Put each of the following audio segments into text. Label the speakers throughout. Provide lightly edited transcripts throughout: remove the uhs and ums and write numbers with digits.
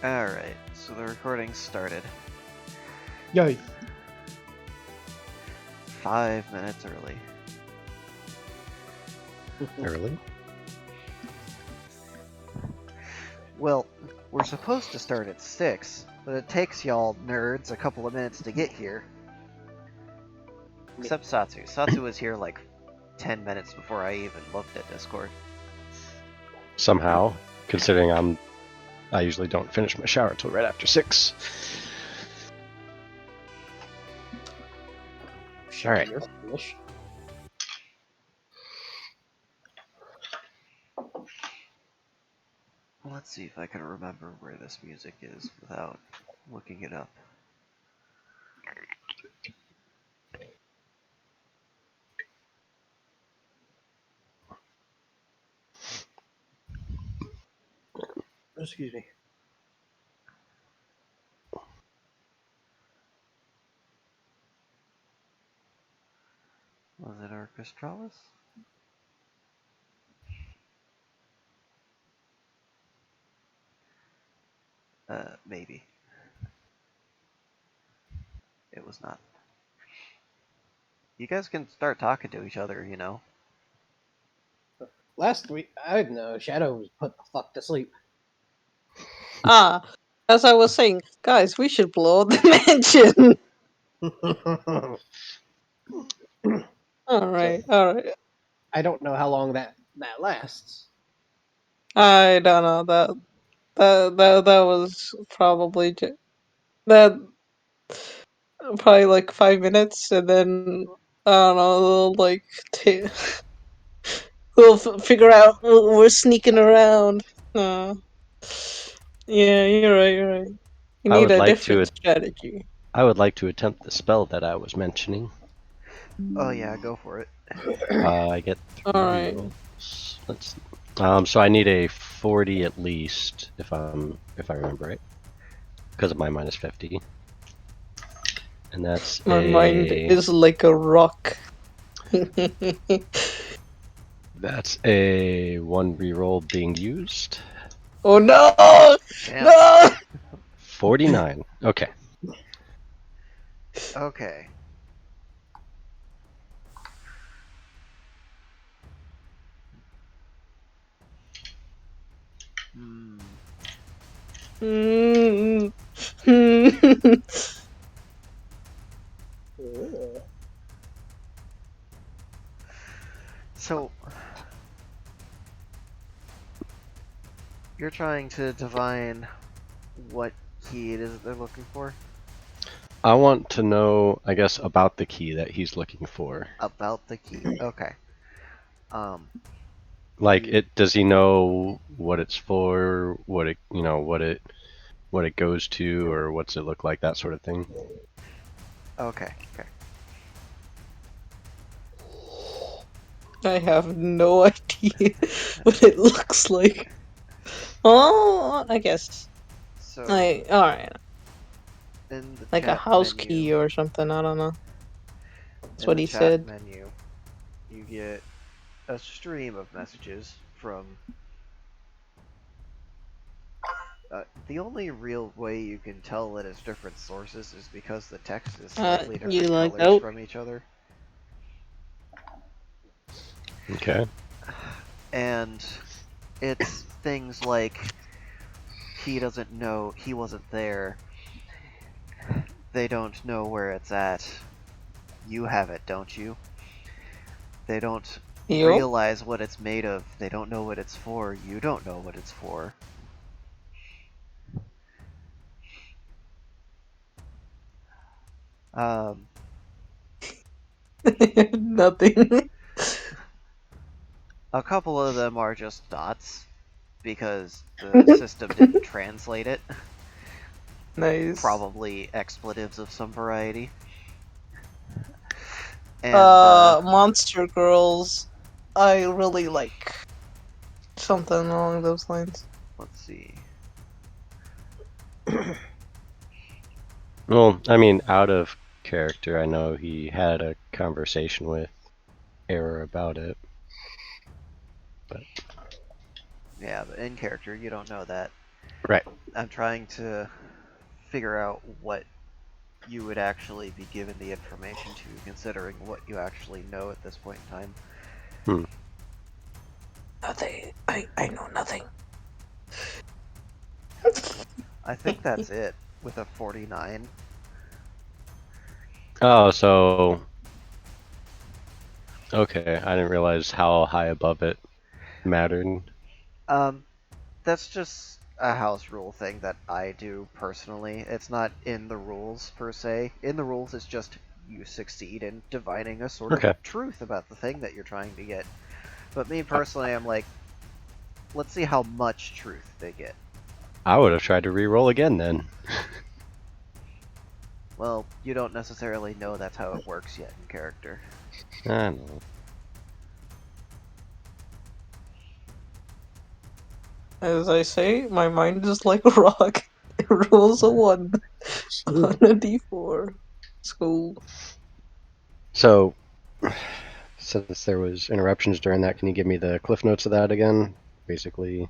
Speaker 1: Alright, so the recording started.
Speaker 2: Yay.
Speaker 1: 5 minutes early.
Speaker 3: Early?
Speaker 1: Well, we're supposed to start at 6, but it takes y'all nerds a couple of minutes to get here. Except Satsu. Satsu was here like 10 minutes before I even looked at Discord.
Speaker 3: Somehow, considering I usually don't finish my shower till right after 6.
Speaker 2: Sure,
Speaker 3: Alright.
Speaker 2: you're foolish.
Speaker 1: Let's see if I can remember where this music is without looking it up.
Speaker 2: Excuse me.
Speaker 1: Was it Orchestralis? Maybe. It was not. You guys can start talking to each other, you know.
Speaker 2: Last week, I didn't know Shadow was put the fuck to sleep.
Speaker 4: As I was saying, guys, we should blow the mansion. Alright.
Speaker 2: I don't know how long that lasts.
Speaker 4: I don't know, that was probably that probably like 5 minutes, and then I don't know, they'll like we'll figure out we're sneaking around. Yeah, you're right. You
Speaker 3: I
Speaker 4: need
Speaker 3: would
Speaker 4: a
Speaker 3: like
Speaker 4: different
Speaker 3: to
Speaker 4: strategy.
Speaker 3: I would like to attempt the spell that I was mentioning.
Speaker 1: Oh yeah, go for it.
Speaker 3: I get 3
Speaker 4: Alright.
Speaker 3: rolls. Let's so I need a 40 at least if I remember right. Because of my minus 50. And that's
Speaker 4: My mind is like a rock.
Speaker 3: That's a 1 reroll being used.
Speaker 4: Oh no!
Speaker 1: Damn.
Speaker 4: No!
Speaker 3: 49. Okay.
Speaker 1: Okay. Hmm. So, you're trying to divine what key it is that they're looking for?
Speaker 3: I want to know, I guess, about the key that he's looking for.
Speaker 1: About the key. Okay.
Speaker 3: Like,
Speaker 1: You,
Speaker 3: does he know what it's for, what it, what it goes to, or what's it look like, that sort of thing?
Speaker 1: okay.
Speaker 4: I have no idea what it looks like. Oh, I guess.
Speaker 1: So,
Speaker 4: Alright.
Speaker 1: in the
Speaker 4: Like a
Speaker 1: chat
Speaker 4: house
Speaker 1: menu,
Speaker 4: key or something, I don't know. That's
Speaker 1: in
Speaker 4: what
Speaker 1: the
Speaker 4: he
Speaker 1: chat
Speaker 4: said.
Speaker 1: menu, you get a stream of messages from. The only real way you can tell that it's different sources is because the text is slightly
Speaker 4: You
Speaker 1: different
Speaker 4: like
Speaker 1: colors
Speaker 4: that?
Speaker 1: from each other.
Speaker 3: Okay.
Speaker 1: And it's things like he doesn't know, he wasn't there, they don't know where it's at, you have it, don't you? They don't
Speaker 4: You?
Speaker 1: realize what it's made of, they don't know what it's for, you don't know what it's for.
Speaker 4: Nothing.
Speaker 1: A couple of them are just dots, because the system didn't translate it.
Speaker 4: Nice.
Speaker 1: Probably expletives of some variety. And,
Speaker 4: Monster Girls. I really like something along those lines.
Speaker 1: let's see.
Speaker 3: Well, I mean, out of character, I know he had a conversation with Error about it. But
Speaker 1: Yeah, but in character, you don't know that.
Speaker 3: Right.
Speaker 1: I'm trying to figure out what you would actually be given the information to, considering what you actually know at this point in time.
Speaker 4: Nothing. I know nothing.
Speaker 1: I think that's it with a 49.
Speaker 3: Oh, so okay. I didn't realize how high above it mattered.
Speaker 1: That's just a house rule thing that I do personally. It's not in the rules per se. In the rules, it's just you succeed in divining a sort of
Speaker 3: Okay.
Speaker 1: truth about the thing that you're trying to get. But me personally, I'm like, let's see how much truth they get.
Speaker 3: I would have tried to re-roll again then.
Speaker 1: Well, you don't necessarily know that's how it works yet in character.
Speaker 3: I know.
Speaker 4: As I say, my mind is like a rock. It rolls a 1 on a d4. So,
Speaker 3: So, since there was interruptions during that, can you give me the cliff notes of that again? Basically.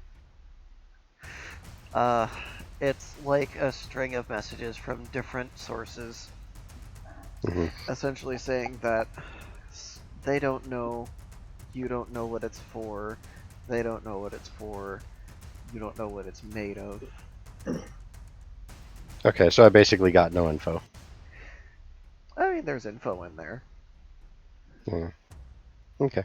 Speaker 1: Uh, it's like a string of messages from different sources,
Speaker 3: Hmm.
Speaker 1: essentially saying that they don't know, you don't know what it's for, they don't know what it's for, you don't know what it's made of.
Speaker 3: Okay, so I basically got no info.
Speaker 1: I mean, there's info in there.
Speaker 3: Yeah. Okay.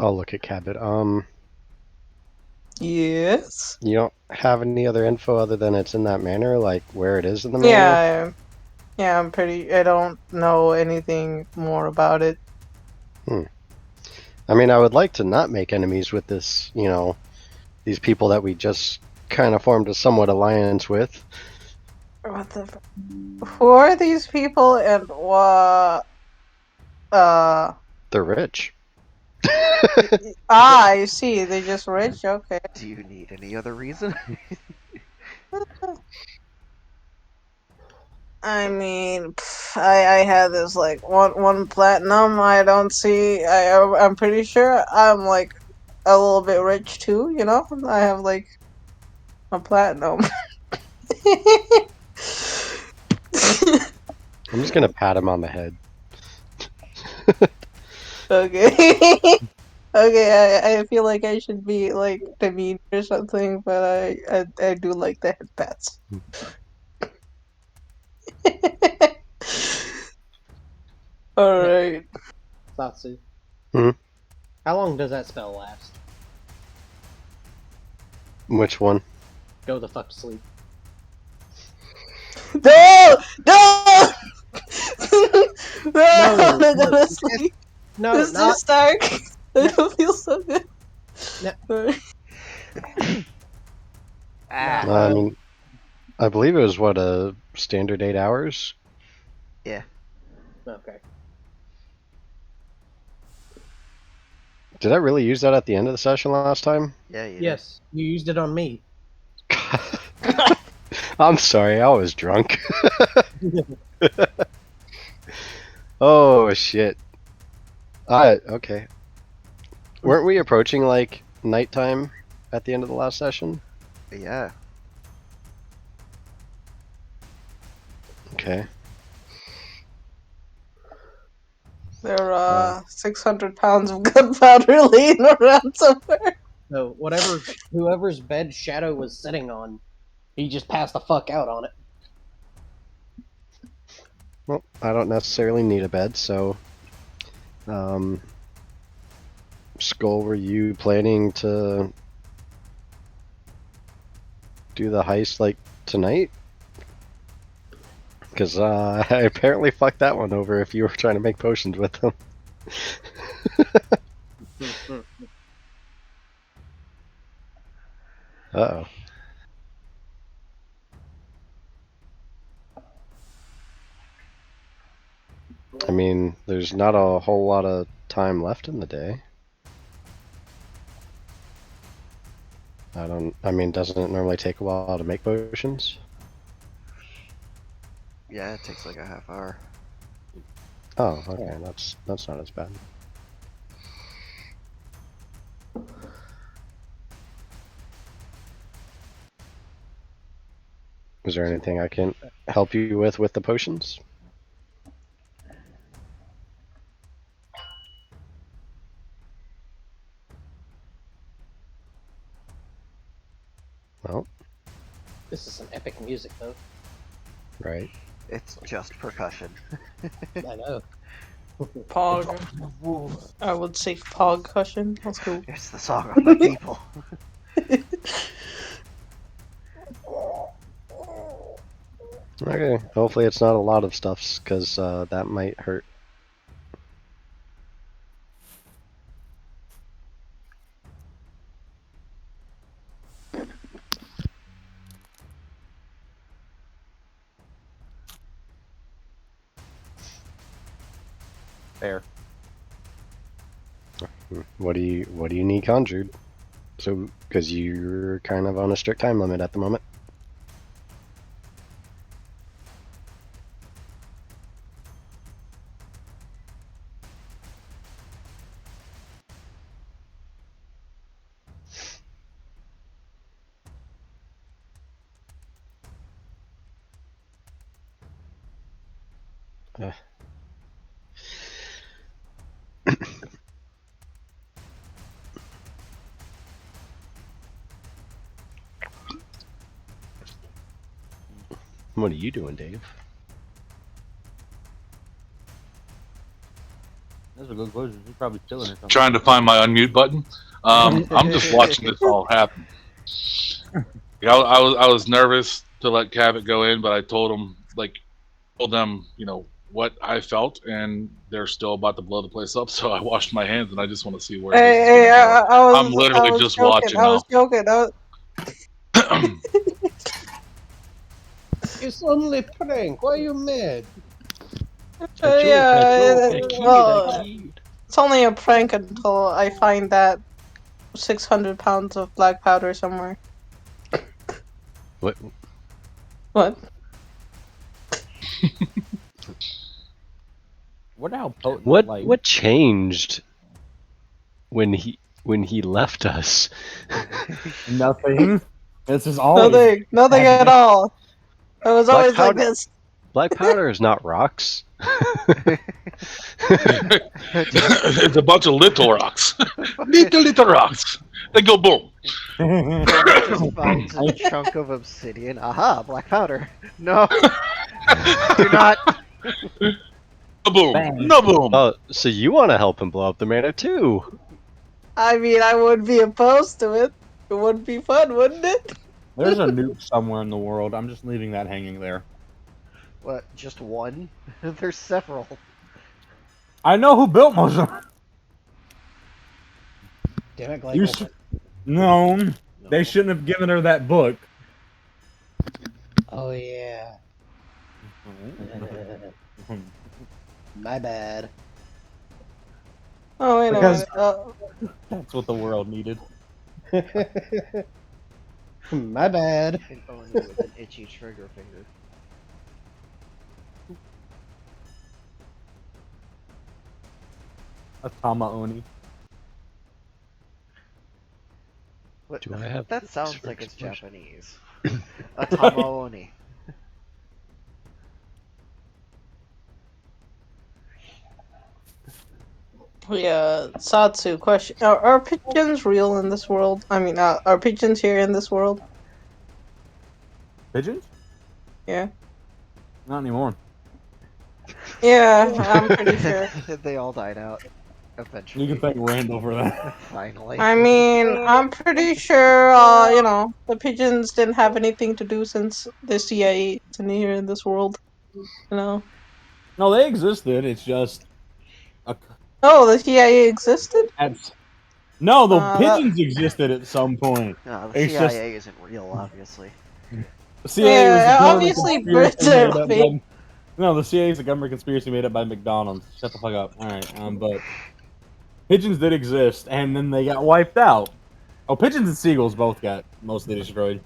Speaker 3: I'll look at Cabot.
Speaker 4: yes.
Speaker 3: You don't have any other info other than it's in that manor, like where it is in the manor?
Speaker 4: Yeah, yeah, I don't know anything more about it.
Speaker 3: I mean, I would like to not make enemies with this, these people that we just kind of formed a somewhat alliance with.
Speaker 4: What the? Who are these people and what?
Speaker 3: They're rich.
Speaker 4: I see. They're just rich. Okay.
Speaker 1: Do you need any other reason?
Speaker 4: I mean, I had this like one platinum. I don't see. I'm pretty sure I'm like a little bit rich too. You know, I have like a platinum.
Speaker 3: I'm just gonna pat him on the head.
Speaker 4: Okay. Okay, I feel like I should be like demeaned or something, but I do like the head pats.
Speaker 2: Hey,
Speaker 4: Alright.
Speaker 2: Satsu.
Speaker 3: Hmm?
Speaker 2: How long does that spell last?
Speaker 3: Which one?
Speaker 2: Go the fuck to sleep.
Speaker 4: No! No! No!
Speaker 2: No,
Speaker 4: I'm gonna go
Speaker 2: no,
Speaker 4: to sleep.
Speaker 2: no,
Speaker 4: It's
Speaker 2: not.
Speaker 4: just dark. I
Speaker 2: No,
Speaker 4: don't feel so good.
Speaker 2: no,
Speaker 4: Alright.
Speaker 2: not.
Speaker 3: I mean, I believe it was what, a standard 8 hours?
Speaker 1: Yeah.
Speaker 2: Okay.
Speaker 3: Did I really use that at the end of the session last time?
Speaker 1: Yeah, you
Speaker 2: Yes, you used it on me.
Speaker 3: I'm sorry, I was drunk. Oh shit. Okay. Weren't we approaching like nighttime at the end of the last session?
Speaker 1: did. Yeah.
Speaker 3: Okay.
Speaker 4: There are 600 pounds of gunpowder laying around somewhere.
Speaker 2: So whoever's bed Shadow was sitting on, he just passed the fuck out on it.
Speaker 3: Well, I don't necessarily need a bed, so Skull, were you planning to do the heist like tonight? Because I apparently fucked that one over if you were trying to make potions with them. Uh-oh. I mean, there's not a whole lot of time left in the day. I mean, doesn't it normally take a while to make potions?
Speaker 1: Yeah, it takes like a half hour.
Speaker 3: Oh, okay, that's not as bad. Is there anything I can help you with the potions? Well,
Speaker 2: This is some epic music, though.
Speaker 3: right.
Speaker 1: It's just percussion.
Speaker 2: I know.
Speaker 4: Pog. I would say pog cushion. That's cool.
Speaker 1: It's the song of my people.
Speaker 3: Okay, hopefully it's not a lot of stuffs, because that might hurt.
Speaker 5: Fair.
Speaker 3: What do you need conjured? So, because you're kind of on a strict time limit at the moment. Uh. What are you doing, Dave?
Speaker 5: That's a good question. He's probably chilling or something.
Speaker 6: Trying to find my unmute button. I'm just watching this all happen. Yeah, I was nervous to let Cabot go in, but I told them, what I felt, and they're still about to blow the place up. So I washed my hands, and I just want to see where this is
Speaker 4: Hey,
Speaker 6: going to go. I'm
Speaker 4: I
Speaker 6: literally
Speaker 4: was
Speaker 6: just
Speaker 4: joking.
Speaker 6: watching
Speaker 4: I was
Speaker 6: now.
Speaker 4: joking.
Speaker 2: It's only prank. Why are you mad?
Speaker 4: Well, it's only a prank until I find that 600 pounds of black powder somewhere.
Speaker 3: What?
Speaker 4: What?
Speaker 5: Wonder how potent.
Speaker 3: What changed when he left us?
Speaker 5: Nothing. This is always
Speaker 4: Nothing at all. It was always like this.
Speaker 3: Black powder is not rocks.
Speaker 6: It's a bunch of little rocks. little rocks. They go boom.
Speaker 1: Just finds a chunk of obsidian. Aha, black powder. No. Do not.
Speaker 6: No boom.
Speaker 5: Bang.
Speaker 6: No boom.
Speaker 3: Oh, so you want to help him blow up the manor too?
Speaker 4: I mean, I wouldn't be opposed to it. It would be fun, wouldn't it?
Speaker 5: There's a nuke somewhere in the world. I'm just leaving that hanging there.
Speaker 1: What, just one? There's several.
Speaker 5: I know who built most of them.
Speaker 2: Damn it,
Speaker 5: You
Speaker 2: Glyco.
Speaker 5: No,
Speaker 1: No.
Speaker 5: they shouldn't have given her that book.
Speaker 2: Oh, yeah. My bad.
Speaker 4: Oh, wait
Speaker 5: Because-
Speaker 4: a minute.
Speaker 5: That's what the world needed.
Speaker 2: My bad.
Speaker 1: And Oni with an itchy trigger finger.
Speaker 5: A Tama Oni.
Speaker 1: What?
Speaker 3: Do I have
Speaker 1: That
Speaker 3: this
Speaker 1: sounds
Speaker 3: for
Speaker 1: like it's
Speaker 3: explosion?
Speaker 1: Japanese. A Tamaoni.
Speaker 4: Yeah, Satsu, question. Are pigeons real in this world? I mean, are pigeons here in this world?
Speaker 5: Pigeons?
Speaker 4: Yeah.
Speaker 5: Not anymore.
Speaker 4: Yeah, I'm pretty sure.
Speaker 1: They all died out. Eventually.
Speaker 5: You can thank Randall for that.
Speaker 1: Finally.
Speaker 4: I mean, I'm pretty sure, the pigeons didn't have anything to do since the CIA isn't here in this world. You know?
Speaker 5: No, they existed. It's just
Speaker 4: Oh, the CIA existed?
Speaker 5: no, the
Speaker 4: That-
Speaker 5: pigeons existed at some point.
Speaker 1: No, the
Speaker 5: It's
Speaker 1: CIA isn't real, obviously.
Speaker 5: The CIA was
Speaker 4: Yeah,
Speaker 5: a government
Speaker 4: obviously
Speaker 5: conspiracy
Speaker 4: birds are
Speaker 5: made up
Speaker 4: fake.
Speaker 5: No, the CIA is a government conspiracy made up by McDonald's. Shut the fuck up. All right, but pigeons did exist, and then they got wiped out. Oh, pigeons and seagulls both got mostly destroyed.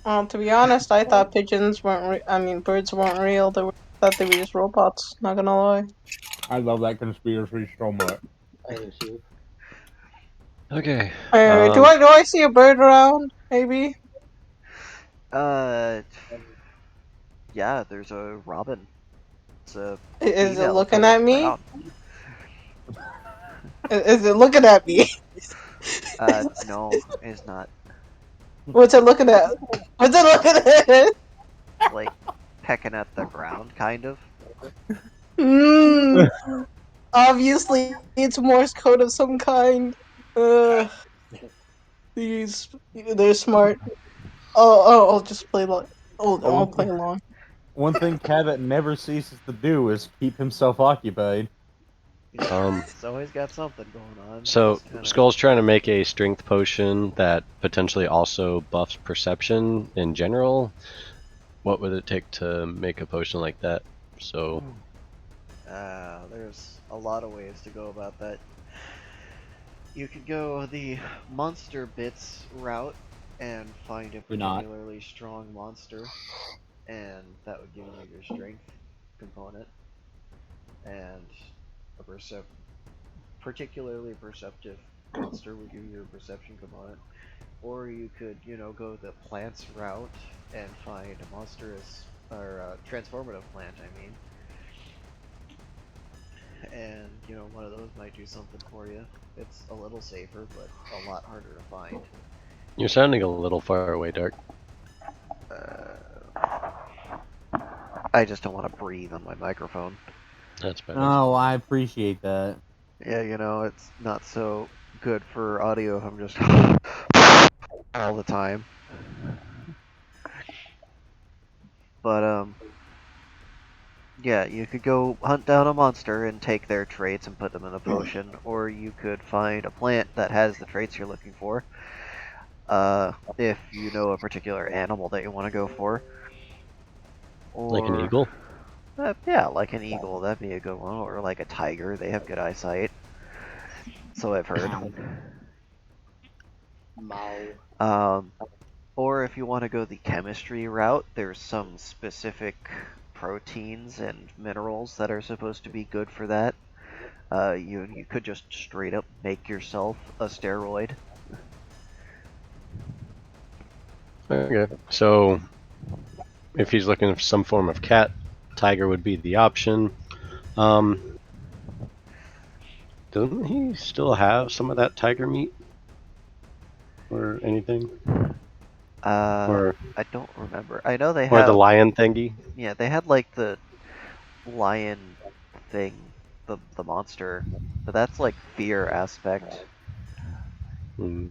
Speaker 4: Well, to be honest, I thought pigeons weren't. Birds weren't real. Thought they were just robots. Not gonna lie.
Speaker 5: I love that conspiracy so much.
Speaker 2: I do too.
Speaker 3: Okay.
Speaker 4: Do I see a bird around? Maybe.
Speaker 1: Uh, Yeah, there's a robin. It's a
Speaker 4: Is it
Speaker 1: female
Speaker 4: looking
Speaker 1: for
Speaker 4: at me?
Speaker 1: brown.
Speaker 4: Is it looking at me?
Speaker 1: No, it's not.
Speaker 4: What's it looking at? What's it looking at?
Speaker 1: Like, pecking at the ground, kind of.
Speaker 4: Hmm. Obviously, it's Morse code of some kind. Uh, they're smart. I'll just play along. I'll play along.
Speaker 5: One thing Cabot never ceases to do is keep himself occupied.
Speaker 1: It's always got something going on.
Speaker 3: So
Speaker 1: Just kinda...
Speaker 3: Skull's trying to make a strength potion that potentially also buffs perception in general. What would it take to make a potion like that? So
Speaker 1: There's a lot of ways to go about that. You could go the monster bits route and find a
Speaker 5: You're not.
Speaker 1: particularly strong monster, and that would give you your strength component, and a particularly perceptive monster would give you your perception component. Or you could, go the plants route and find a monstrous or transformative plant, I mean, and one of those might do something for you. It's a little safer, but a lot harder to find.
Speaker 3: you're sounding a little far away, Dark.
Speaker 1: I just don't want to breathe on my microphone.
Speaker 3: That's better.
Speaker 5: Oh, I appreciate that.
Speaker 1: Yeah, it's not so good for audio if I'm just all the time. But yeah, you could go hunt down a monster and take their traits and put them in a potion, or you could find a plant that has the traits you're looking for. If you know a particular animal that you want to go for, or
Speaker 3: Like an eagle?
Speaker 1: yeah, like an eagle, that'd be a good one, or like a tiger. They have good eyesight, so I've heard.
Speaker 2: Mau.
Speaker 1: Or if you want to go the chemistry route, there's some specific proteins and minerals that are supposed to be good for that. You could just straight up make yourself a steroid.
Speaker 3: Okay. So if he's looking for some form of cat, tiger would be the option. Doesn't he still have some of that tiger meat? Or anything? Or
Speaker 1: I don't remember. I know they
Speaker 3: the
Speaker 1: have.
Speaker 3: lion thingy?
Speaker 1: Yeah, they had like the lion thing, the monster, but that's like fear aspect.
Speaker 3: Hmm.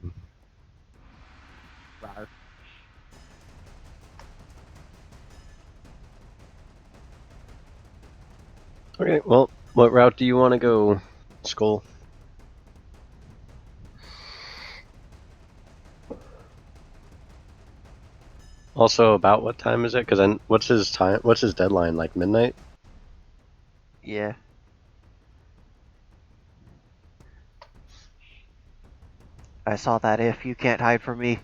Speaker 3: Okay, well, what route do you want to go, Skull? Also, about what time is it? Because what's his time? What's his deadline? Like midnight?
Speaker 1: Yeah. I saw that if you can't hide from me.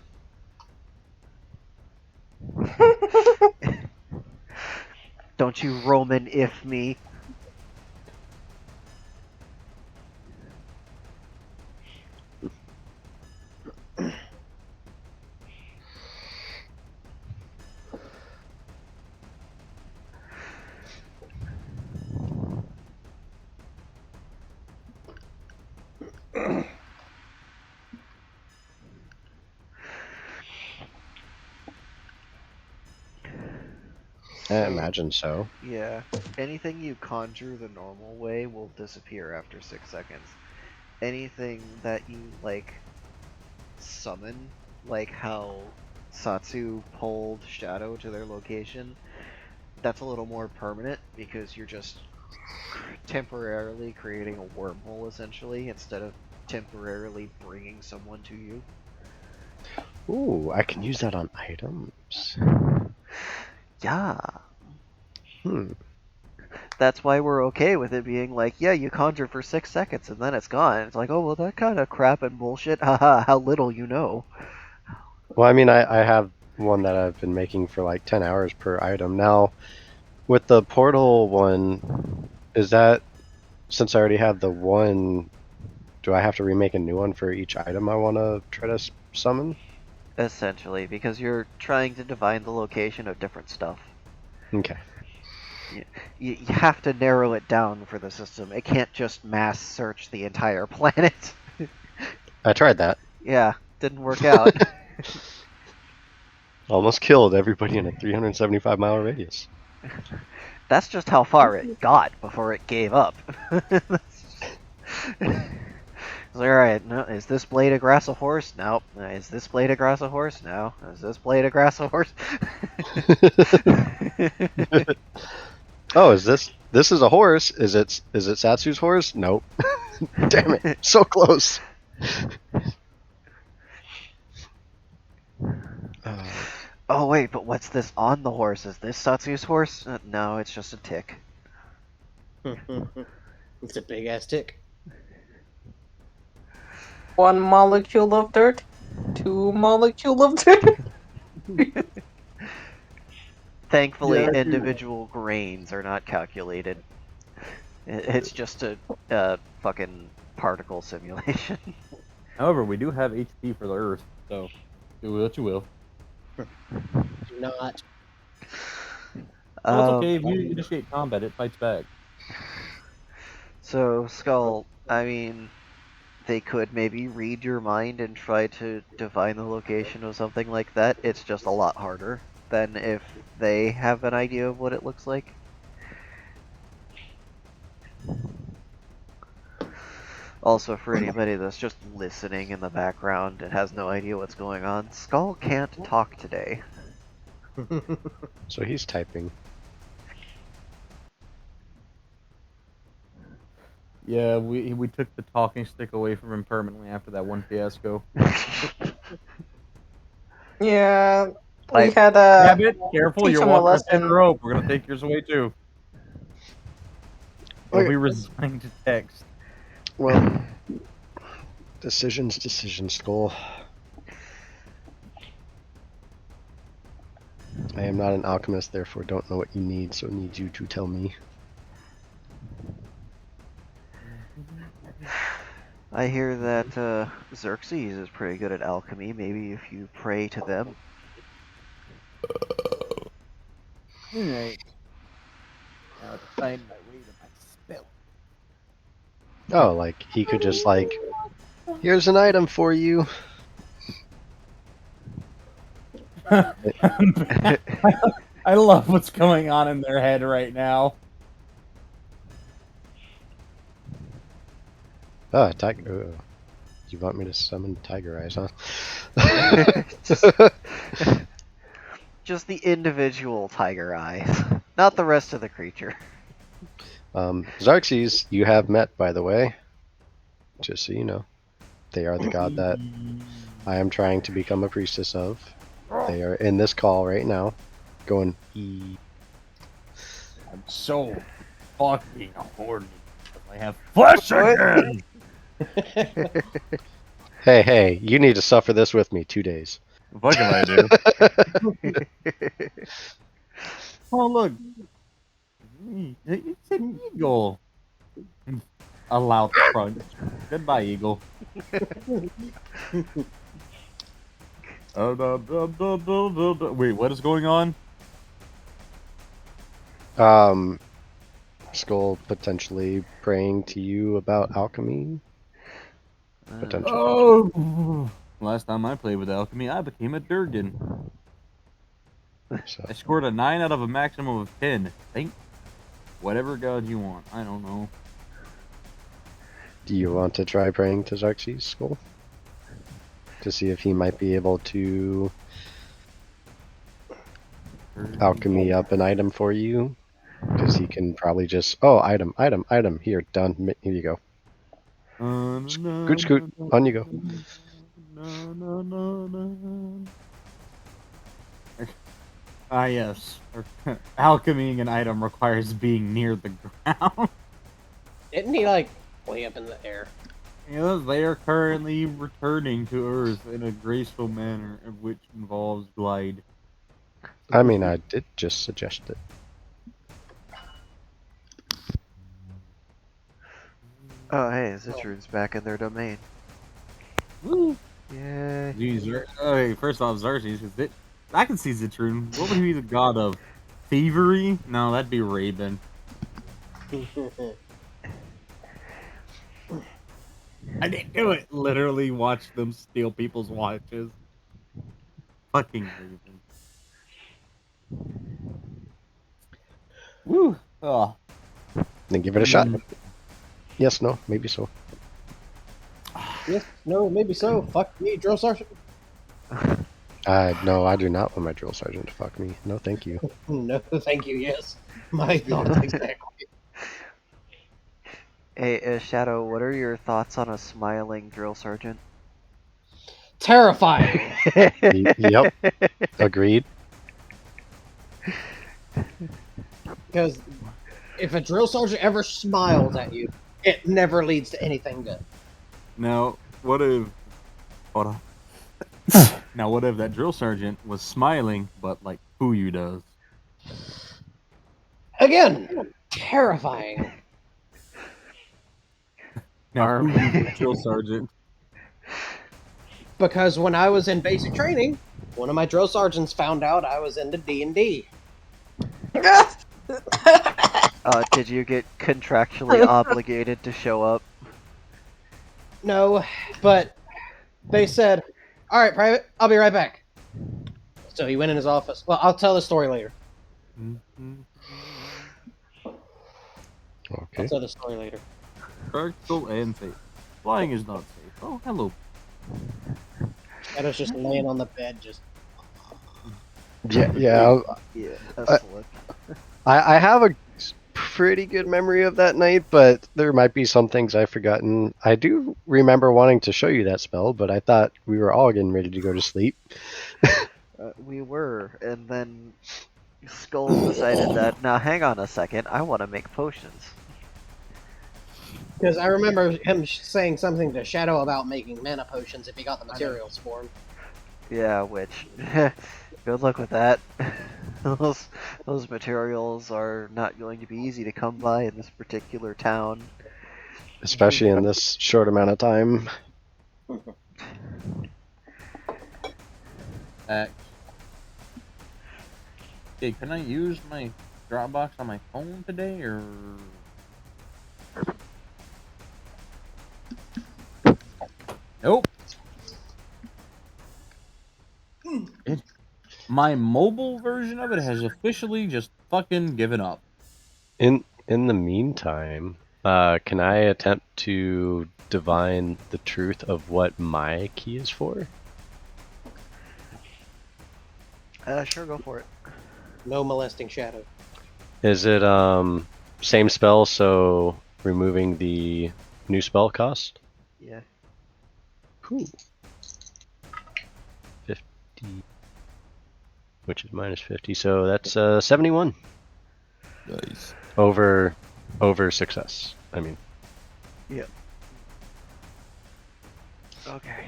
Speaker 1: Don't you Roman if me.
Speaker 3: I imagine so.
Speaker 1: Yeah. Anything you conjure the normal way will disappear after 6 seconds. Anything that you, like, summon, like how Satsu pulled Shadow to their location, that's a little more permanent because you're just temporarily creating a wormhole, essentially, instead of temporarily bringing someone to you.
Speaker 3: Ooh, I can use that on items.
Speaker 1: Yeah.
Speaker 3: Hmm.
Speaker 1: That's why we're okay with it being like, yeah, you conjure for 6 seconds and then it's gone. It's like, oh, well, that kind of crap and bullshit. Haha, how little you know.
Speaker 3: Well, I mean, I have one that I've been making for like 10 hours per item. Now, with the portal one, is that, since I already have the one, do I have to remake a new one for each item I want to try to summon?
Speaker 1: Essentially, because you're trying to divine the location of different stuff.
Speaker 3: Okay.
Speaker 1: You have to narrow it down for the system. It can't just mass search the entire planet.
Speaker 3: I tried that.
Speaker 1: Yeah, didn't work out.
Speaker 3: Almost killed everybody in a 375-mile radius.
Speaker 1: That's just how far it got before it gave up. It's like, alright, no, is this blade of grass a horse? No. Is this blade of grass a horse? No. Is this blade of grass a horse?
Speaker 3: Oh, is this is a horse? Is it Satsu's horse? Nope. Damn it. So close.
Speaker 1: Oh wait, but what's this on the horse? Is this Satsu's horse? No, it's just a tick.
Speaker 2: It's a big ass tick.
Speaker 4: 1 molecule of dirt, 2 molecule of dirt.
Speaker 1: Thankfully,
Speaker 5: Yeah, I do.
Speaker 1: individual grains are not calculated. It's just a fucking particle simulation.
Speaker 5: However, we do have HP for the Earth, so do what you will.
Speaker 2: Do not.
Speaker 5: Well, it's okay if you initiate combat; it fights back.
Speaker 1: So, Skull, I mean, they could maybe read your mind and try to divine the location of something like that. It's just a lot harder than if they have an idea of what it looks like. Also, for anybody that's just listening in the background and has no idea what's going on, Skull can't talk today.
Speaker 3: So he's typing.
Speaker 5: Yeah, we took the talking stick away from him permanently after that one fiasco.
Speaker 4: Yeah,
Speaker 1: I-
Speaker 4: we had
Speaker 5: Rabbit, careful!
Speaker 4: teach
Speaker 5: You're
Speaker 4: him a
Speaker 5: walking a thin
Speaker 4: lesson.
Speaker 5: rope. We're gonna take yours away too. Or
Speaker 3: Okay.
Speaker 5: we resign to text.
Speaker 3: Well, decisions, Skull. I am not an alchemist, therefore don't know what you need, so need you to tell me.
Speaker 1: I hear that Xerxes is pretty good at alchemy. Maybe if you pray to them.
Speaker 5: Alright. Now to find my way to my spell.
Speaker 3: Oh, like he could just like, here's an item for you.
Speaker 5: I love what's going on in their head right now.
Speaker 3: Ah, tiger. You want me to summon Tiger Eyes, huh?
Speaker 1: Just the individual tiger eyes, not the rest of the creature.
Speaker 3: Xerxes, you have met, by the way. Just so you know. They are the god that I am trying to become a priestess of. They are in this call right now, going,
Speaker 5: I'm so fucking horny. I have flesh again!
Speaker 3: hey, you need to suffer this with me 2 days.
Speaker 5: Fuck if I do. Oh, look. It's an eagle. A loud crunch. Goodbye, eagle. Wait, what is going on?
Speaker 3: Skull potentially praying to you about alchemy. Potentially.
Speaker 5: Oh! Last time I played with alchemy, I became a Durgan.
Speaker 3: So,
Speaker 5: I scored a 9 out of a maximum of 10. Thank whatever god you want. I don't know.
Speaker 3: do you want to try praying to Xerxes, Skull? To see if he might be able to alchemy up an item for you? Because he can probably just, oh, item, here, done, here you go. Scoot, on you go.
Speaker 5: Ah, yes. Alchemying an item requires being near the ground.
Speaker 2: Isn't he like way up in the air?
Speaker 5: Yes, they are currently returning to Earth in a graceful manner, which involves glide.
Speaker 3: I mean, I did just suggest it.
Speaker 1: Oh, hey, Zitrude's back in their domain.
Speaker 5: Woo!
Speaker 1: Yeah.
Speaker 5: Jeez, okay, first off, Xerxes, I can see Zitrune. What would he be the god of? thievery? No, that'd be Raven. I didn't do it. Literally watch them steal people's watches. Fucking Raven. Woo. Oh.
Speaker 3: Then give it a shot. Yes, no, maybe so.
Speaker 2: Yes, no, maybe so. Fuck me, drill sergeant.
Speaker 3: No, I do not want my drill sergeant to fuck me. No, thank you.
Speaker 2: No, thank you. Yes, my thoughts exactly.
Speaker 1: Hey, Shadow, what are your thoughts on a smiling drill sergeant?
Speaker 2: Terrifying.
Speaker 3: Yep, agreed.
Speaker 2: Because if a drill sergeant ever smiles at you, it never leads to anything good.
Speaker 5: Now, what if... Hold on. Now, what if that drill sergeant was smiling, but like Fuyu does?
Speaker 2: Again, terrifying.
Speaker 5: Now,
Speaker 1: Arm.
Speaker 5: Fuyu's the drill sergeant.
Speaker 2: Because when I was in basic training, one of my drill sergeants found out I was into D&D.
Speaker 1: Did you get contractually obligated to show up?
Speaker 2: No, but they said, "All right, Private, I'll be right back." So he went in his office. Well, I'll tell the story later.
Speaker 3: Okay.
Speaker 2: I'll tell the story later.
Speaker 5: Practical and safe. Flying is not safe. Oh, hello.
Speaker 2: Shadow's just laying on the bed, just.
Speaker 3: Yeah,
Speaker 1: Yeah,
Speaker 3: I-
Speaker 1: slip.
Speaker 3: I have a pretty good memory of that night, but there might be some things I've forgotten. I do remember wanting to show you that spell, but I thought we were all getting ready to go to sleep.
Speaker 1: We were, and then Skulls decided that, now hang on a second, I want to make potions.
Speaker 2: Because I remember him saying something to Shadow about making mana potions if he got the materials for him.
Speaker 1: Yeah, which, good luck with that. those materials are not going to be easy to come by in this particular town.
Speaker 3: Especially in this short amount of time.
Speaker 5: Hey, can I use my Dropbox on my phone today, or... Nope. My mobile version of it has officially just fucking given up.
Speaker 3: In the meantime, can I attempt to divine the truth of what my key is for?
Speaker 1: Sure, go for it.
Speaker 2: No molesting Shadow.
Speaker 3: Is it same spell, so removing the new spell cost?
Speaker 1: Yeah.
Speaker 3: Cool. 50, which is minus 50, so that's 71.
Speaker 5: Nice.
Speaker 3: Over success. I mean.
Speaker 1: Yep. Okay.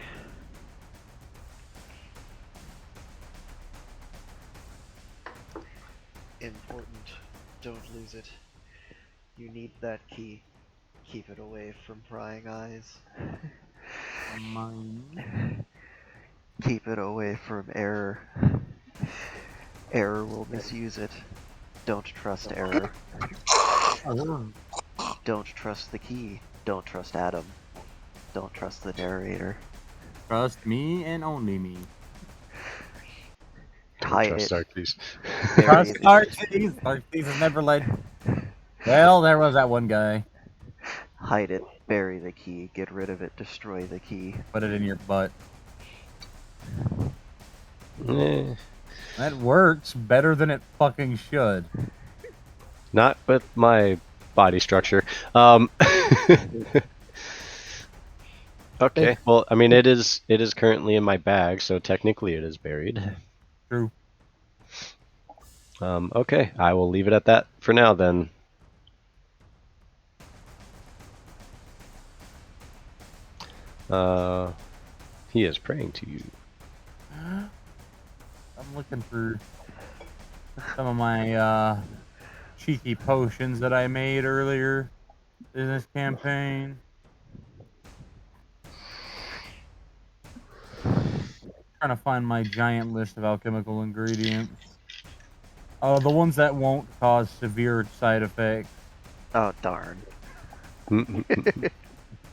Speaker 1: Important. Don't lose it. You need that key. Keep it away from prying eyes.
Speaker 5: Mine.
Speaker 1: Keep it away from error. Error will misuse it. Don't trust error. Don't trust the key. Don't trust Adam. Don't trust the narrator.
Speaker 5: Trust me and only me.
Speaker 1: Hide
Speaker 3: Trust
Speaker 1: it.
Speaker 3: Arcties.
Speaker 1: Bury
Speaker 5: Trust
Speaker 1: it.
Speaker 5: Tarsiers. Tarsiers has never led. Well, there was that one guy.
Speaker 1: Hide it. Bury the key. Get rid of it. Destroy the key.
Speaker 5: Put it in your butt.
Speaker 3: Eh,
Speaker 5: That works better than it fucking should.
Speaker 3: not with my body structure. Okay, well, I mean, it is currently in my bag, so technically it is buried.
Speaker 5: True.
Speaker 3: Okay, I will leave it at that for now then. He is praying to you.
Speaker 5: I'm looking for some of my cheeky potions that I made earlier in this campaign. Trying to find my giant list of alchemical ingredients. The ones that won't cause severe side effects.
Speaker 1: Oh darn.
Speaker 5: A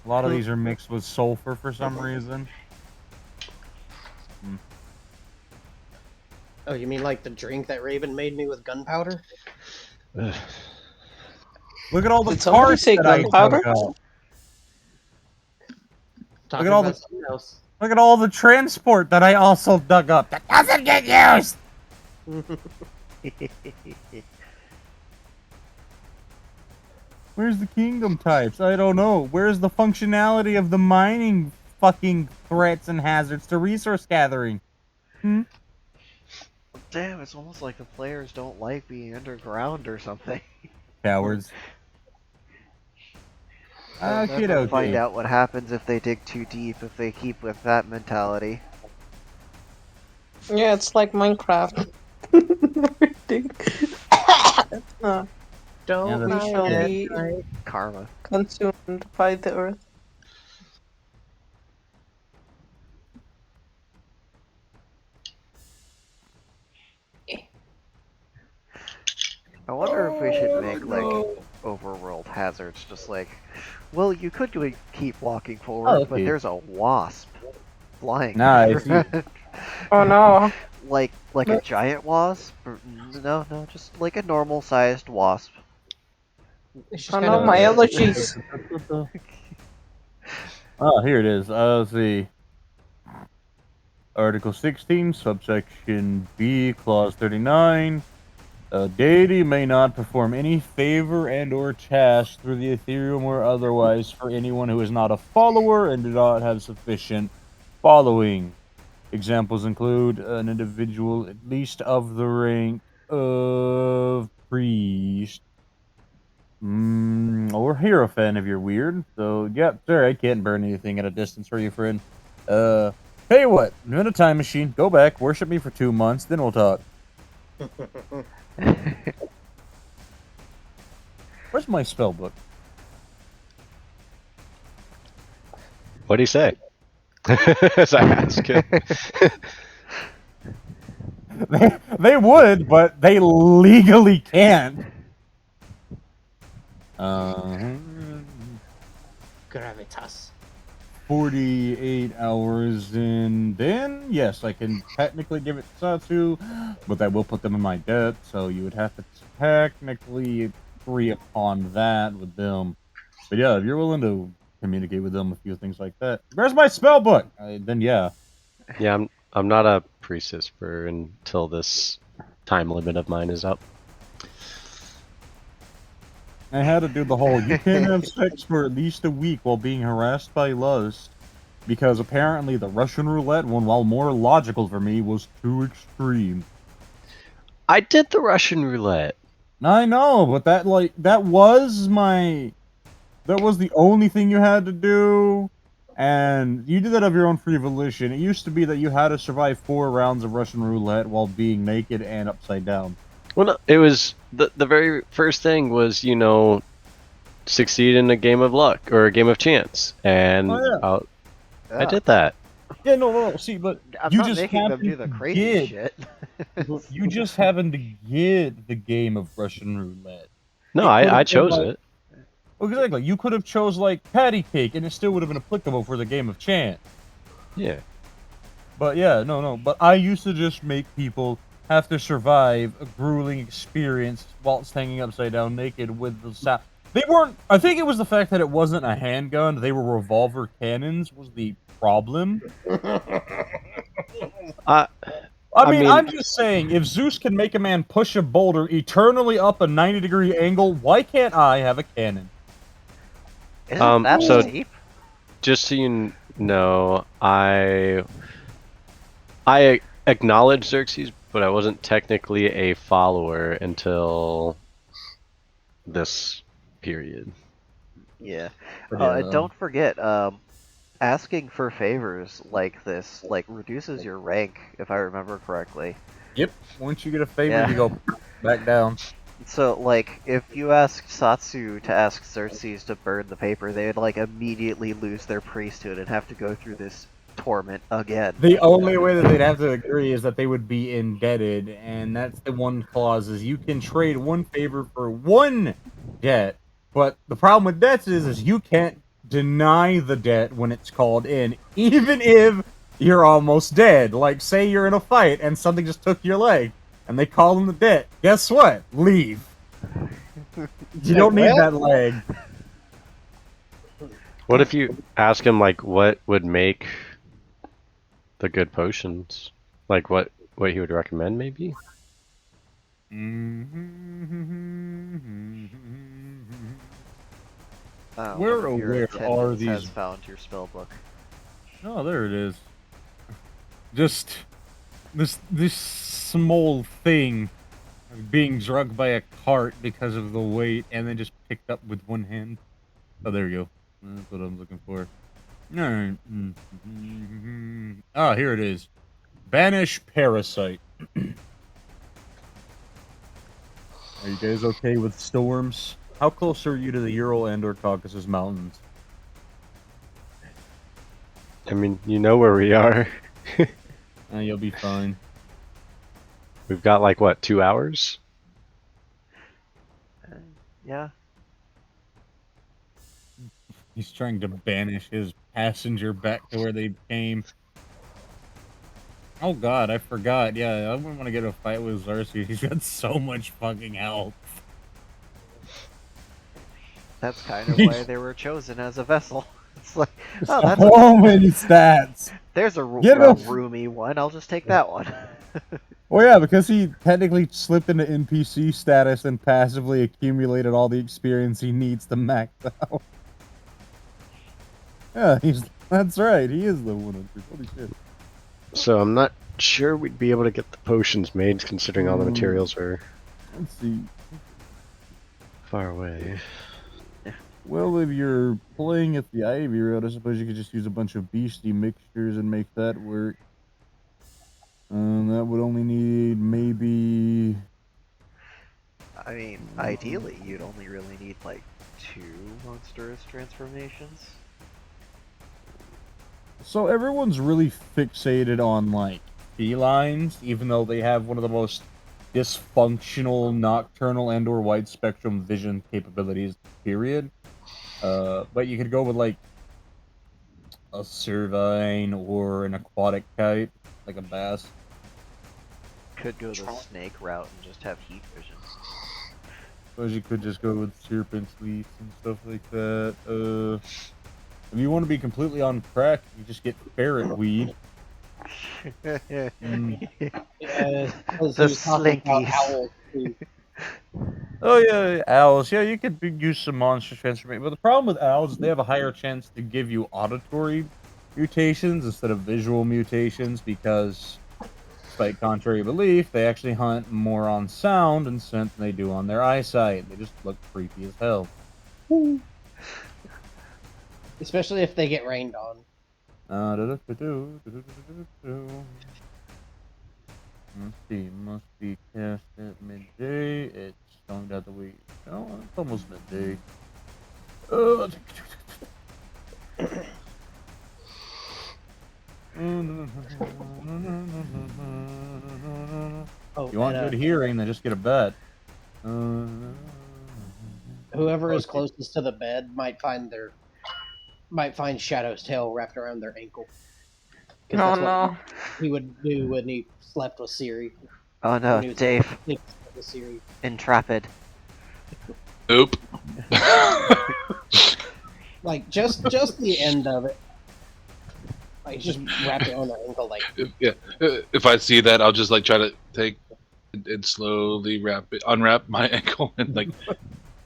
Speaker 5: lot of these are mixed with sulfur for some reason.
Speaker 2: Oh, you mean like the drink that Raven made me with gunpowder?
Speaker 5: Look at all the
Speaker 4: Did somebody
Speaker 5: parts
Speaker 4: say
Speaker 5: that I
Speaker 4: gunpowder?
Speaker 5: dug up.
Speaker 2: Talking
Speaker 5: at all
Speaker 2: about
Speaker 5: the-
Speaker 2: something else.
Speaker 5: Look at all the transport that I also dug up. That doesn't get used! Where's the kingdom types? I don't know. Where's the functionality of the mining fucking threats and hazards to resource gathering?
Speaker 1: Damn, it's almost like the players don't like being underground or something.
Speaker 5: Cowards.
Speaker 1: They'll
Speaker 5: Okay,
Speaker 1: never find
Speaker 5: okay.
Speaker 1: out what happens if they dig too deep if they keep with that mentality.
Speaker 4: Yeah, it's like Minecraft. Uh,
Speaker 2: Don't
Speaker 4: we
Speaker 5: that's
Speaker 4: shall
Speaker 2: get
Speaker 4: be
Speaker 2: right.
Speaker 1: Karma.
Speaker 4: consumed by the earth.
Speaker 1: I wonder if we should make like overworld hazards, just like, well, you could keep walking forward, but
Speaker 5: okay.
Speaker 1: there's a wasp flying.
Speaker 5: Nah, if you-
Speaker 4: Oh no.
Speaker 1: like a giant wasp? No, just like a normal sized wasp.
Speaker 2: It's just
Speaker 4: Oh
Speaker 2: kind
Speaker 4: no,
Speaker 2: of
Speaker 4: my
Speaker 2: weird.
Speaker 4: allergies.
Speaker 5: Oh, here it is. Let's see. Article 16, subsection B, clause 39. A deity may not perform any favor and or task through the Ethereum or otherwise for anyone who is not a follower and do not have sufficient following. Examples include an individual at least of the rank of priest. Or Hierophant if you're weird. So, yep, sorry, I can't burn anything at a distance for you, friend. Tell you what, invent a time machine, go back, worship me for 2 months, then we'll talk. Where's my spell book?
Speaker 3: What'd he say? As I ask him.
Speaker 5: They would, but they legally can't.
Speaker 2: Gravitas.
Speaker 5: 48 hours in, then yes, I can technically give it to Satsu, but that will put them in my debt, so you would have to technically agree upon that with them. But yeah, if you're willing to communicate with them a few things like that, where's my spell book? Then yeah.
Speaker 3: Yeah, I'm not a priestess for until this time limit of mine is up.
Speaker 5: I had to do the whole, you can't have sex for at least a week while being harassed by lust. Because apparently the Russian roulette one, while more logical for me, was too extreme.
Speaker 3: I did the Russian roulette.
Speaker 5: I know, but that was the only thing you had to do. And you did that of your own free volition. It used to be that you had to survive 4 rounds of Russian roulette while being naked and upside down.
Speaker 3: Well, no, it was the very first thing was, succeed in a game of luck or a game of chance, and
Speaker 5: Oh,
Speaker 3: I did that.
Speaker 5: Yeah, no. See, but
Speaker 1: I'm
Speaker 5: you
Speaker 1: not
Speaker 5: just
Speaker 1: making them
Speaker 5: happened
Speaker 1: do the
Speaker 5: to
Speaker 1: crazy
Speaker 5: get-
Speaker 1: shit.
Speaker 5: You just happened to get the game of Russian roulette.
Speaker 3: No,
Speaker 5: It could've
Speaker 3: I
Speaker 5: been
Speaker 3: chose
Speaker 5: like-
Speaker 3: it.
Speaker 5: Well, exactly. You could have chose like patty cake, and it still would have been applicable for the game of chance.
Speaker 3: Yeah.
Speaker 5: But yeah, no. But I used to just make people have to survive a grueling experience whilst hanging upside down naked with the sound. They weren't. I think it was the fact that it wasn't a handgun. They were revolver cannons. Was the problem. I mean, I'm just saying, if Zeus can make a man push a boulder eternally up a 90-degree angle, why can't I have a cannon?
Speaker 1: Isn't that
Speaker 3: so
Speaker 1: steep?
Speaker 3: just so you know, I acknowledge Xerxes, but I wasn't technically a follower until this period.
Speaker 1: Yeah.
Speaker 5: Yeah.
Speaker 1: Don't forget, asking for favors like this, reduces your rank, if I remember correctly.
Speaker 5: Yep. Once you get a favor,
Speaker 1: Yeah.
Speaker 5: you go back down.
Speaker 1: So, if you ask Satsu to ask Xerxes to burn the paper, they'd, immediately lose their priesthood and have to go through this torment again.
Speaker 5: The only way that they'd have to agree is that they would be indebted, and that's the one clause is you can trade one favor for one debt. But the problem with debts is you can't deny the debt when it's called in, even if you're almost dead. Like, say you're in a fight and something just took your leg, and they call in the debt. Guess what? Leave. You don't need that leg.
Speaker 3: What if you ask him like what would make the good potions? Like what he would recommend maybe?
Speaker 5: Where
Speaker 1: One of your
Speaker 5: are
Speaker 1: attendants
Speaker 5: these?
Speaker 1: has found your spell book.
Speaker 5: Oh, there it is. Just this small thing being drugged by a cart because of the weight, and then just picked up with one hand. Oh, there you go. That's what I'm looking for. Alright. Ah, here it is. Banish Parasite. Are you guys okay with storms? How close are you to the Ural and/or Caucasus Mountains?
Speaker 3: I mean, you know where we are.
Speaker 5: You'll be fine.
Speaker 3: We've got like what, 2 hours?
Speaker 1: Yeah.
Speaker 5: He's trying to banish his passenger back to where they came. Oh god, I forgot. Yeah, I wouldn't want to get a fight with Tarsiers. He's got so much fucking health.
Speaker 1: That's kind of why they were chosen as a vessel. It's like, oh, that's
Speaker 5: So many stats.
Speaker 1: there's a
Speaker 5: Get him!
Speaker 1: roomy one. I'll just take that one.
Speaker 5: Well, yeah, because he technically slipped into NPC status and passively accumulated all the experience he needs to max out. Yeah, that's right. He is the 100. Holy shit.
Speaker 3: So I'm not sure we'd be able to get the potions made considering all the materials are
Speaker 5: Let's see.
Speaker 3: far away.
Speaker 5: Well, if you're playing at the Ivy Road, I suppose you could just use a bunch of beastie mixtures and make that work. That would only need maybe...
Speaker 1: I mean, ideally, you'd only really need like 2 monstrous transformations.
Speaker 5: So everyone's really fixated on, like, felines, even though they have one of the most dysfunctional nocturnal and/or wide spectrum vision capabilities, period. But you could go with, like, a cervine or an aquatic type, like a bass.
Speaker 1: Could go the snake route and just have heat vision.
Speaker 5: Suppose you could just go with serpent sleeves and stuff like that. If you want to be completely on crack, you just get ferret weed.
Speaker 2: Yeah,
Speaker 1: The slinkies.
Speaker 5: Oh yeah, owls. Yeah, you could use some monster transformation, but the problem with owls is they have a higher chance to give you auditory mutations instead of visual mutations because, despite contrary belief, they actually hunt more on sound and scent than they do on their eyesight. They just look creepy as hell.
Speaker 2: Especially if they get rained on.
Speaker 5: Let's see, must be cast at midday. It's stoned out the week. Oh, it's almost midday.
Speaker 2: Oh,
Speaker 5: You want
Speaker 2: and,
Speaker 5: good hearing, then just get a bet.
Speaker 2: whoever is closest to the bed might find Shadow's tail wrapped around their ankle. 'Cause
Speaker 4: Oh
Speaker 2: that's what
Speaker 4: no.
Speaker 2: he would do when he slept with Siri.
Speaker 1: Oh no,
Speaker 2: When he was
Speaker 1: Dave.
Speaker 2: sleeping with Siri.
Speaker 1: Intrepid.
Speaker 6: Nope.
Speaker 2: Like just the end of it. Like just wrap it on their ankle, like
Speaker 6: Yeah. If I see that, I'll just like try to take and slowly unwrap my ankle and like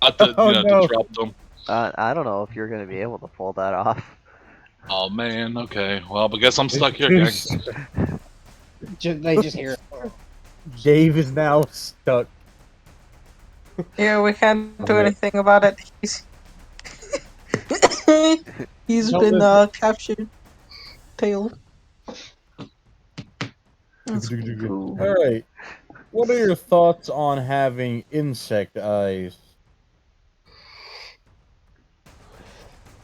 Speaker 6: not to,
Speaker 5: Oh, no.
Speaker 6: disrupt them.
Speaker 1: I don't know if you're gonna be able to pull that off.
Speaker 6: Oh man. Okay. Well, I guess I'm stuck here, gang.
Speaker 2: they just hear it.
Speaker 5: Dave is now stuck.
Speaker 4: Yeah, we can't do anything about it. He's
Speaker 2: Don't
Speaker 4: been
Speaker 2: listen.
Speaker 4: captured. Tail. That's cool.
Speaker 5: Alright. What are your thoughts on having insect eyes?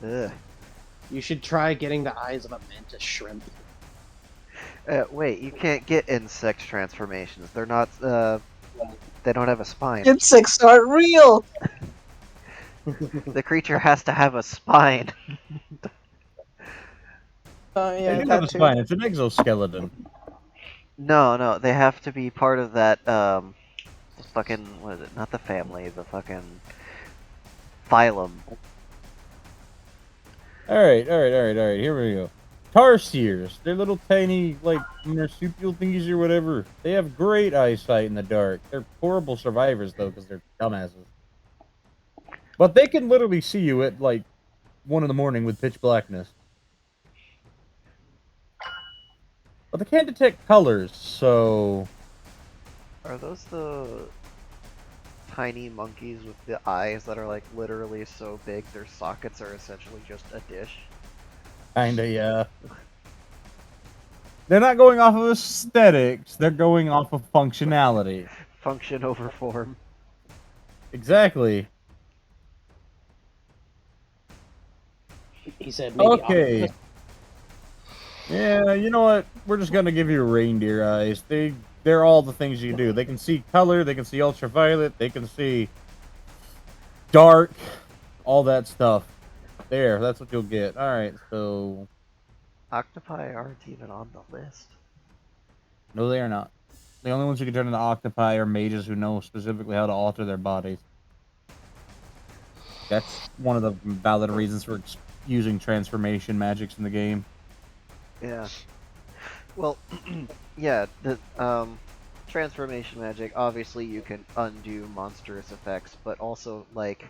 Speaker 1: Ugh.
Speaker 2: You should try getting the eyes of a mantis shrimp.
Speaker 1: Wait, you can't get insect transformations. They're not. They don't have a spine.
Speaker 4: Insects aren't real.
Speaker 1: The creature has to have a spine.
Speaker 4: Oh
Speaker 5: They
Speaker 4: yeah,
Speaker 5: do have
Speaker 4: that
Speaker 5: a
Speaker 4: too.
Speaker 5: spine. It's an exoskeleton.
Speaker 1: No, they have to be part of that. The fucking what is it? Not the family. The fucking phylum.
Speaker 5: All right. Here we go. Tarsiers. They're little tiny, like, marsupial thingies or whatever. They have great eyesight in the dark. They're horrible survivors, though, because they're dumbasses. But they can literally see you at, like, 1 in the morning with pitch blackness. But they can't detect colors, so...
Speaker 1: Are those the tiny monkeys with the eyes that are like literally so big their sockets are essentially just a dish?
Speaker 5: Kinda, yeah. They're not going off of aesthetics. They're going off of functionality.
Speaker 1: Function over form.
Speaker 5: Exactly.
Speaker 2: He said maybe
Speaker 5: Okay.
Speaker 2: octopus.
Speaker 5: Yeah, you know what? We're just gonna give you reindeer eyes. They're all the things you do. They can see color, they can see ultraviolet, they can see dark, all that stuff. There, that's what you'll get. Alright, so
Speaker 1: Octopi aren't even on the list.
Speaker 5: no they are not. The only ones who can turn into octopi are mages who know specifically how to alter their bodies. That's one of the valid reasons for using transformation magics in the game.
Speaker 1: Yeah. Well, yeah, the transformation magic, obviously you can undo monstrous effects, but also, like,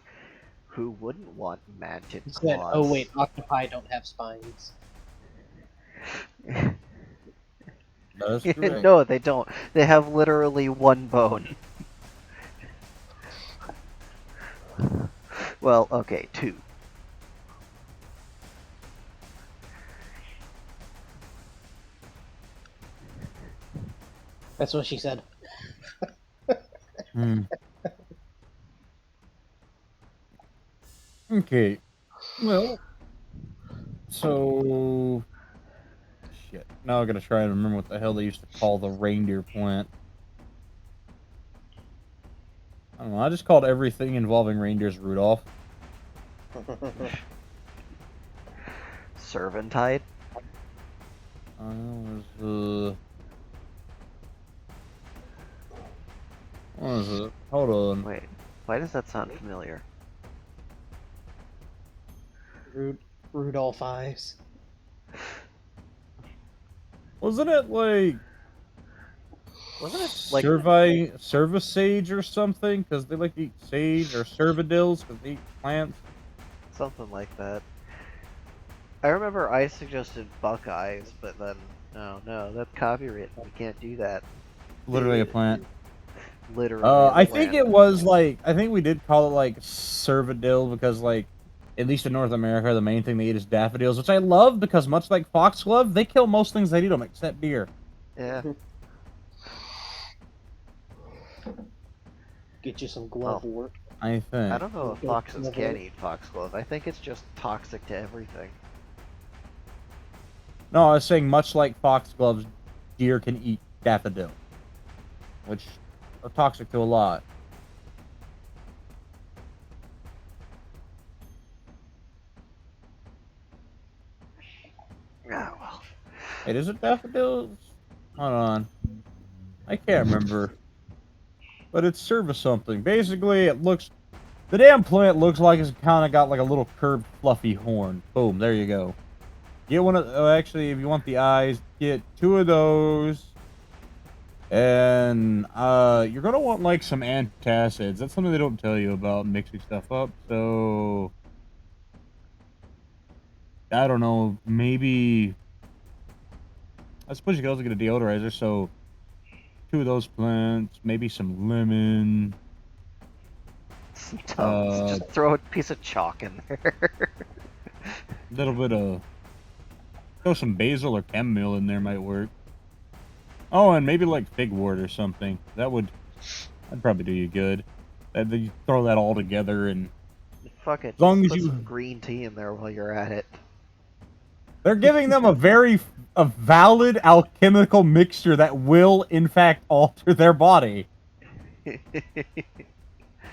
Speaker 1: who wouldn't want mantis
Speaker 2: He said,
Speaker 1: claws?
Speaker 2: "Oh wait, octopi don't have spines."
Speaker 5: That's correct.
Speaker 1: No, they don't. They have literally one bone. Well, okay, two.
Speaker 2: That's what she said.
Speaker 5: Hmm. Okay. Well, so shit. Now I gotta try and remember what the hell they used to call the reindeer plant. I don't know. I just called everything involving reindeers Rudolph.
Speaker 1: Servantide?
Speaker 5: What was it? Hold on.
Speaker 1: Wait, why does that sound familiar?
Speaker 2: Rudolph eyes.
Speaker 5: Wasn't it like
Speaker 1: Wasn't it like
Speaker 5: Service sage or something? Because they like to eat sage, or Servadils because they eat plants.
Speaker 1: something like that? I remember I suggested Buckeyes, but then no, that's copywritten. We can't do that.
Speaker 5: Literally a plant.
Speaker 1: Literally. a
Speaker 5: I think
Speaker 1: plant.
Speaker 5: it was like I think we did call it like Servadil because like at least in North America the main thing they eat is daffodils, which I love because much like foxglove, they kill most things that eat them except deer.
Speaker 1: Yeah.
Speaker 2: Get you some glove work.
Speaker 5: I think.
Speaker 1: I don't know if foxes can eat foxglove. I think it's just toxic to everything.
Speaker 5: No, I was saying much like foxgloves, deer can eat daffodil, which are toxic to a lot.
Speaker 1: Ah, well.
Speaker 5: Wait, is it daffodils? Hold on. I can't remember. But it's service something. Basically, it looks... The damn plant looks like it's kind of got like a little curved, fluffy horn. Boom, there you go. Get one of... Oh, actually, if you want the eyes, get 2 of those. And, you're gonna want, like, some antacids. That's something they don't tell you about mixing stuff up, so... I don't know, maybe... I suppose you could also get a deodorizer, so... 2 of those plants, maybe some lemon...
Speaker 1: Some Tums. Just throw a piece of chalk in there.
Speaker 5: A little bit of... Throw some basil or chamomile in there might work. Oh, and maybe like figwort or something. That'd probably do you good. You throw that all together and...
Speaker 1: Fuck it.
Speaker 5: As long
Speaker 1: Just
Speaker 5: as
Speaker 1: put
Speaker 5: you...
Speaker 1: some green tea in there while you're at it.
Speaker 5: They're giving them a valid alchemical mixture that will, in fact, alter their body.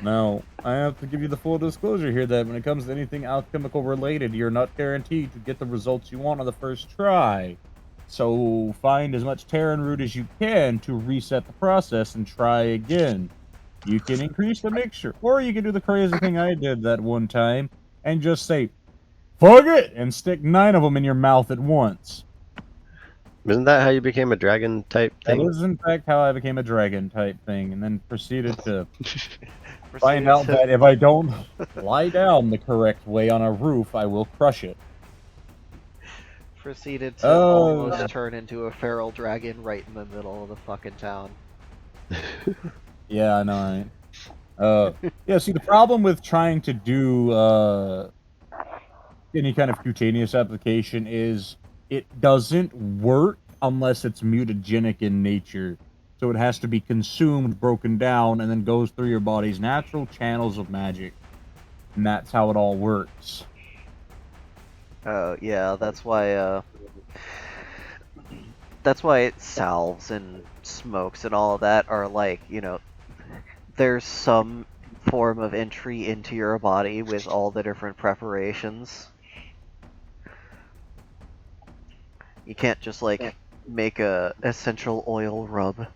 Speaker 5: Now, I have to give you the full disclosure here that when it comes to anything alchemical related, you're not guaranteed to get the results you want on the first try. So find as much Terran root as you can to reset the process and try again. You can increase the mixture, or you can do the crazy thing I did that one time and just say, "Fuck it," and stick 9 of them in your mouth at once.
Speaker 3: Isn't that how you became a dragon type
Speaker 5: That
Speaker 3: thing?
Speaker 5: is, in fact, how I became a dragon type thing, and then proceeded to find
Speaker 1: Proceeded
Speaker 5: out
Speaker 1: to
Speaker 5: that if I don't lie down the correct way on a roof, I will crush it.
Speaker 1: proceeded to
Speaker 5: Oh,
Speaker 1: almost turn into a feral dragon right in the middle of the fucking town.
Speaker 5: yeah, I know, right? Yeah, see, the problem with trying to do any kind of cutaneous application is it doesn't work unless it's mutagenic in nature. So it has to be consumed, broken down, and then goes through your body's natural channels of magic. And that's how it all works.
Speaker 1: Yeah, that's why salves and smokes and all of that are like, there's some form of entry into your body with all the different preparations. You can't just like make a essential oil rub,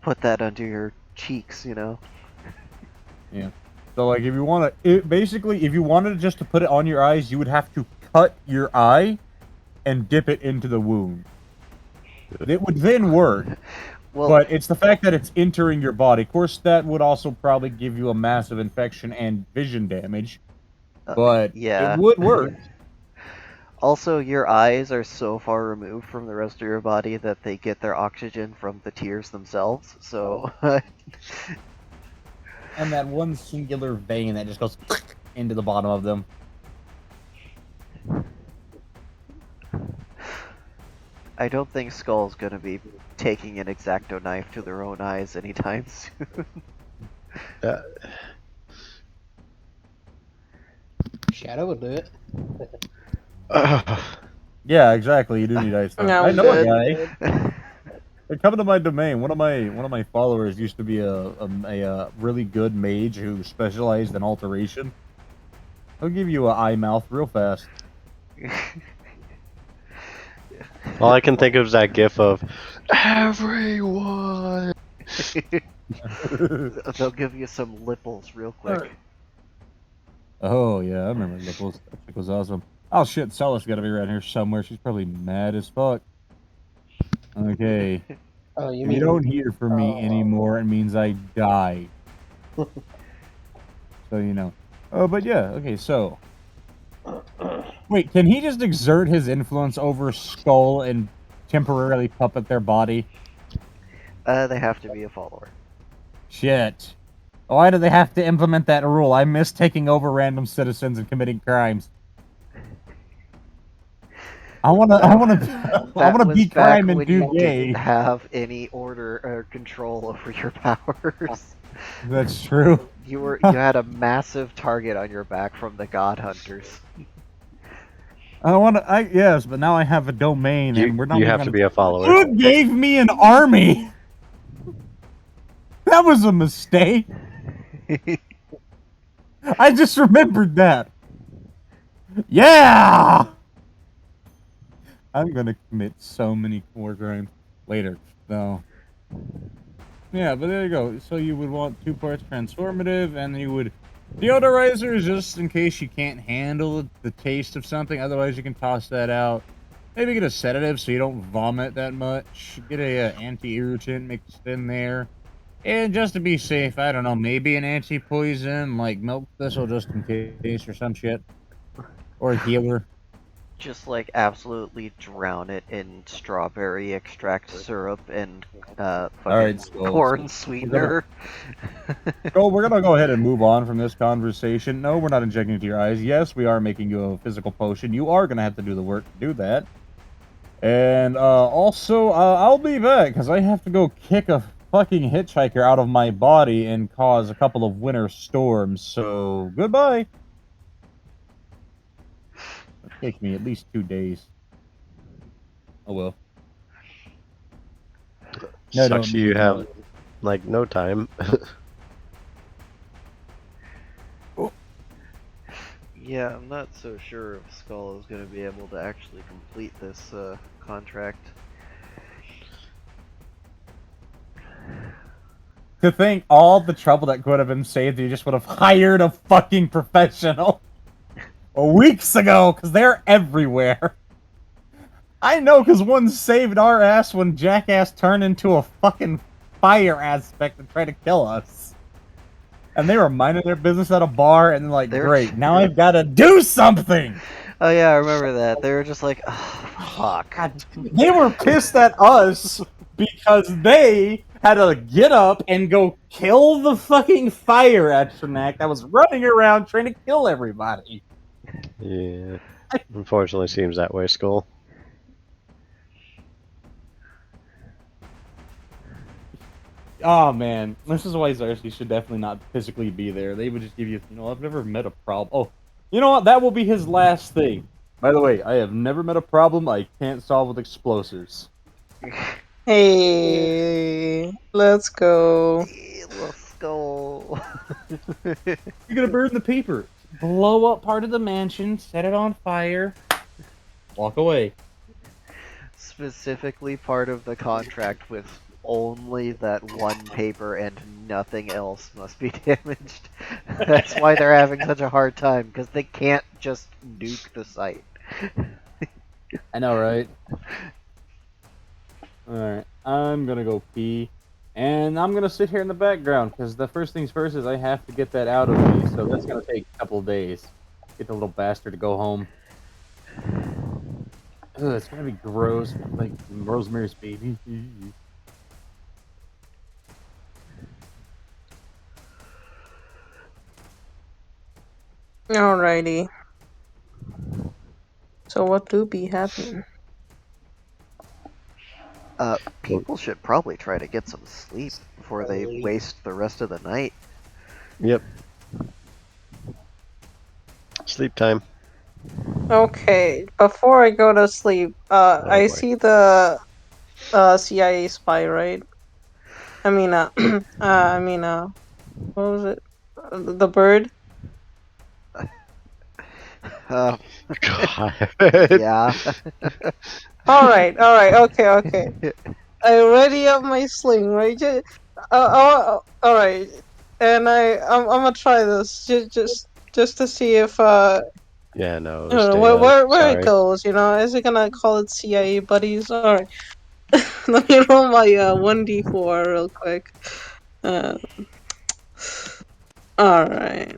Speaker 1: put that under your cheeks,
Speaker 5: Yeah. So, like, if you want to, basically, if you wanted just to put it on your eyes, you would have to cut your eye and dip it into the wound. It would then work,
Speaker 1: Well,
Speaker 5: but it's the fact that it's entering your body. Of course, that would also probably give you a massive infection and vision damage, but it
Speaker 1: yeah.
Speaker 5: would work.
Speaker 1: Also, your eyes are so far removed from the rest of your body that they get their oxygen from the tears themselves, so
Speaker 5: And that one singular vein that just goes into the bottom of them.
Speaker 1: I don't think Skull's gonna be taking an X-Acto knife to their own eyes anytime soon.
Speaker 2: Shadow would do it.
Speaker 5: Yeah, exactly. You do need ice.
Speaker 4: No,
Speaker 5: I know a
Speaker 4: good.
Speaker 5: guy. Hey, come to my domain. One of my followers used to be a really good mage who specialized in alteration. He'll give you an eye mouth real fast.
Speaker 3: All I can think of is that gif of everyone.
Speaker 1: They'll give you some lipples real quick.
Speaker 5: Oh yeah, I remember Nichols. That chick was awesome. Oh shit, Cella's got to be around here somewhere. She's probably mad as fuck. Okay.
Speaker 2: Oh, you
Speaker 5: If
Speaker 2: mean
Speaker 5: you don't hear from me anymore, it means I die. So you know. Oh, but yeah. Okay, so. Wait, can he just exert his influence over Skull and temporarily puppet their body?
Speaker 1: They have to be a follower.
Speaker 5: Shit. Why do they have to implement that rule? I miss taking over random citizens and committing crimes. I wanna
Speaker 1: Was
Speaker 5: beat
Speaker 1: back
Speaker 5: crime and
Speaker 1: when
Speaker 5: do
Speaker 1: you
Speaker 5: gay.
Speaker 1: didn't have any order or control over your powers.
Speaker 5: That's true.
Speaker 1: You had a massive target on your back from the God Hunters.
Speaker 5: Yes, but now I have a domain and we're not
Speaker 3: You
Speaker 5: even
Speaker 3: have
Speaker 5: gonna...
Speaker 3: to be a follower.
Speaker 5: Who gave me an army? That was a mistake. I just remembered that. Yeah! I'm gonna commit so many war crimes later, though. Yeah, but there you go. So you would want 2 parts transformative, and you would... Deodorizer is just in case you can't handle the taste of something, otherwise you can toss that out. Maybe get a sedative so you don't vomit that much. Get a anti-irritant mixed in there. And just to be safe, I don't know, maybe an anti-poison, like milk thistle just in case or some shit. Or a healer.
Speaker 1: Just like absolutely drown it in strawberry extract syrup and fucking corn sweetener.
Speaker 5: We're gonna go ahead and move on from this conversation. No, we're not injecting it to your eyes. Yes, we are making you a physical potion. You are gonna have to do the work to do that. And also, I'll be back because I have to go kick a fucking hitchhiker out of my body and cause a couple of winter storms. So goodbye. It'll take me at least 2 days. Oh well. No, don't
Speaker 3: Sucks you
Speaker 5: mean
Speaker 3: have like no time.
Speaker 1: Yeah, I'm not so sure if Skull is going to be able to actually complete this contract.
Speaker 5: To think all the trouble that could have been saved, you just would have hired a fucking professional weeks ago, because they're everywhere. I know, because one saved our ass when Jackass turned into a fucking fire aspect and tried to kill us. And they were minding their business at a bar, and like,
Speaker 1: They're
Speaker 5: great, now I've got to do something!
Speaker 1: Oh yeah, I remember that. They were just like, oh, fuck.
Speaker 5: God, they were pissed at us because they had to get up and go kill the fucking fire action that was running around trying to kill everybody.
Speaker 3: Yeah. Unfortunately seems that way, Skull.
Speaker 5: Oh man, this is why Zarski should definitely not physically be there. They would just give you, I've never met a problem. Oh, you know what? That will be his last thing. By the way, I have never met a problem I can't solve with explosives.
Speaker 4: Hey, let's go.
Speaker 1: Let's go.
Speaker 5: You're gonna burn the paper, blow up part of the mansion, set it on fire, walk away.
Speaker 1: Specifically part of the contract with only that one paper and nothing else must be damaged. That's why they're having such a hard time, because they can't just nuke the site.
Speaker 5: I know, right? Alright, I'm gonna go pee. And I'm gonna sit here in the background, because the first things first is I have to get that out of me, so that's gonna take a couple of days. Get the little bastard to go home. Ugh, it's gonna be gross, like Rosemary's Baby.
Speaker 4: Alrighty. So what do be happening?
Speaker 1: People should probably try to get some sleep before they waste the rest of the night.
Speaker 3: Yep. Sleep time.
Speaker 4: Okay, before I go to sleep, I
Speaker 3: boy.
Speaker 4: see the CIA spy, right? I mean, what was it? The bird?
Speaker 1: Uh,
Speaker 3: God.
Speaker 1: yeah.
Speaker 4: Alright, okay. I ready up my sling, right? Alright. And I'm gonna try this just to see if
Speaker 3: Yeah, no,
Speaker 4: I don't know
Speaker 3: stay on.
Speaker 4: where it
Speaker 3: Sorry.
Speaker 4: goes, Is it gonna call it CIA buddies? Alright. Let me roll my 1d4 real quick. Uh, alright.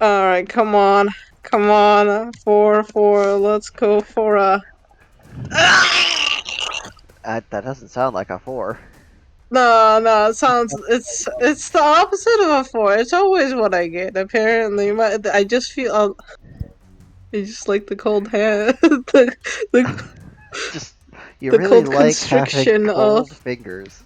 Speaker 4: Alright, come on. Come on. 4. Let's go for a.
Speaker 1: That doesn't sound like a 4.
Speaker 4: No, it's the opposite of a 4. It's always what I get. Apparently, I just feel I just like the cold hand, the
Speaker 1: Just, you
Speaker 4: the
Speaker 1: really
Speaker 4: cold
Speaker 1: like having
Speaker 4: constriction of
Speaker 1: cold fingers.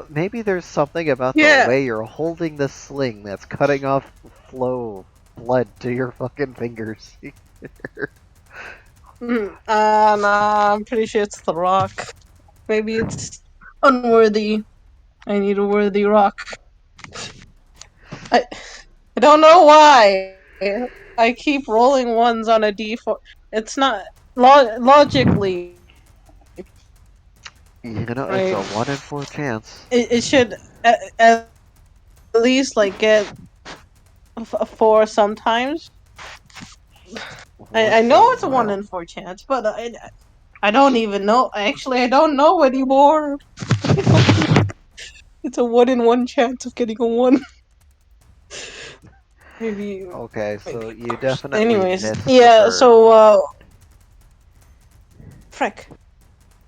Speaker 1: Maybe there's something about the
Speaker 4: yeah.
Speaker 1: way you're holding the sling that's cutting off the flow of blood to your fucking fingers.
Speaker 4: Nah, I'm pretty sure it's the rock. Maybe it's unworthy. I need a worthy rock. I don't know why. I keep rolling ones on a d4. It's not logically
Speaker 1: It's
Speaker 4: right.
Speaker 1: a 1 in 4 chance.
Speaker 4: It should at least like get 4 sometimes. I
Speaker 1: What's
Speaker 4: know
Speaker 1: a
Speaker 4: it's a 1
Speaker 1: well?
Speaker 4: in 4 chance, but I don't even know. Actually, I don't know anymore. It's a 1 in 1 chance of getting a 1. maybe
Speaker 1: Okay, so
Speaker 4: maybe a
Speaker 1: you
Speaker 4: curse.
Speaker 1: definitely
Speaker 4: Anyways,
Speaker 1: missed the
Speaker 4: yeah.
Speaker 1: bird.
Speaker 4: So frick.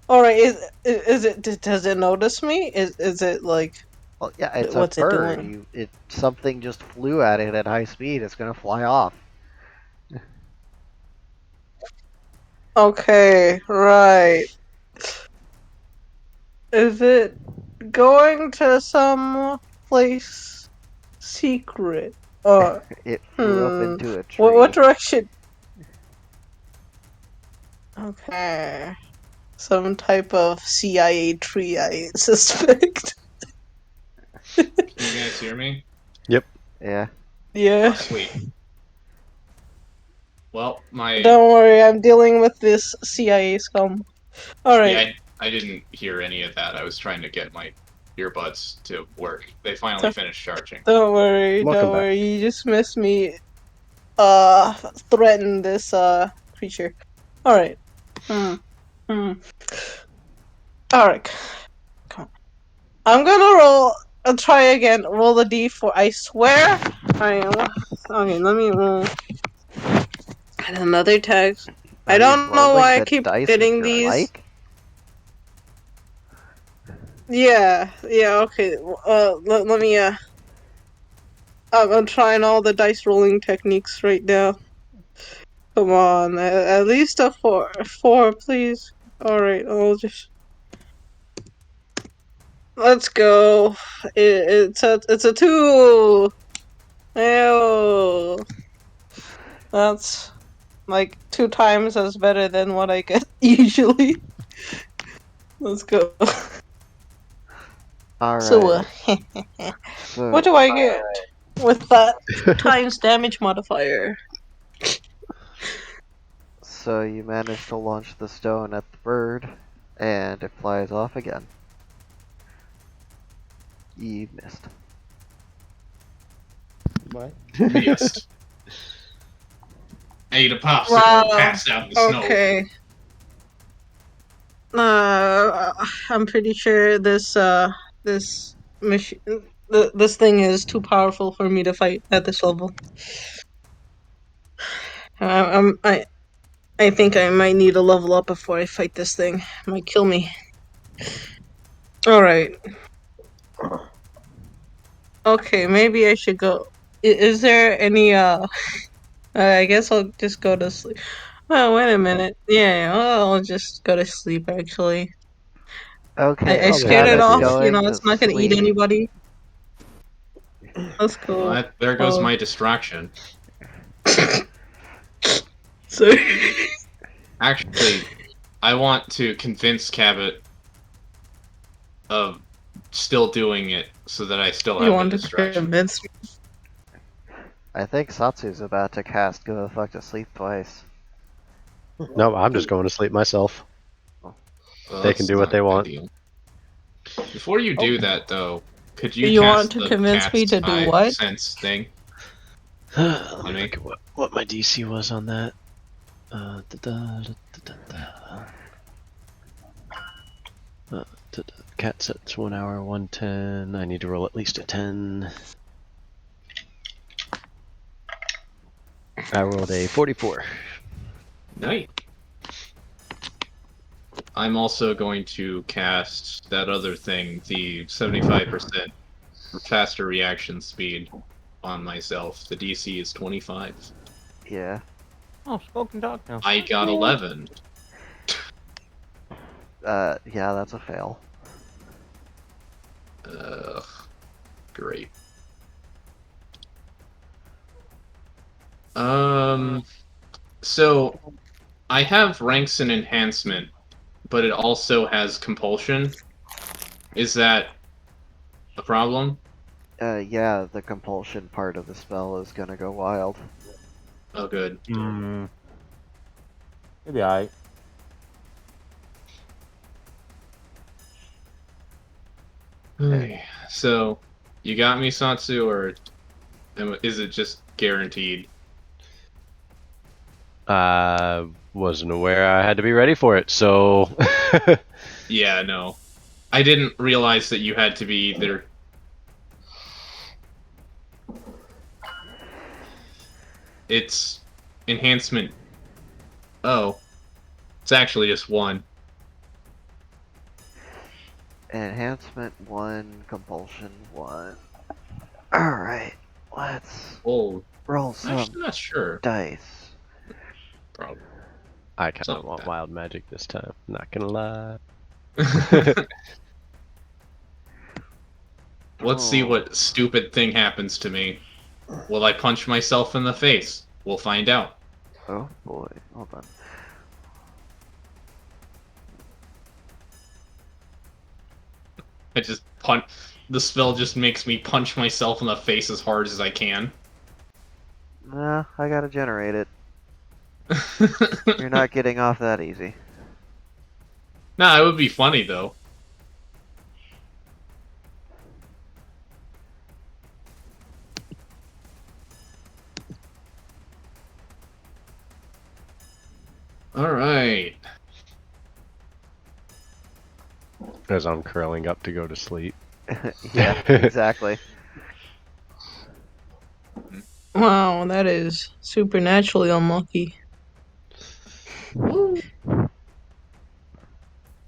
Speaker 4: All right. Is it? Does it notice me? Is it like
Speaker 1: Well, yeah, it's a
Speaker 4: what's it
Speaker 1: bird.
Speaker 4: doing?
Speaker 1: Something just flew at it at high speed. It's gonna fly off.
Speaker 4: Okay, right. Is it going to some place secret? Or
Speaker 1: It flew up into a
Speaker 4: what
Speaker 1: tree.
Speaker 4: direction? Okay. some type of CIA tree, I suspect.
Speaker 7: Can you guys hear me?
Speaker 1: Yeah.
Speaker 4: Yeah.
Speaker 7: Oh, sweet. Well, my
Speaker 4: Don't worry, I'm dealing with this CIA scum. Alright.
Speaker 7: yeah, I didn't hear any of that. I was trying to get my earbuds to work. They finally finished charging.
Speaker 4: Don't worry,
Speaker 3: Welcome
Speaker 4: don't
Speaker 3: back.
Speaker 4: worry. You just missed me threaten this creature. Alright. Alright. Come on. I'm gonna roll try again. Roll the D4. I swear I am. Okay, let me roll. And another text. I
Speaker 1: Are you
Speaker 4: don't know
Speaker 1: rolling
Speaker 4: why I
Speaker 1: the
Speaker 4: keep
Speaker 1: dice with
Speaker 4: getting
Speaker 1: your
Speaker 4: these.
Speaker 1: mic?
Speaker 4: Yeah, okay. Let me I'm trying all the dice rolling techniques right now. Come on, at least a four, please. All right, I'll just let's go. It's a 2. Ew. That's like 2 times as better than what I get usually. Let's go. So,
Speaker 1: Alright.
Speaker 4: what
Speaker 1: So,
Speaker 4: do I get with that times damage modifier?
Speaker 1: so you manage to launch the stone at the bird, and it flies off again. You missed.
Speaker 2: What?
Speaker 7: Missed. Ate a popsicle,
Speaker 4: Wow.
Speaker 7: passed out in the snow.
Speaker 4: Okay. I'm pretty sure this machine this thing is too powerful for me to fight at this level. I think I might need to level up before I fight this thing. It might kill me. All right. Okay, maybe I should go. Is there any I guess I'll just go to sleep. Oh, wait a minute. Yeah, I'll just go to sleep actually.
Speaker 1: Okay,
Speaker 4: I
Speaker 3: Probably a
Speaker 4: scared
Speaker 3: good
Speaker 4: it
Speaker 1: Cabot's
Speaker 4: off,
Speaker 3: idea.
Speaker 4: you
Speaker 1: going
Speaker 4: know,
Speaker 1: to
Speaker 4: it's not gonna eat
Speaker 1: sleep.
Speaker 4: anybody. Let's
Speaker 7: Well,
Speaker 4: go.
Speaker 7: there goes
Speaker 4: Oh.
Speaker 7: my distraction.
Speaker 4: So
Speaker 7: Actually, I want to convince Cabot of still doing it so that I still
Speaker 4: you
Speaker 7: have a
Speaker 4: want to
Speaker 7: distraction.
Speaker 4: convince me?
Speaker 1: I think Satsu's about to cast Go the Fuck to Sleep twice.
Speaker 3: No, I'm just going to sleep myself.
Speaker 7: Well,
Speaker 3: They can
Speaker 7: that's
Speaker 3: do what
Speaker 7: not
Speaker 3: they want.
Speaker 7: ideal. Before you do that, though, could you
Speaker 4: You want
Speaker 7: cast
Speaker 4: to
Speaker 7: the
Speaker 4: convince me
Speaker 7: cat's
Speaker 4: to do
Speaker 7: eye
Speaker 4: what?
Speaker 7: sense thing?
Speaker 3: Let me
Speaker 7: me.
Speaker 3: look at what my DC was on that. Cat sets 1 hour, 110. I need to roll at least a 10. I rolled a 44.
Speaker 7: Nice. I'm also going to cast that other thing, the 75% faster reaction speed on myself. The DC is 25.
Speaker 1: Yeah.
Speaker 5: Oh, Skull can talk now.
Speaker 7: I got 11.
Speaker 1: Yeah, that's a fail.
Speaker 7: Ugh, great. So I have ranks and enhancement, but it also has compulsion. Is that a problem?
Speaker 1: Yeah, the compulsion part of the spell is gonna go wild.
Speaker 7: Oh, good.
Speaker 5: Hmm. Maybe I.
Speaker 7: Okay. So, you got me, Satsu, or is it just guaranteed?
Speaker 3: I wasn't aware I had to be ready for it, so.
Speaker 7: Yeah, no. I didn't realize that you had to be either. It's enhancement. Oh, it's actually just 1.
Speaker 1: Enhancement 1, compulsion 1. Alright, let's
Speaker 7: Oh,
Speaker 1: roll
Speaker 7: I'm
Speaker 1: some
Speaker 7: actually not sure.
Speaker 1: dice.
Speaker 7: Probably.
Speaker 3: I kind of
Speaker 7: Something
Speaker 3: want
Speaker 7: like
Speaker 3: wild magic this time, not gonna lie.
Speaker 7: Let's see
Speaker 1: Oh,
Speaker 7: what stupid thing happens to me. Will I punch myself in the face? We'll find out.
Speaker 1: oh boy, hold on.
Speaker 7: I just punch. The spell just makes me punch myself in the face as hard as I can.
Speaker 1: Nah, I gotta generate it. You're not getting off that easy.
Speaker 7: Nah, it would be funny though. All right.
Speaker 3: As I'm curling up to go to sleep.
Speaker 1: Yeah, exactly.
Speaker 4: Wow, that is supernaturally unlucky.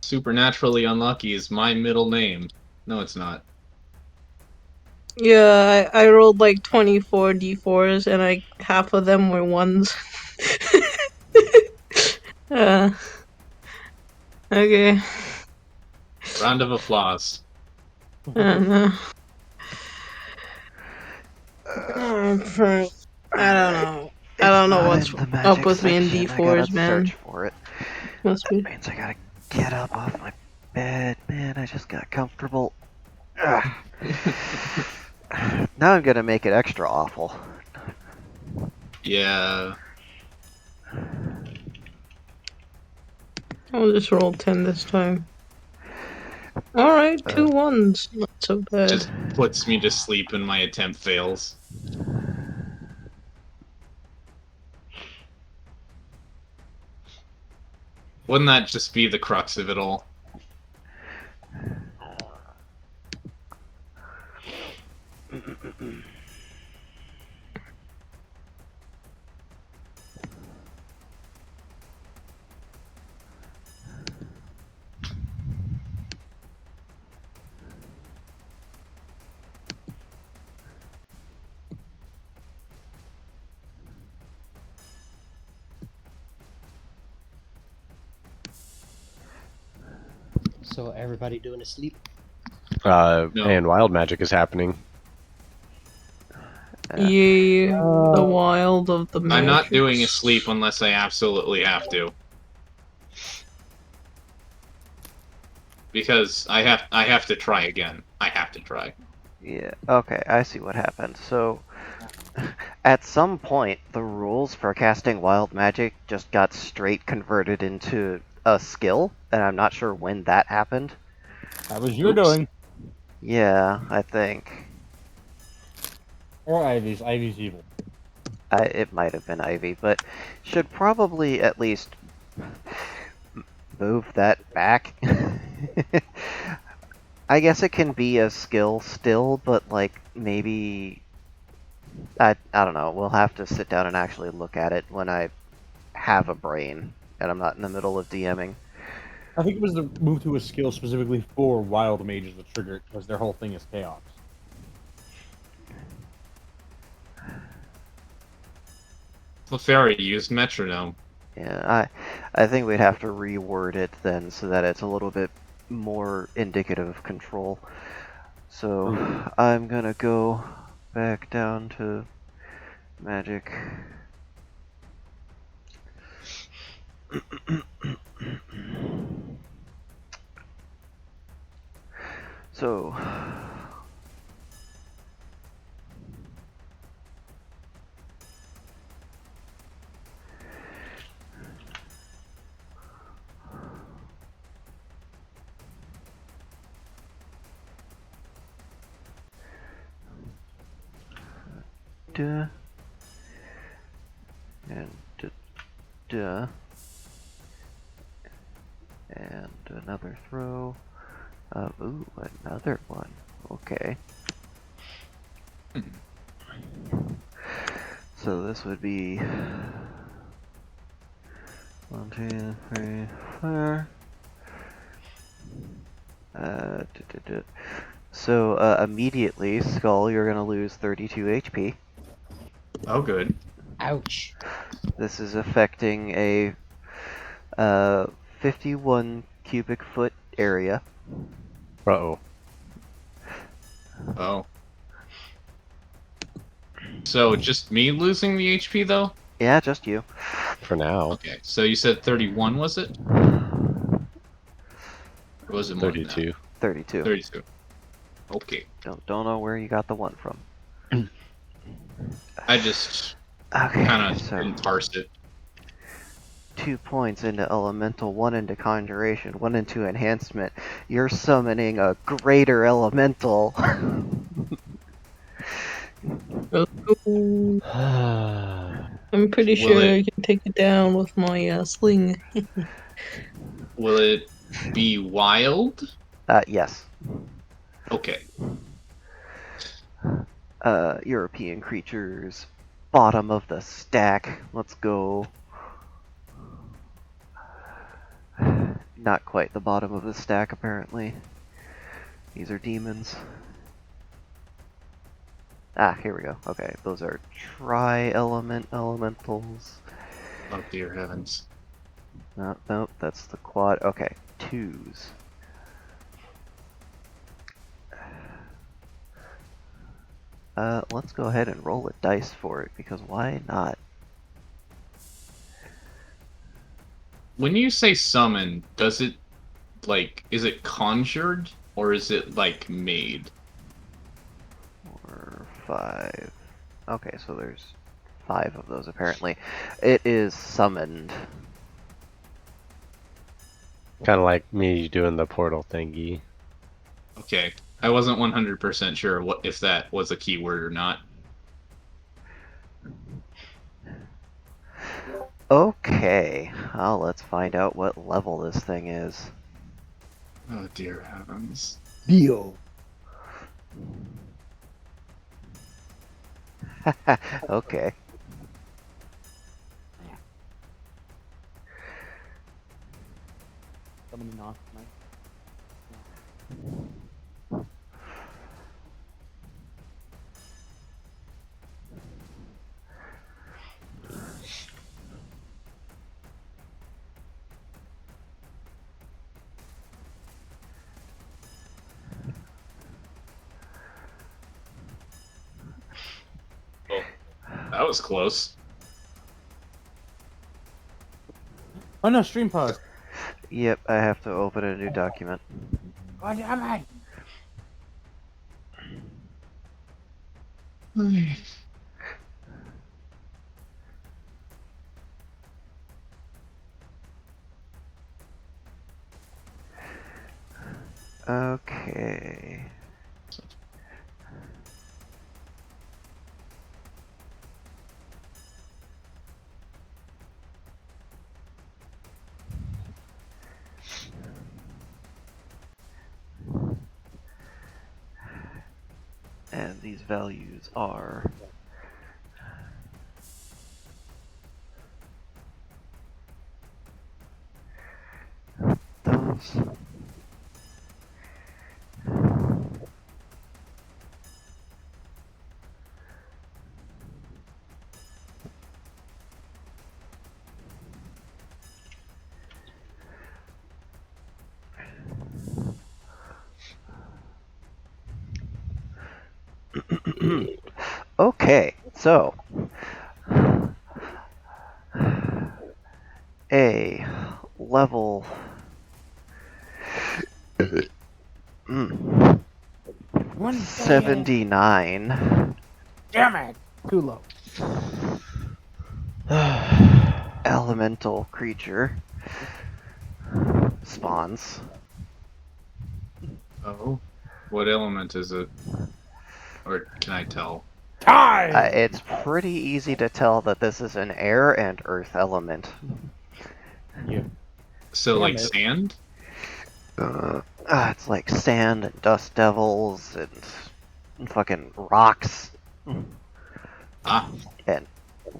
Speaker 7: Supernaturally unlucky is my middle name. No, it's not.
Speaker 4: Yeah, I rolled like 24 d4s and half of them were ones. uh, okay.
Speaker 7: Round of applause.
Speaker 4: No. I don't know. I
Speaker 1: It's
Speaker 4: don't know
Speaker 1: not
Speaker 4: what's
Speaker 1: in the
Speaker 4: up
Speaker 1: magic
Speaker 4: with me in
Speaker 1: section. I gotta
Speaker 4: d4s, man.
Speaker 1: search for it.
Speaker 4: Must be.
Speaker 1: Means I gotta get up off my bed. Man, I just got comfortable. Ugh. Now I'm gonna make it extra awful.
Speaker 7: Yeah.
Speaker 4: I'll just roll 10 this time. Alright, 2 ones. Not so bad.
Speaker 7: Just puts me to sleep and my attempt fails. Wouldn't that just be the crux of it all?
Speaker 2: So everybody doing a sleep?
Speaker 7: No.
Speaker 3: And wild magic is happening.
Speaker 4: Yay, the wild of the
Speaker 7: I'm not
Speaker 4: Matrix.
Speaker 7: doing a sleep unless I absolutely have to. Because I have to try again. I have to try.
Speaker 1: Yeah, okay, I see what happened. So, at some point, the rules for casting wild magic just got straight converted into a skill, and I'm not sure when that happened.
Speaker 5: That was your
Speaker 7: Oops.
Speaker 5: doing.
Speaker 1: Yeah, I think.
Speaker 5: Or Ivy's. Ivy's evil.
Speaker 1: It might have been Ivy, but should probably at least move that back. I guess it can be a skill still, but like maybe I don't know. We'll have to sit down and actually look at it when I have a brain and I'm not in the middle of DMing.
Speaker 5: I think it was the move to a skill specifically for wild mages that trigger it, because their whole thing is chaos.
Speaker 7: Clefairy used metronome.
Speaker 1: Yeah, I think we'd have to reword it then so that it's a little bit more indicative of control. So I'm gonna go back down to magic. So duh and duh and another throw. Ooh, another one. Okay. So this would be 1, 2, 3, 4. So immediately, Skull, you're gonna lose 32 HP.
Speaker 7: Oh, good.
Speaker 2: Ouch.
Speaker 1: This is affecting a 51 cubic foot area.
Speaker 3: Uh-oh.
Speaker 7: Oh. So just me losing the HP though?
Speaker 1: Yeah, just you.
Speaker 3: For now.
Speaker 7: Okay. So you said 31, was it? Or was it more than that?
Speaker 3: 32.
Speaker 1: 32.
Speaker 7: 32. Okay.
Speaker 1: Don't know where you got the 1 from.
Speaker 7: I just
Speaker 1: Okay,
Speaker 7: kind of
Speaker 1: so
Speaker 7: didn't parse it.
Speaker 1: 2 points into elemental, 1 into conjuration, 1 into enhancement. You're summoning a greater elemental.
Speaker 4: Oh, I'm pretty
Speaker 7: Will
Speaker 4: sure
Speaker 7: it
Speaker 4: I can take it down with my sling.
Speaker 7: will it be wild?
Speaker 1: Yes.
Speaker 7: Okay.
Speaker 1: European creatures, bottom of the stack. Let's go. Not quite the bottom of the stack, apparently. These are demons. Here we go. Okay, those are tri-element elementals.
Speaker 7: Oh dear heavens.
Speaker 1: Nope, that's the quad. Okay, 2s. Let's go ahead and roll a dice for it, because why not?
Speaker 7: When you say summon, does it is it conjured or is it made?
Speaker 1: 4, 5. Okay, so there's 5 of those apparently. It is summoned.
Speaker 3: Kind of like me doing the portal thingy.
Speaker 7: Okay. I wasn't 100% sure if that was a keyword or not.
Speaker 1: Okay, well, let's find out what level this thing is.
Speaker 7: Oh dear heavens.
Speaker 2: Deal.
Speaker 1: Okay.
Speaker 5: Somebody knocked my...
Speaker 7: Oh, that was close.
Speaker 5: Oh no, stream pause.
Speaker 1: Yep, I have to open a new document.
Speaker 5: God damn it!
Speaker 1: Okay. And these values are... those. Okay, so... a level... 79
Speaker 5: Damn it!
Speaker 2: Too low.
Speaker 1: elemental creature spawns.
Speaker 7: Oh. What element is it? Or can I tell?
Speaker 5: Time!
Speaker 1: It's pretty easy to tell that this is an air and earth element.
Speaker 5: Yeah.
Speaker 7: So
Speaker 5: Damn
Speaker 7: like
Speaker 5: it.
Speaker 7: sand?
Speaker 1: It's like sand and dust devils and fucking rocks
Speaker 7: Ah.
Speaker 1: and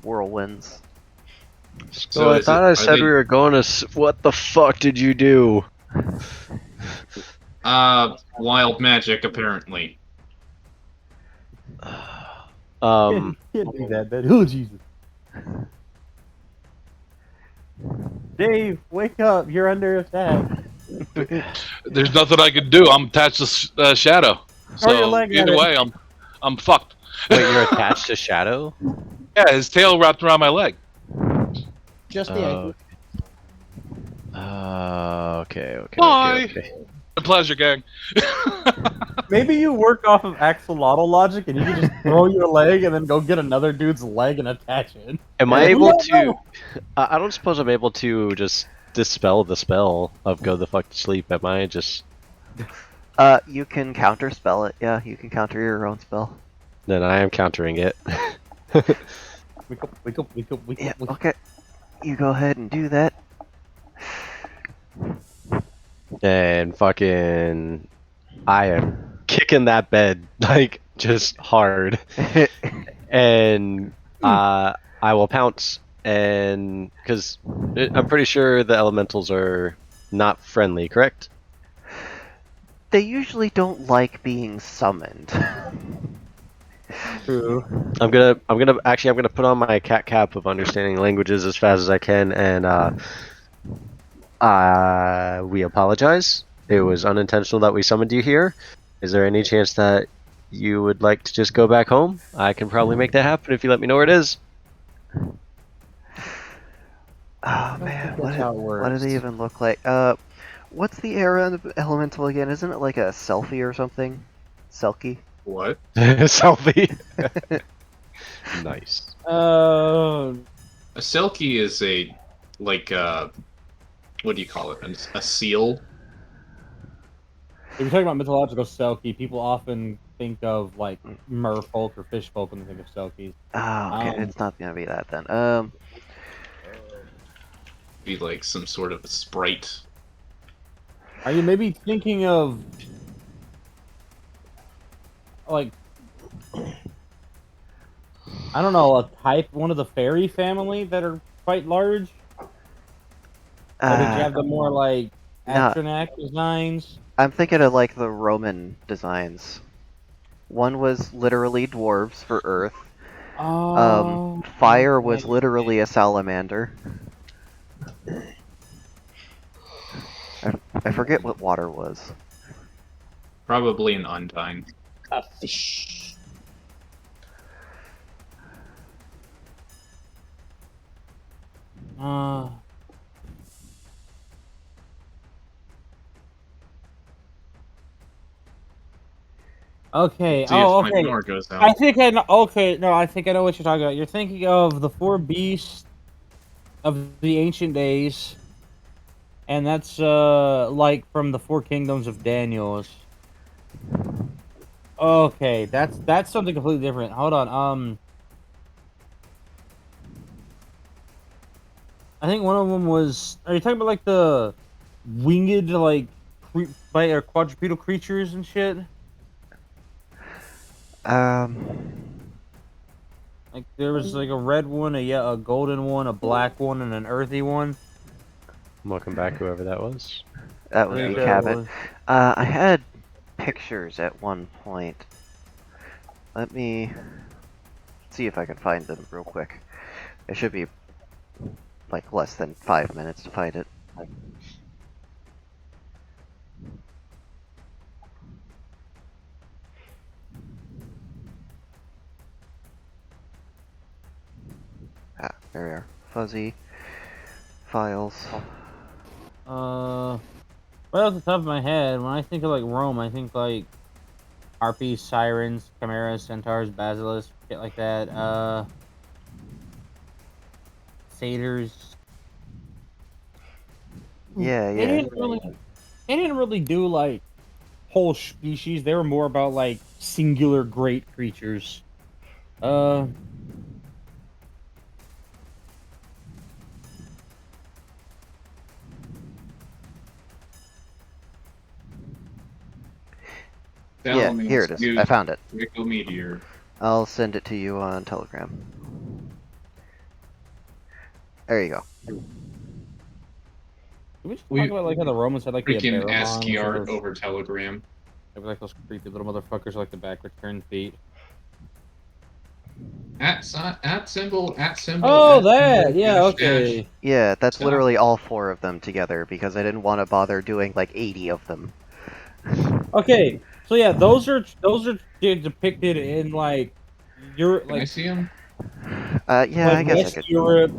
Speaker 1: whirlwinds.
Speaker 3: So I thought I said we were going to. What the fuck did you do?
Speaker 7: Wild magic apparently.
Speaker 5: Can't do that, man. Oh, Jesus. Dave, wake up. You're under attack.
Speaker 6: There's nothing I can do. I'm attached to Shadow.
Speaker 5: Throw your
Speaker 6: So
Speaker 5: leg at
Speaker 6: either
Speaker 5: it.
Speaker 6: way, I'm fucked.
Speaker 3: Wait, you're attached to Shadow?
Speaker 6: Yeah, his tail wrapped around my leg.
Speaker 2: Just the ankle.
Speaker 3: Okay. Okay.
Speaker 6: Why?
Speaker 3: Okay.
Speaker 6: A pleasure, gang.
Speaker 5: Maybe you work off of axolotl logic and you can just throw your leg and then go get another dude's leg and attach it.
Speaker 3: Am I
Speaker 5: We
Speaker 3: able
Speaker 5: don't
Speaker 3: to?
Speaker 5: know.
Speaker 3: I don't suppose I'm able to just dispel the spell of go the fuck to sleep. Am I just?
Speaker 1: You can counter spell it. Yeah, you can counter your own spell.
Speaker 3: Then I am countering it.
Speaker 5: Wake up, wake up, wake up, wake
Speaker 1: Yeah,
Speaker 5: up, wake up.
Speaker 1: okay. You go ahead and do that.
Speaker 3: And fucking, I am kicking that bed like just hard, and I will pounce, and because I'm pretty sure the elementals are not friendly, correct?
Speaker 1: They usually don't like being summoned.
Speaker 5: True.
Speaker 3: I'm gonna put on my cat cap of understanding languages as fast as I can, and we apologize. It was unintentional that we summoned you here. Is there any chance that you would like to just go back home? I can probably make that happen if you let me know where it is.
Speaker 1: Oh man,
Speaker 5: That's how it works.
Speaker 1: what do they even look like? What's the elemental again? Isn't it like a selfie or something? Selkie?
Speaker 7: What?
Speaker 3: Selfie. Nice.
Speaker 7: A Selkie is a like what do you call it? A seal.
Speaker 5: If you're talking about mythological Selkie, people often think of like merfolk or fishfolk when they think of Selkies.
Speaker 1: Oh, okay, it's not gonna be that then.
Speaker 7: Be like some sort of a sprite.
Speaker 5: Are you maybe thinking of like I don't know, a type, one of the fairy family that are quite large? Or did you have the more like
Speaker 1: no,
Speaker 5: Atronac designs?
Speaker 1: I'm thinking of like the Roman designs. One was literally dwarves for Earth.
Speaker 5: Oh,
Speaker 1: Fire was
Speaker 5: okay.
Speaker 1: literally a salamander. I forget what water was.
Speaker 7: Probably an Undine.
Speaker 2: A fish.
Speaker 5: Okay.
Speaker 7: See if
Speaker 5: Oh,
Speaker 7: my
Speaker 5: okay.
Speaker 7: power goes out.
Speaker 5: I think I know. Okay, no, I think I know what you're talking about. You're thinking of the four beasts of the ancient days, and that's like from the four kingdoms of Daniel's. Okay, that's something completely different. Hold on. I think one of them was. Are you talking about like the winged like or quadrupedal creatures and shit? Like there was like a red one, a golden one, a black one, and an earthy one.
Speaker 3: Welcome back, whoever that was.
Speaker 1: That was
Speaker 7: Yeah,
Speaker 1: me,
Speaker 7: that
Speaker 1: Cabot. I had pictures at one point. Let me see if I can find them real quick. It should be like less than 5 minutes to find it. Ah, there we are. Fuzzy files.
Speaker 5: Right off the top of my head, when I think of like Rome, I think like harpies, sirens, chimeras, centaurs, basilisks, shit like that. Satyrs.
Speaker 1: Yeah,
Speaker 5: They
Speaker 1: yeah.
Speaker 5: didn't really do like whole species. They were more about like singular great creatures.
Speaker 1: Yeah, here it is. I found it.
Speaker 7: Rico Meteor.
Speaker 1: I'll send it to you on Telegram. There you go.
Speaker 5: Can we just talk about like how the Romans had like the
Speaker 7: Freaking
Speaker 5: Aberamon,
Speaker 7: ASCII
Speaker 5: which are
Speaker 7: art
Speaker 5: those,
Speaker 7: over Telegram.
Speaker 5: they were like those creepy little motherfuckers, like the backward turned feet.
Speaker 7: At symbol.
Speaker 5: Oh,
Speaker 7: at
Speaker 5: that!
Speaker 7: symbol,
Speaker 5: Yeah,
Speaker 7: dash,
Speaker 5: okay.
Speaker 7: dash.
Speaker 1: Yeah, that's
Speaker 7: Stop.
Speaker 1: literally all 4 of them together because I didn't want to bother doing like 80 of them.
Speaker 5: Okay, so yeah, those are depicted in like Europe,
Speaker 7: Can I
Speaker 5: like
Speaker 7: see him?
Speaker 1: Yeah, I guess I
Speaker 5: West
Speaker 1: could.
Speaker 5: Europe,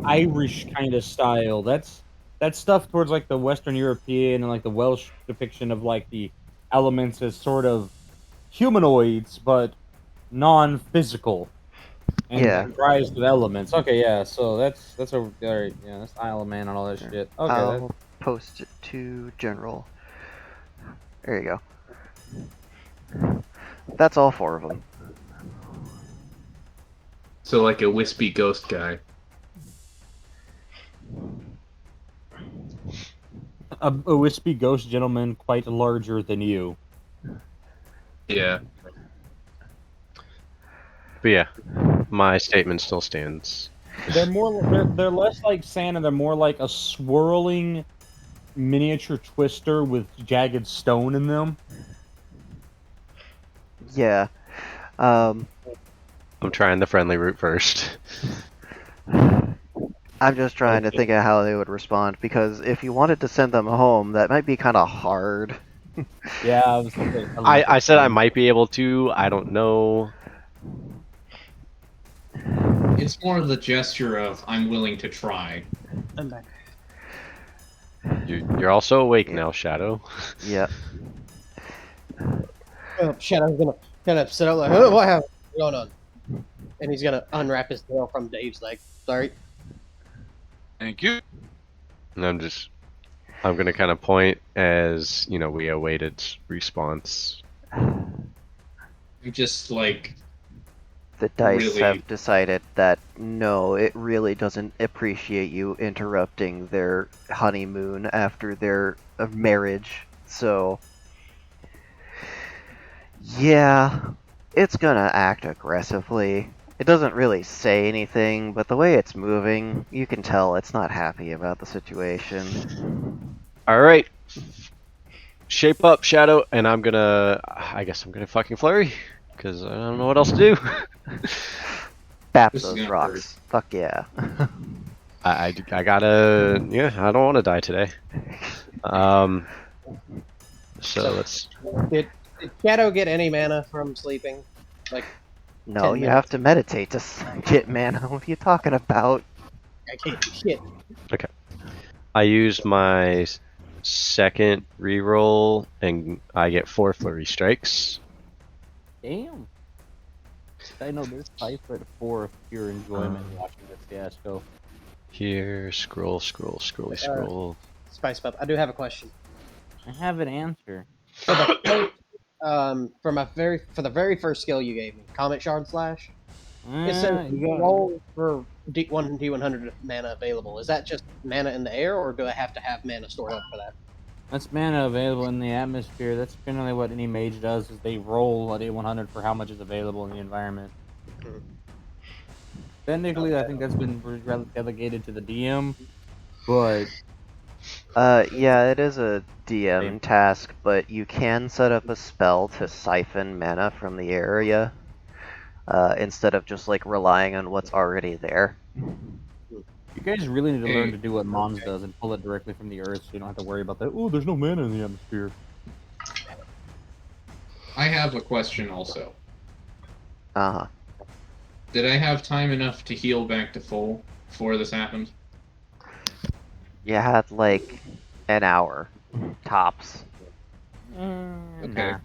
Speaker 5: Irish kind of style. That's that stuff towards like the Western European and like the Welsh depiction of like the elements as sort of humanoids, but non-physical and
Speaker 1: Yeah.
Speaker 5: comprised of elements. Okay, yeah. So that's all right. Yeah, that's Isle of Man and all that shit. Okay, that
Speaker 1: I'll post it to general. There you go. That's all 4 of them.
Speaker 7: So like a wispy ghost guy.
Speaker 5: a wispy ghost gentleman quite larger than you.
Speaker 7: Yeah.
Speaker 3: But yeah, my statement still stands.
Speaker 5: They're less like sand and they're more like a swirling miniature twister with jagged stone in them.
Speaker 1: Yeah. Um,
Speaker 3: I'm trying the friendly route first.
Speaker 1: I'm just trying to think of how they would respond, because if you wanted to send them home, that might be kind of hard.
Speaker 5: Yeah, I was thinking.
Speaker 3: I said I might be able to. I don't know.
Speaker 7: It's more of the gesture of I'm willing to try.
Speaker 2: I'm back.
Speaker 3: You're also awake
Speaker 1: Yeah.
Speaker 3: now, Shadow.
Speaker 1: Yeah.
Speaker 2: Oh, Shadow's gonna sit up like, oh, what happened? What's going on? And he's gonna unwrap his tail from Dave's leg. Sorry.
Speaker 6: Thank you.
Speaker 3: And I'm gonna kind of point as we awaited response.
Speaker 7: Just like
Speaker 1: The dice
Speaker 7: really
Speaker 1: have decided that no, it really doesn't appreciate you interrupting their honeymoon after their marriage. So, yeah, it's gonna act aggressively. It doesn't really say anything, but the way it's moving, you can tell it's not happy about the situation.
Speaker 3: All right, shape up, Shadow, and I guess I'm gonna fucking flurry because I don't know what else to do.
Speaker 1: Bap
Speaker 7: This is
Speaker 1: those
Speaker 7: gonna
Speaker 1: rocks. Fuck yeah.
Speaker 3: I gotta, yeah, I don't want to die today. So let's.
Speaker 2: Did Shadow get any mana from sleeping? Like,
Speaker 1: No,
Speaker 2: 10
Speaker 1: you have to meditate to get mana. What are you talking about?
Speaker 2: I can't do shit.
Speaker 3: I use my second reroll and I get 4 flurry strikes.
Speaker 5: Damn. I know this type at 4 of pure enjoyment watching this fiasco.
Speaker 3: Here, scroll.
Speaker 2: Spice Pup, I do have a question.
Speaker 5: I have an answer.
Speaker 2: For the for the very first skill you gave me, Comet Shard Slash, it says
Speaker 5: You got
Speaker 2: roll for D1 and D100 mana available. Is that just mana in the air, or do I have to have mana stored up for that?
Speaker 5: that's mana available in the atmosphere. That's generally what any mage does. Is they roll a D100 for how much is available in the environment. Technically, I think that's been delegated to the DM, but
Speaker 1: Yeah, it is a DM task, but you can set up a spell to siphon mana from the area, instead of just like relying on what's already there.
Speaker 5: you guys really need to learn to do what Mons does and pull it directly from the earth, so you don't have to worry about that. Oh, there's no mana in the atmosphere.
Speaker 7: I have a question also.
Speaker 1: Uh-huh.
Speaker 7: Did I have time enough to heal back to full before this happened?
Speaker 1: You had like an hour, tops.
Speaker 7: Okay.
Speaker 5: Nah.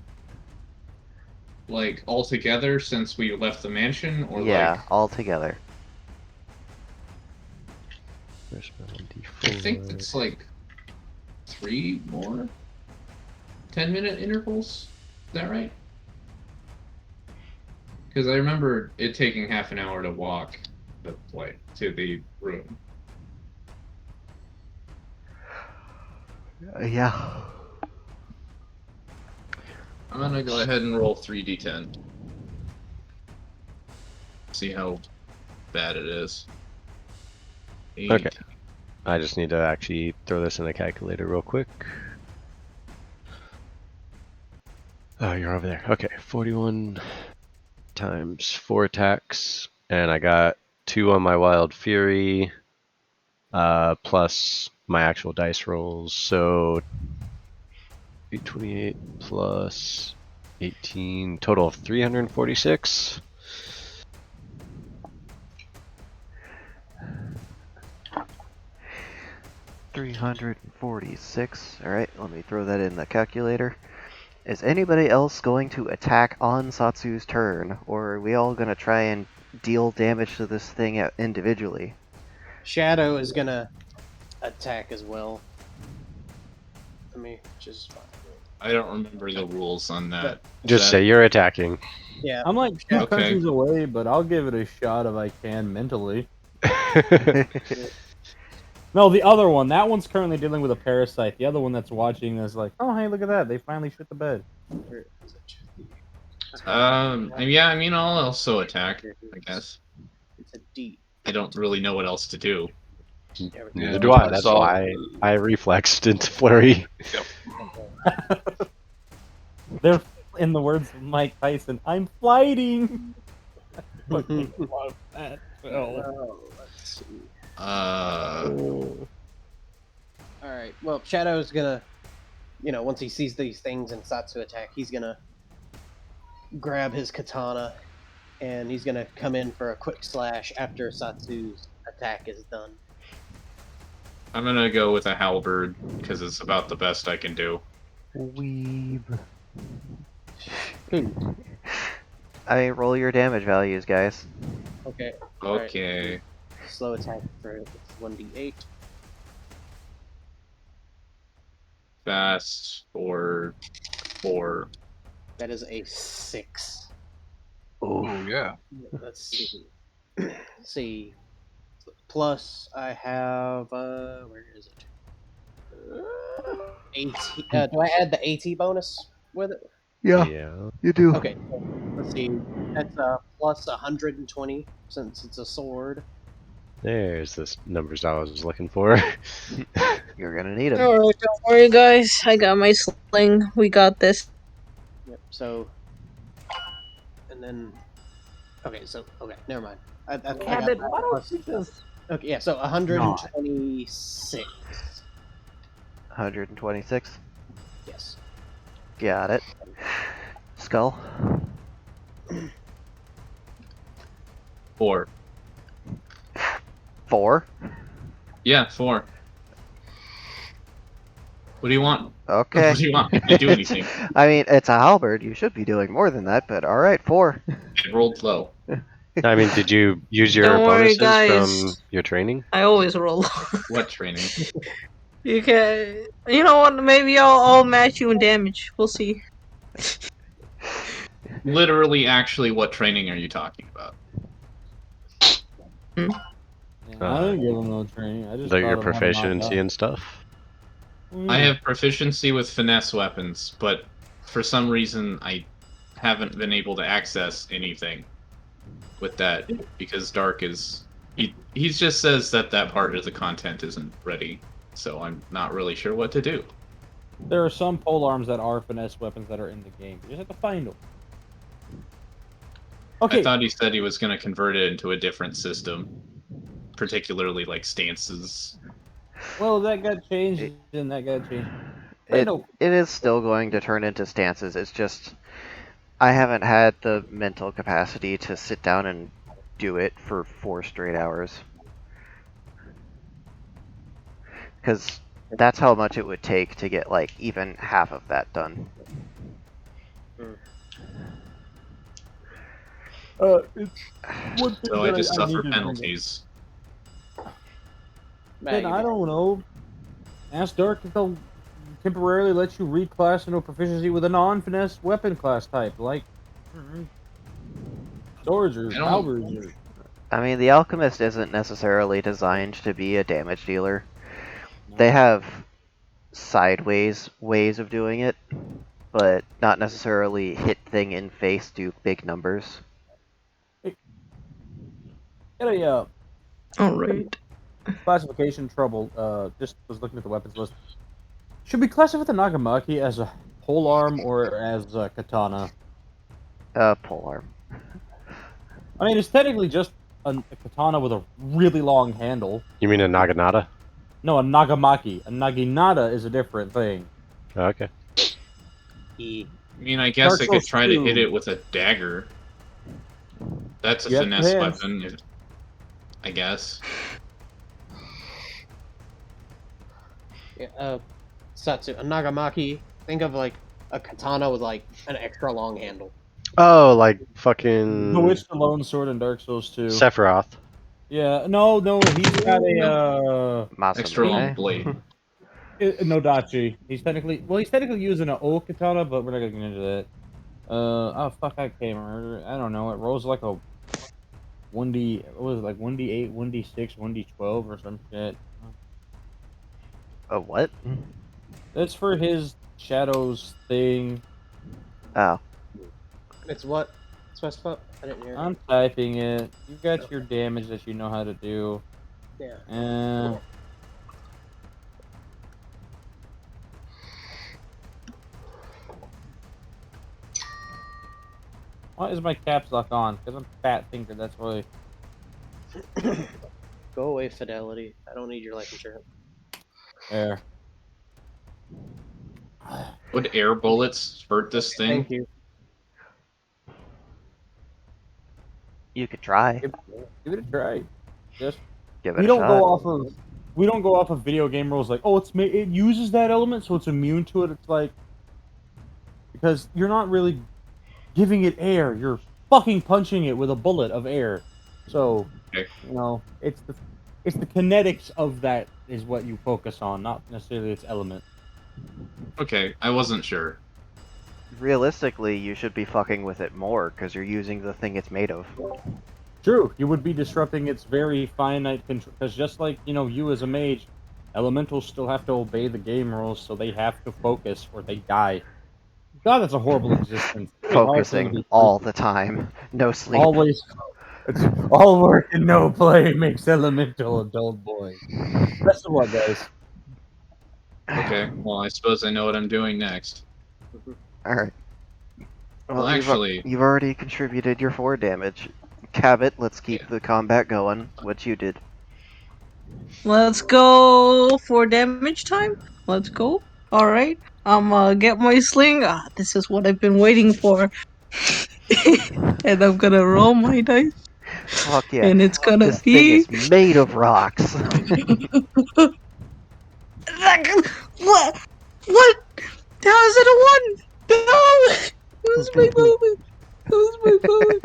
Speaker 7: Like altogether since we left the mansion, or
Speaker 1: Yeah,
Speaker 7: like
Speaker 1: all together.
Speaker 7: I think it's like 3 more 10-minute intervals. Is that right? Because I remember it taking half an hour to walk to the room.
Speaker 1: Yeah.
Speaker 7: I'm gonna go ahead and roll 3d10. See how bad it is. 8.
Speaker 3: Okay. I just need to actually throw this in the calculator real quick. Oh, you're over there. Okay, 41 times 4 attacks, and I got 2 on my Wild Fury, plus my actual dice rolls, so 828 plus 18, total of 346.
Speaker 1: 346. Alright, let me throw that in the calculator. Is anybody else going to attack on Satsu's turn, or are we all going to try and deal damage to this thing individually?
Speaker 2: Shadow is gonna attack as well. I mean, which is fine.
Speaker 7: I don't remember the rules on that.
Speaker 3: Just
Speaker 7: Is
Speaker 3: say you're attacking.
Speaker 2: Yeah.
Speaker 5: I'm like two
Speaker 2: Yeah.
Speaker 7: Okay.
Speaker 5: countries away, but I'll give it a shot if I can mentally. No, the other one. That one's currently dealing with a parasite. The other one that's watching is like, oh, hey, look at that. They finally shit the bed.
Speaker 2: Where is it?
Speaker 7: yeah, I mean, I'll also attack, I guess.
Speaker 2: It's a D.
Speaker 7: I don't really know what else to do.
Speaker 2: There we
Speaker 3: Neither
Speaker 2: go.
Speaker 3: do I.
Speaker 6: I
Speaker 3: That's
Speaker 6: saw-
Speaker 3: why I reflexed into flurry.
Speaker 5: They're, in the words of Mike Tyson, I'm fighting. Fucking love that film.
Speaker 2: Oh, let's see. All right. Well, Shadow's gonna, once he sees these things in Satsu attack, he's gonna grab his katana, and he's gonna come in for a quick slash after Satsu's attack is done.
Speaker 7: I'm gonna go with a halberd because it's about the best I can do.
Speaker 1: Weeb. I mean, roll your damage values, guys.
Speaker 2: Okay. All right.
Speaker 7: Okay.
Speaker 2: Slow attack for 1d8.
Speaker 7: Fast for 4.
Speaker 2: That is a 6.
Speaker 6: Oh yeah.
Speaker 2: Let's see. Let's see. Plus, I have where is it? AT. Do I add the AT bonus with it?
Speaker 1: Yeah, you do.
Speaker 2: Okay. Let's see. That's plus 120 since it's a sword.
Speaker 3: There's the numbers I was looking for.
Speaker 1: You're gonna need them.
Speaker 4: Alright, don't worry, guys. I got my sling. We got this.
Speaker 2: Yep. So, and then. Okay. So never mind. I got
Speaker 5: Cabot,
Speaker 2: that
Speaker 5: why don't
Speaker 2: plus-
Speaker 5: you just...
Speaker 2: Okay. Yeah. So 126.
Speaker 1: 126.
Speaker 2: Yes.
Speaker 1: Got it. Skull.
Speaker 7: 4.
Speaker 1: 4.
Speaker 7: Yeah, 4. What do you want?
Speaker 1: Okay.
Speaker 7: What do you want? Did you do anything?
Speaker 1: I mean, it's a halberd. You should be doing more than that, but alright, 4.
Speaker 7: I rolled low.
Speaker 3: I mean, did you use your
Speaker 4: Don't worry,
Speaker 3: bonuses
Speaker 4: guys.
Speaker 3: from your training?
Speaker 4: I always roll.
Speaker 7: What training?
Speaker 4: You can. You know what? Maybe I'll match you in damage. We'll see.
Speaker 7: Literally, actually, what training are you talking about?
Speaker 5: Yeah, I didn't give him no training. I just
Speaker 3: Your
Speaker 5: taught him how to knock
Speaker 3: proficiency
Speaker 5: out.
Speaker 3: and stuff?
Speaker 7: I have proficiency with finesse weapons, but for some reason I haven't been able to access anything with that because Dark is he just says that part of the content isn't ready, so I'm not really sure what to do.
Speaker 5: There are some polearms that are finesse weapons that are in the game. You just have to find them. Okay.
Speaker 7: I thought he said he was going to convert it into a different system, particularly like stances.
Speaker 5: Well, that got changed, and that got changed.
Speaker 1: It is still going to turn into stances. It's just I haven't had the mental capacity to sit down and do it for 4 straight hours. Because that's how much it would take to get like even half of that done.
Speaker 5: It's one thing
Speaker 7: So I
Speaker 5: that
Speaker 7: just
Speaker 5: need
Speaker 7: suffer
Speaker 5: to bring up.
Speaker 7: penalties.
Speaker 5: And I don't know. Ask Dark if they'll temporarily let you reclass into a proficiency with a non-finesse weapon class type, like swords or halberds. Or...
Speaker 1: I mean, the alchemist isn't necessarily designed to be a damage dealer. They have sideways ways of doing it, but not necessarily hit thing in face, do big numbers.
Speaker 5: Get a
Speaker 4: Alright.
Speaker 5: classification trouble. Just was looking at the weapons list. Should we classify the Nagamaki as a polearm or as a katana?
Speaker 1: Polearm.
Speaker 5: I mean, it's technically just a katana with a really long handle.
Speaker 3: You mean a Naginata?
Speaker 5: No, a Nagamaki. A Naginata is a different thing.
Speaker 3: Okay.
Speaker 7: I mean, I guess
Speaker 5: Dark
Speaker 7: I could
Speaker 5: Souls
Speaker 7: try to
Speaker 5: 2.
Speaker 7: hit it with a dagger. That's a
Speaker 5: You have
Speaker 7: finesse
Speaker 5: hands.
Speaker 7: weapon, I guess.
Speaker 2: Yeah, Satsu, a Nagamaki. Think of like a katana with like an extra long handle.
Speaker 3: Oh, like
Speaker 5: The
Speaker 3: fucking
Speaker 5: Witch, the Lone Sword, and Dark Souls 2.
Speaker 3: Sephiroth.
Speaker 5: Yeah, no, he's got a
Speaker 7: Extra long
Speaker 1: Masamune.
Speaker 7: blade.
Speaker 5: Nodachi. He's technically using an old katana, but we're not gonna get into that. Oh fuck, I can't remember. I don't know. It rolls like a 1D. What was it, like 1D8, 1D6, 1D12, or some shit.
Speaker 1: A what?
Speaker 5: That's for his shadows thing.
Speaker 1: Oh,
Speaker 2: It's what? Specify? I didn't hear.
Speaker 5: I'm typing it. You got your damage that you know how to do.
Speaker 2: Yeah.
Speaker 5: Why is my caps lock on? Because I'm fat fingered, that's why.
Speaker 2: Go away, Fidelity. I don't need your life insurance.
Speaker 5: There.
Speaker 7: Would air bullets hurt this thing?
Speaker 2: Thank you.
Speaker 1: you could try.
Speaker 5: Give it a try. Just
Speaker 1: Give it
Speaker 5: we
Speaker 1: a
Speaker 5: don't go
Speaker 1: shot.
Speaker 5: off of video game rules like, oh, it uses that element, so it's immune to it. It's like, because you're not really giving it air, you're fucking punching it with a bullet of air. So
Speaker 7: Okay.
Speaker 5: it's the kinetics of that is what you focus on, not necessarily its element.
Speaker 7: Okay, I wasn't sure.
Speaker 1: Realistically, you should be fucking with it more because you're using the thing it's made of.
Speaker 5: True, you would be disrupting its very finite control. Because just like you as a mage, elementals still have to obey the game rules, so they have to focus or they die. God, that's a horrible existence. It's a hard thing to
Speaker 1: Focusing
Speaker 5: be
Speaker 1: all the time. No sleep.
Speaker 5: always. It's all work and no play makes elemental a dull boy. Best of luck, guys.
Speaker 7: Okay, well, I suppose I know what I'm doing next.
Speaker 1: Alright.
Speaker 7: Well,
Speaker 1: Well,
Speaker 7: actually,
Speaker 1: you've already contributed your 4 damage. Cabot, let's keep the combat going. What you did.
Speaker 4: Let's go for damage time. Let's go. All right. I'm get my sling. This is what I've been waiting for. And I'm gonna roll my dice,
Speaker 1: Fuck yeah.
Speaker 4: and it's gonna
Speaker 1: This thing
Speaker 4: be
Speaker 1: is made of rocks.
Speaker 4: what? What? How is it a one? No, it was my moment. It was my moment.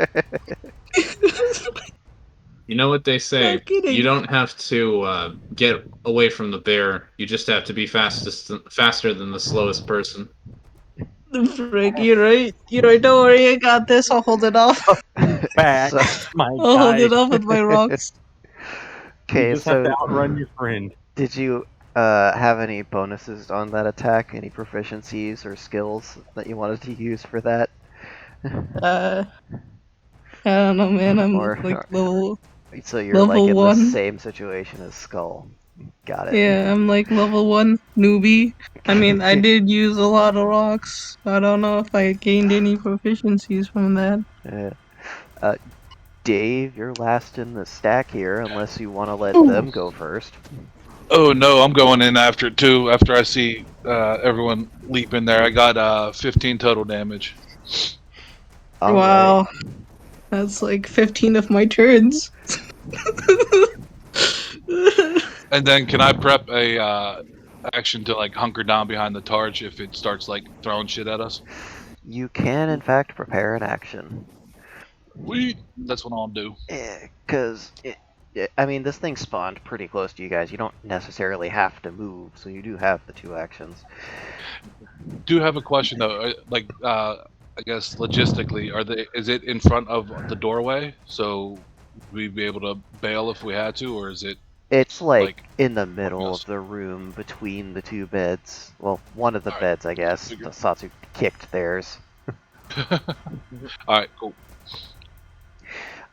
Speaker 7: you know what they say.
Speaker 4: Not kidding.
Speaker 7: You don't have to get away from the bear. You just have to be faster than the slowest person.
Speaker 4: Frick, you're right. You're right. Don't worry, I got this. I'll hold it off.
Speaker 5: Back,
Speaker 1: So,
Speaker 5: my
Speaker 4: I'll hold
Speaker 5: guy.
Speaker 4: it off with my rocks.
Speaker 5: You
Speaker 1: okay,
Speaker 5: just have to
Speaker 1: so
Speaker 5: outrun your friend.
Speaker 1: did you have any bonuses on that attack? Any proficiencies or skills that you wanted to use for that?
Speaker 4: I don't know, man. I'm
Speaker 1: Or
Speaker 4: like level
Speaker 1: so you're like in the
Speaker 4: 1.
Speaker 1: same situation as Skull. Got it.
Speaker 4: Yeah, I'm like level 1 newbie. I mean, I did use a lot of rocks. I don't know if I gained any proficiencies from that.
Speaker 1: Dave, you're last in the stack here, unless you want to let them go first.
Speaker 6: Oh no, I'm going in after it too. After I see everyone leap in there, I got 15 total damage.
Speaker 1: All
Speaker 4: Wow.
Speaker 1: right.
Speaker 4: That's like 15 of my turns.
Speaker 6: And then can I prep a action to like hunker down behind the torch if it starts like throwing shit at us?
Speaker 1: You can, in fact, prepare an action.
Speaker 6: That's what I'll do.
Speaker 1: Because, I mean, this thing spawned pretty close to you guys. You don't necessarily have to move, so you do have the 2 actions.
Speaker 6: Do have a question though. I guess logistically, is it in front of the doorway? So we'd be able to bail if we had to, or is it?
Speaker 1: It's
Speaker 6: Like,
Speaker 1: in the middle
Speaker 6: yes.
Speaker 1: of the room between the 2 beds. Well, one of the
Speaker 6: Alright,
Speaker 1: beds, I guess.
Speaker 6: figure.
Speaker 1: Satsu kicked theirs.
Speaker 6: All right, cool.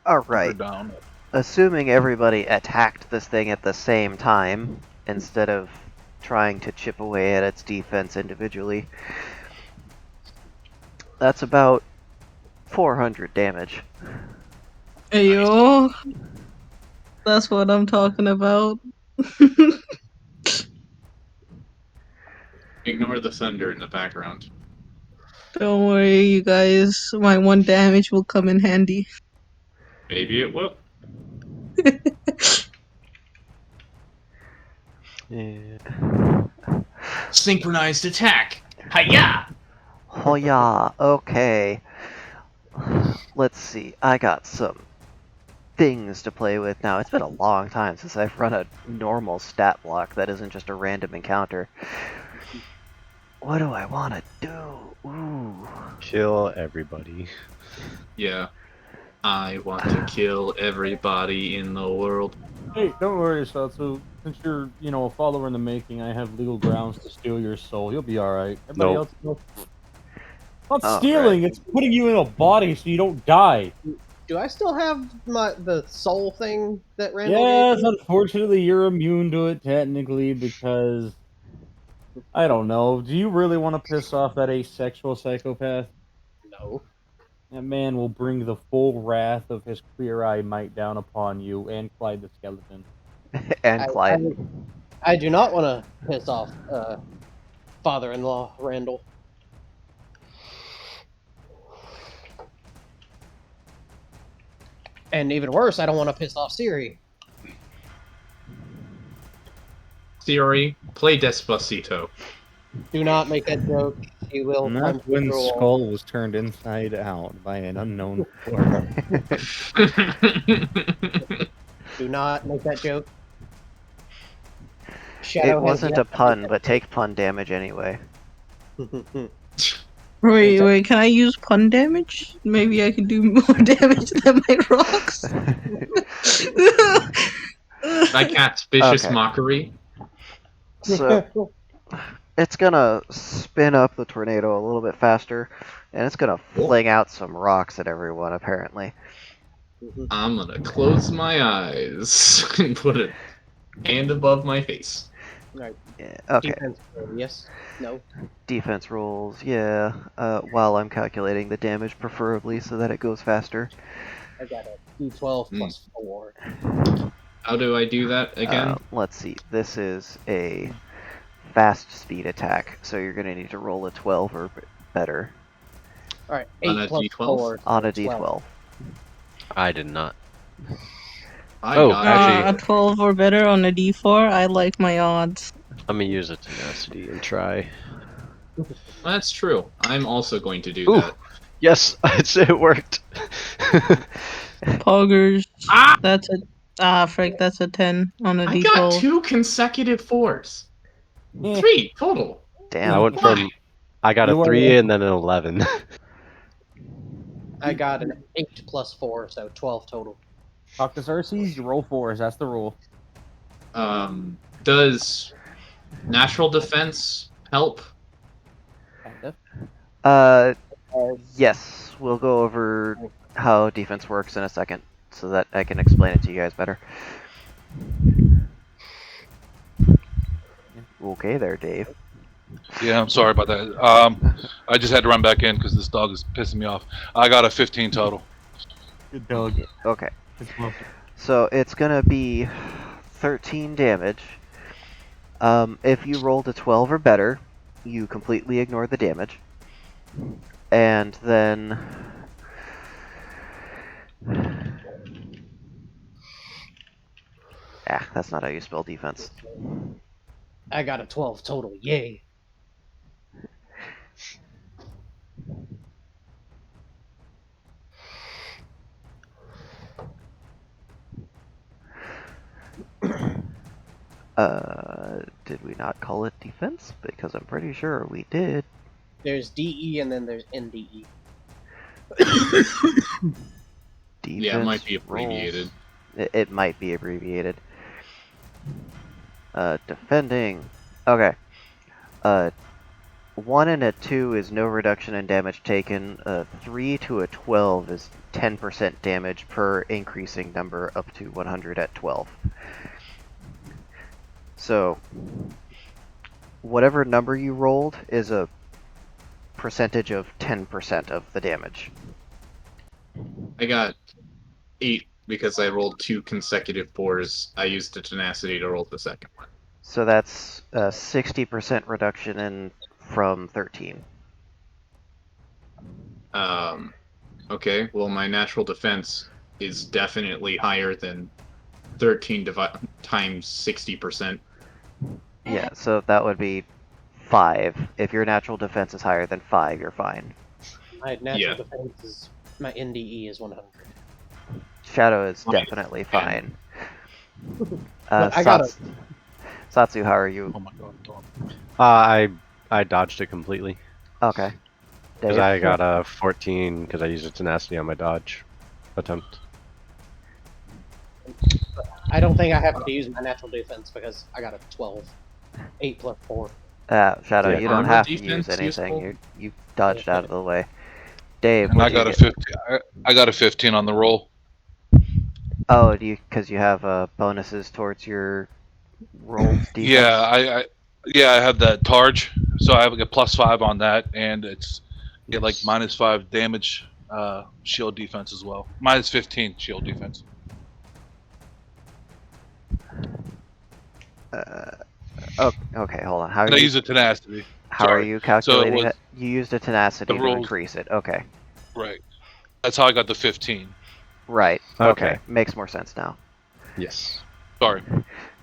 Speaker 1: All
Speaker 6: Hunker
Speaker 1: right.
Speaker 6: down.
Speaker 1: Assuming everybody attacked this thing at the same time, instead of trying to chip away at its defense individually, that's about 400 damage.
Speaker 4: Ayo. That's what I'm talking about.
Speaker 7: Ignore the thunder in the background.
Speaker 4: Don't worry, you guys. My 1 damage will come in handy.
Speaker 7: Maybe it will.
Speaker 1: Yeah.
Speaker 7: Synchronized attack. Hiya!
Speaker 1: Oh yeah, okay. Let's see. I got some things to play with now. It's been a long time since I've run a normal stat block that isn't just a random encounter. What do I want to do? Ooh.
Speaker 3: Kill everybody.
Speaker 7: Yeah. I want to kill everybody in the world.
Speaker 5: Hey, don't worry, Satsu. Since you're, a follower in the making, I have legal grounds to steal your soul. You'll be alright. Everybody
Speaker 3: Nope.
Speaker 5: else, not
Speaker 1: Oh,
Speaker 5: stealing,
Speaker 1: right.
Speaker 5: it's putting you in a body so you don't die.
Speaker 2: Do I still have the soul thing that Randall gave
Speaker 5: Yes,
Speaker 2: me?
Speaker 5: unfortunately, you're immune to it technically because I don't know. Do you really want to piss off that asexual psychopath?
Speaker 2: No.
Speaker 5: That man will bring the full wrath of his queer eye might down upon you and Clyde the skeleton.
Speaker 1: And
Speaker 2: I,
Speaker 1: Clyde.
Speaker 2: I do not want to piss off father-in-law Randall. And even worse, I don't want to piss off Siri.
Speaker 7: Theory, play Despacito.
Speaker 2: Do not make that joke. He will
Speaker 5: And
Speaker 2: punch
Speaker 5: that's
Speaker 2: you
Speaker 5: when
Speaker 2: through a wall.
Speaker 5: Skull was turned inside out by an unknown force.
Speaker 2: Do not make that joke.
Speaker 1: It
Speaker 2: Shadow
Speaker 1: wasn't
Speaker 2: has
Speaker 1: a pun, but take pun damage anyway.
Speaker 2: yet.
Speaker 4: Wait, can I use pun damage? Maybe I can do more damage than my rocks.
Speaker 7: My cat's vicious
Speaker 1: Okay.
Speaker 7: mockery.
Speaker 1: So it's gonna spin up the tornado a little bit faster, and it's gonna fling out some rocks at everyone, apparently.
Speaker 7: I'm gonna close my eyes and put a hand above my face.
Speaker 2: Right.
Speaker 1: Yeah, okay.
Speaker 2: Defense roll, yes? No?
Speaker 1: Defense rolls, yeah. While I'm calculating the damage, preferably, so that it goes faster.
Speaker 2: I got a D12 plus 4.
Speaker 7: How do I do that again?
Speaker 1: Let's see. This is a fast speed attack, so you're gonna need to roll a 12 or better
Speaker 2: Alright,
Speaker 7: On
Speaker 2: 8
Speaker 7: a
Speaker 2: plus
Speaker 7: D12?
Speaker 2: 4.
Speaker 1: on
Speaker 2: so
Speaker 1: a
Speaker 2: 12.
Speaker 1: D12.
Speaker 3: I did not.
Speaker 7: I
Speaker 3: Oh,
Speaker 7: got
Speaker 3: actually-
Speaker 4: A 12 or better on a D4. I like my odds.
Speaker 3: Let me use a tenacity and try.
Speaker 7: That's true. I'm also going to do
Speaker 3: Ooh,
Speaker 7: that.
Speaker 3: yes, it worked.
Speaker 4: Poggers.
Speaker 7: Ah!
Speaker 4: That's frick, that's a 10 on a
Speaker 7: I
Speaker 4: D12.
Speaker 7: got 2 consecutive 4s. 3 total.
Speaker 1: Damn.
Speaker 3: I went
Speaker 7: Why?
Speaker 3: from I got a
Speaker 5: You are
Speaker 3: 3
Speaker 5: right.
Speaker 3: and then an 11.
Speaker 2: I got an 8 plus 4, so 12 total.
Speaker 5: Talk to Tarsiers, you roll 4s. That's the rule.
Speaker 7: Does natural defense help?
Speaker 5: Kind of.
Speaker 1: Yes. We'll go over how defense works in a second, so that I can explain it to you guys better. Okay there, Dave.
Speaker 6: Yeah, I'm sorry about that. I just had to run back in because this dog is pissing me off. I got a 15 total.
Speaker 5: Good dog.
Speaker 1: Okay.
Speaker 5: It's lovely.
Speaker 1: So it's gonna be 13 damage. If you rolled a 12 or better, you completely ignore the damage. And then... that's not how you spell defense.
Speaker 2: I got a 12 total. Yay.
Speaker 1: Did we not call it defense? Because I'm pretty sure we did.
Speaker 2: There's DE and then there's NDE.
Speaker 1: Defense
Speaker 7: Yeah, it might be
Speaker 1: rolls.
Speaker 7: abbreviated.
Speaker 1: It might be abbreviated. Defending. Okay. 1 and a 2 is no reduction in damage taken. 3 to a 12 is 10% damage per increasing number up to 100 at 12. So, whatever number you rolled is a percentage of 10% of the damage.
Speaker 7: I got 8 because I rolled 2 consecutive 4s. I used the tenacity to roll the second one.
Speaker 1: So that's a 60% reduction in from 13.
Speaker 7: Okay, well, my natural defense is definitely higher than 13 times 60%.
Speaker 1: Yeah, so that would be 5. If your natural defense is higher than 5, you're fine.
Speaker 2: My natural
Speaker 7: Yeah.
Speaker 2: defense is my NDE is 100.
Speaker 1: Shadow is
Speaker 7: Mine is
Speaker 1: definitely
Speaker 7: 10.
Speaker 1: fine.
Speaker 2: But I got
Speaker 1: Satsu, how are you?
Speaker 6: Oh my god.
Speaker 3: I dodged it completely
Speaker 1: Okay.
Speaker 3: because
Speaker 1: Dave?
Speaker 3: I got a 14 because I used a tenacity on my dodge attempt.
Speaker 2: I don't think I have to use my natural defense because I got a 12. 8 plus 4.
Speaker 1: Shadow,
Speaker 3: Yeah.
Speaker 1: you don't
Speaker 7: Armor
Speaker 1: have to use
Speaker 7: defense
Speaker 1: anything.
Speaker 7: useful?
Speaker 1: You dodged out of the way. Dave,
Speaker 6: And I
Speaker 1: what'd you
Speaker 6: got a
Speaker 1: get?
Speaker 6: 15. I got a 15 on the roll.
Speaker 1: Oh, because you have bonuses towards your rolled defense?
Speaker 6: Yeah, I had that Targe, so I have like a +5 on that, and it's get like -5 damage shield defense as well. -15 shield defense.
Speaker 1: Okay, hold on. How
Speaker 6: And
Speaker 1: are
Speaker 6: I
Speaker 1: you?
Speaker 6: use a tenacity.
Speaker 1: How are
Speaker 6: Sorry.
Speaker 1: you
Speaker 6: So it
Speaker 1: calculating it?
Speaker 6: was
Speaker 1: You used a
Speaker 6: the
Speaker 1: tenacity to
Speaker 6: rolls
Speaker 1: increase it. Okay.
Speaker 6: right. That's how I got the 15.
Speaker 1: Right.
Speaker 3: Okay.
Speaker 1: Makes more sense now.
Speaker 3: Yes.
Speaker 6: Sorry.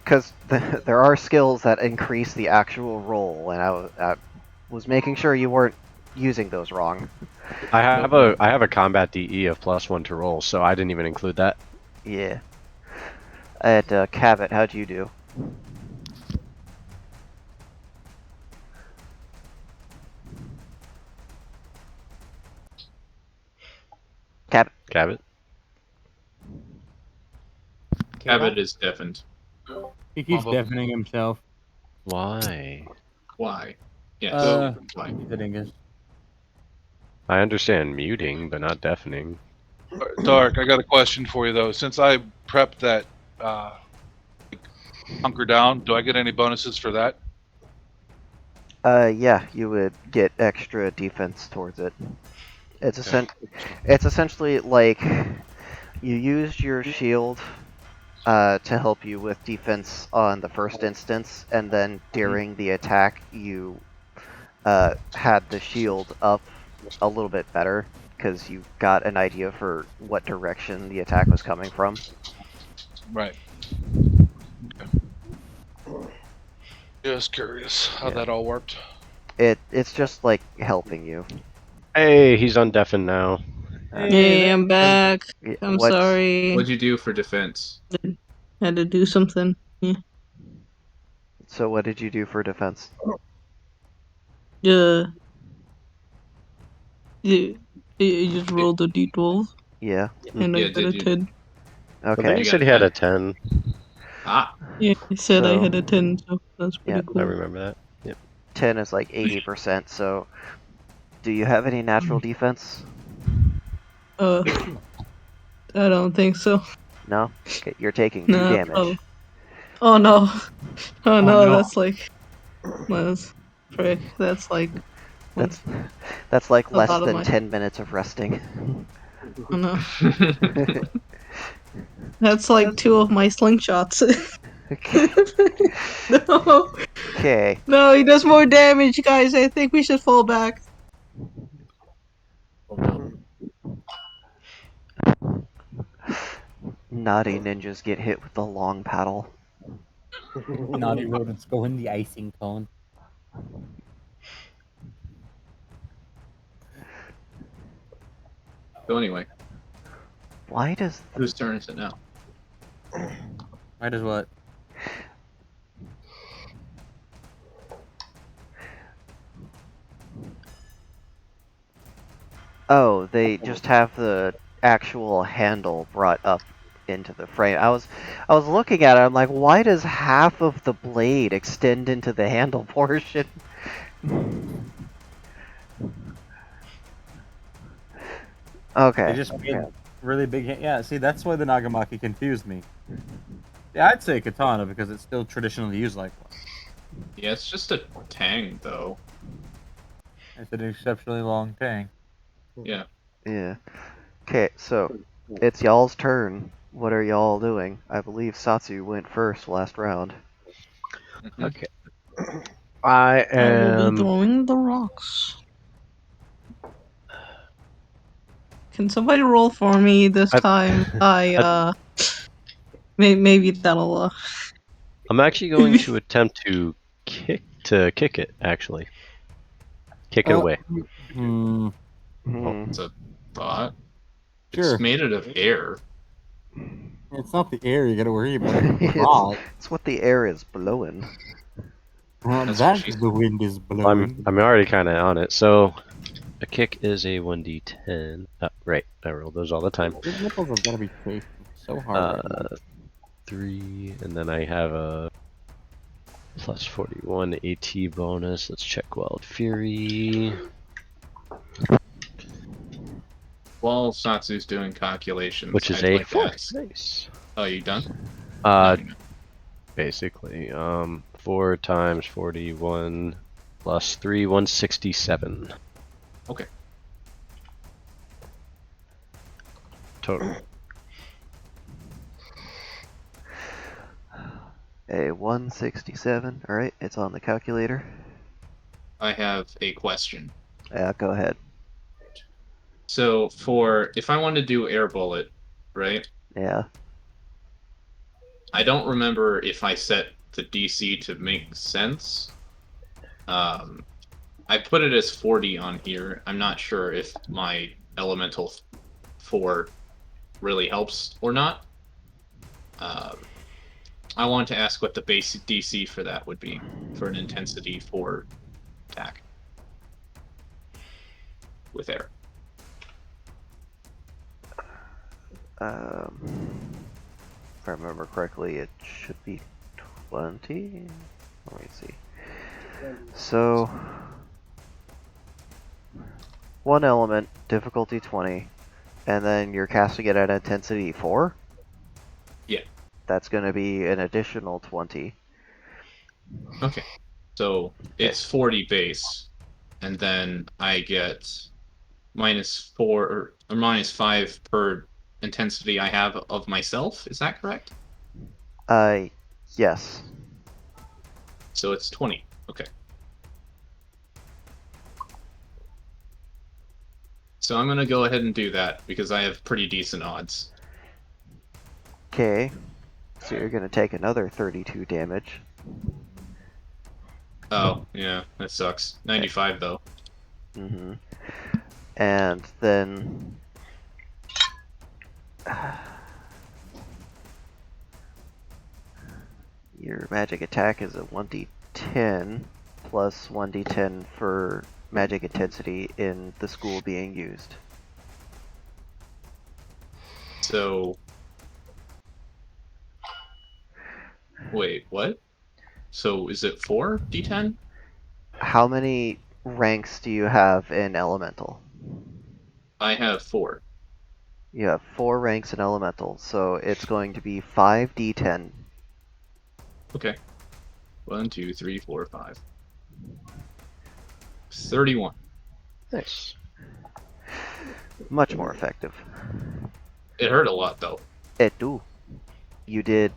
Speaker 1: Because there are skills that increase the actual roll, and I was making sure you weren't using those wrong.
Speaker 3: I have a combat DE of +1 to roll, so I didn't even include that.
Speaker 1: Yeah. At Cabot, how'd you do? Cabot.
Speaker 3: Cabot.
Speaker 7: Cabot is deafened.
Speaker 5: He keeps
Speaker 6: Mother-
Speaker 5: deafening himself.
Speaker 3: Why?
Speaker 7: Why? Yes. Why?
Speaker 5: He's a dingus.
Speaker 3: I understand muting, but not deafening.
Speaker 6: Dark, I got a question for you though. Since I prepped that hunker down, do I get any bonuses for that?
Speaker 1: Yeah, you would get extra defense towards it. It's essentially like you used your shield to help you with defense on the first instance, and then during the attack you had the shield up a little bit better because you got an idea for what direction the attack was coming from.
Speaker 6: Right. Just curious how
Speaker 1: Yeah.
Speaker 6: that all worked.
Speaker 1: It's just like helping you.
Speaker 3: Hey, he's undeafened now.
Speaker 4: Hey, I'm back. I'm
Speaker 1: What's
Speaker 4: sorry.
Speaker 7: What'd you do for defense?
Speaker 4: Had to do something. Yeah.
Speaker 1: so? What did you do for defense?
Speaker 4: You, you just rolled a d12
Speaker 1: Yeah.
Speaker 4: and I
Speaker 7: Yeah,
Speaker 4: got
Speaker 7: did
Speaker 4: a
Speaker 7: you?
Speaker 4: 10.
Speaker 3: I think
Speaker 1: Okay.
Speaker 3: you
Speaker 7: You
Speaker 3: said
Speaker 7: got
Speaker 3: he had
Speaker 7: a
Speaker 3: a 10.
Speaker 7: Ah,
Speaker 4: Yeah, I said I
Speaker 1: So
Speaker 4: had a 10, so that's
Speaker 1: yeah,
Speaker 4: pretty
Speaker 3: I
Speaker 4: cool.
Speaker 3: remember that. Yep.
Speaker 1: 10 is like 80%. So, do you have any natural defense?
Speaker 4: I don't think so.
Speaker 1: No. Okay, you're taking 2
Speaker 4: Nah, probably.
Speaker 1: damage.
Speaker 4: Oh no. Oh no,
Speaker 5: no.
Speaker 4: that's like, that's, frick, that's like,
Speaker 1: That's that's like
Speaker 4: a
Speaker 1: less
Speaker 4: lot of
Speaker 1: than
Speaker 4: my,
Speaker 1: 10 minutes of resting.
Speaker 4: oh no. That's like 2 of my slingshots. No.
Speaker 1: Okay.
Speaker 4: No, he does more damage, guys. I think we should fall back.
Speaker 5: Oh no.
Speaker 1: Naughty ninjas get hit with the long paddle.
Speaker 5: Naughty rodents go in the icing cone.
Speaker 7: so anyway,
Speaker 1: Why does
Speaker 7: whose turn is it now?
Speaker 5: Might as what?
Speaker 1: Oh, they just have the actual handle brought up into the frame. I was looking at it, I'm like, why does half of the blade extend into the handle portion? Okay.
Speaker 5: They just made really big. Yeah, see, that's why the Nagamaki confused me. Yeah, I'd say katana because it's still traditionally used like one.
Speaker 7: Yeah, it's just a tang though.
Speaker 5: It's an exceptionally long tang.
Speaker 7: Yeah.
Speaker 1: Yeah. Okay, so it's y'all's turn. What are y'all doing? I believe Satsu went first last round.
Speaker 7: Mhm.
Speaker 3: Okay. I
Speaker 4: I will be
Speaker 3: am.
Speaker 4: throwing the rocks. Can somebody roll for me this
Speaker 3: I-
Speaker 4: time? Maybe that'll
Speaker 3: I'm actually going to attempt to kick to kick it, actually. Kick it away.
Speaker 5: Hmm.
Speaker 1: Hmm.
Speaker 7: It's a thought.
Speaker 5: Sure.
Speaker 7: It's made out of air.
Speaker 5: It's not the air you gotta worry about. It's the
Speaker 1: it's,
Speaker 5: rock.
Speaker 1: it's what the air is blowing.
Speaker 7: That's what
Speaker 5: That
Speaker 7: she
Speaker 5: the wind is blowing.
Speaker 3: I'm already kind of on it. So a kick is a 1d10. Right, I roll those all the time.
Speaker 5: Your nipples have gotta be chafing so hard right now.
Speaker 3: 3, and then I have a plus 41 AT bonus. Let's check Wild Fury.
Speaker 7: While Satsu's doing calculations,
Speaker 3: Which is
Speaker 7: I'd
Speaker 3: a
Speaker 7: like to
Speaker 3: 4.
Speaker 7: ask.
Speaker 3: Nice.
Speaker 7: Oh, you done? No, you're not.
Speaker 3: Basically, 4 times 41 plus 3, 167.
Speaker 7: Okay.
Speaker 3: Total.
Speaker 1: A 167. Alright, it's on the calculator.
Speaker 7: I have a question.
Speaker 1: Yeah, go ahead.
Speaker 7: So if I want to do air bullet, right?
Speaker 1: Yeah.
Speaker 7: I don't remember if I set the DC to make sense. I put it as 40 on here. I'm not sure if my elemental 4 really helps or not. I want to ask what the base DC for that would be for an intensity 4 attack with air.
Speaker 1: If I remember correctly, it should be 20. Let me see. So, one element, difficulty 20, and then you're casting it at intensity 4?
Speaker 7: Yeah.
Speaker 1: That's going to be an additional 20.
Speaker 7: Okay. So it's 40 base, and then I get -4 or -5 per intensity I have of myself. Is that correct?
Speaker 1: Yes.
Speaker 7: So it's 20. Okay. So I'm going to go ahead and do that because I have pretty decent odds.
Speaker 1: Okay. So you're going to take another 32 damage.
Speaker 7: Oh, yeah, that sucks. 95 though.
Speaker 1: Mm-hmm. And then... your magic attack is a 1d10 plus 1d10 for magic intensity in the school being used.
Speaker 7: So wait, what? So is it 4d10?
Speaker 1: How many ranks do you have in elemental?
Speaker 7: I have 4.
Speaker 1: You have 4 ranks in elemental, so it's going to be 5d10.
Speaker 7: Okay. 1, 2, 3, 4, 5. 31.
Speaker 3: Nice.
Speaker 1: Much more effective.
Speaker 7: It hurt a lot though.
Speaker 1: It do. You did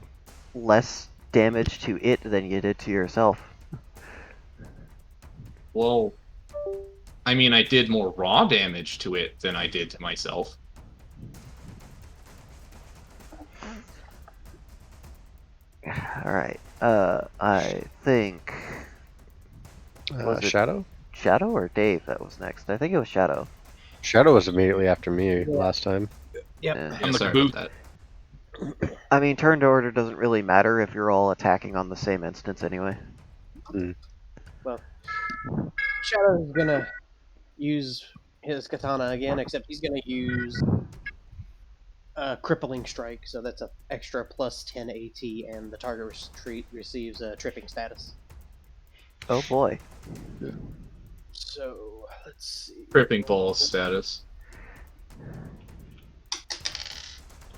Speaker 1: less damage to it than you did to yourself.
Speaker 7: Well, I mean, I did more raw damage to it than I did to myself.
Speaker 1: Alright, I think... was it
Speaker 3: Shadow?
Speaker 1: Shadow or Dave that was next? I think it was Shadow.
Speaker 3: Shadow was immediately after me last time.
Speaker 2: Yep.
Speaker 1: Yeah.
Speaker 7: Yeah,
Speaker 6: the
Speaker 7: sorry
Speaker 6: caboose.
Speaker 7: about that.
Speaker 1: I mean, turn to order doesn't really matter if you're all attacking on the same instance anyway.
Speaker 2: Shadow's gonna use his katana again, except he's gonna use crippling strike, so that's an extra plus 10 AT, and the target receives a tripping status.
Speaker 1: Oh boy.
Speaker 2: So let's see.
Speaker 7: Tripping ball status.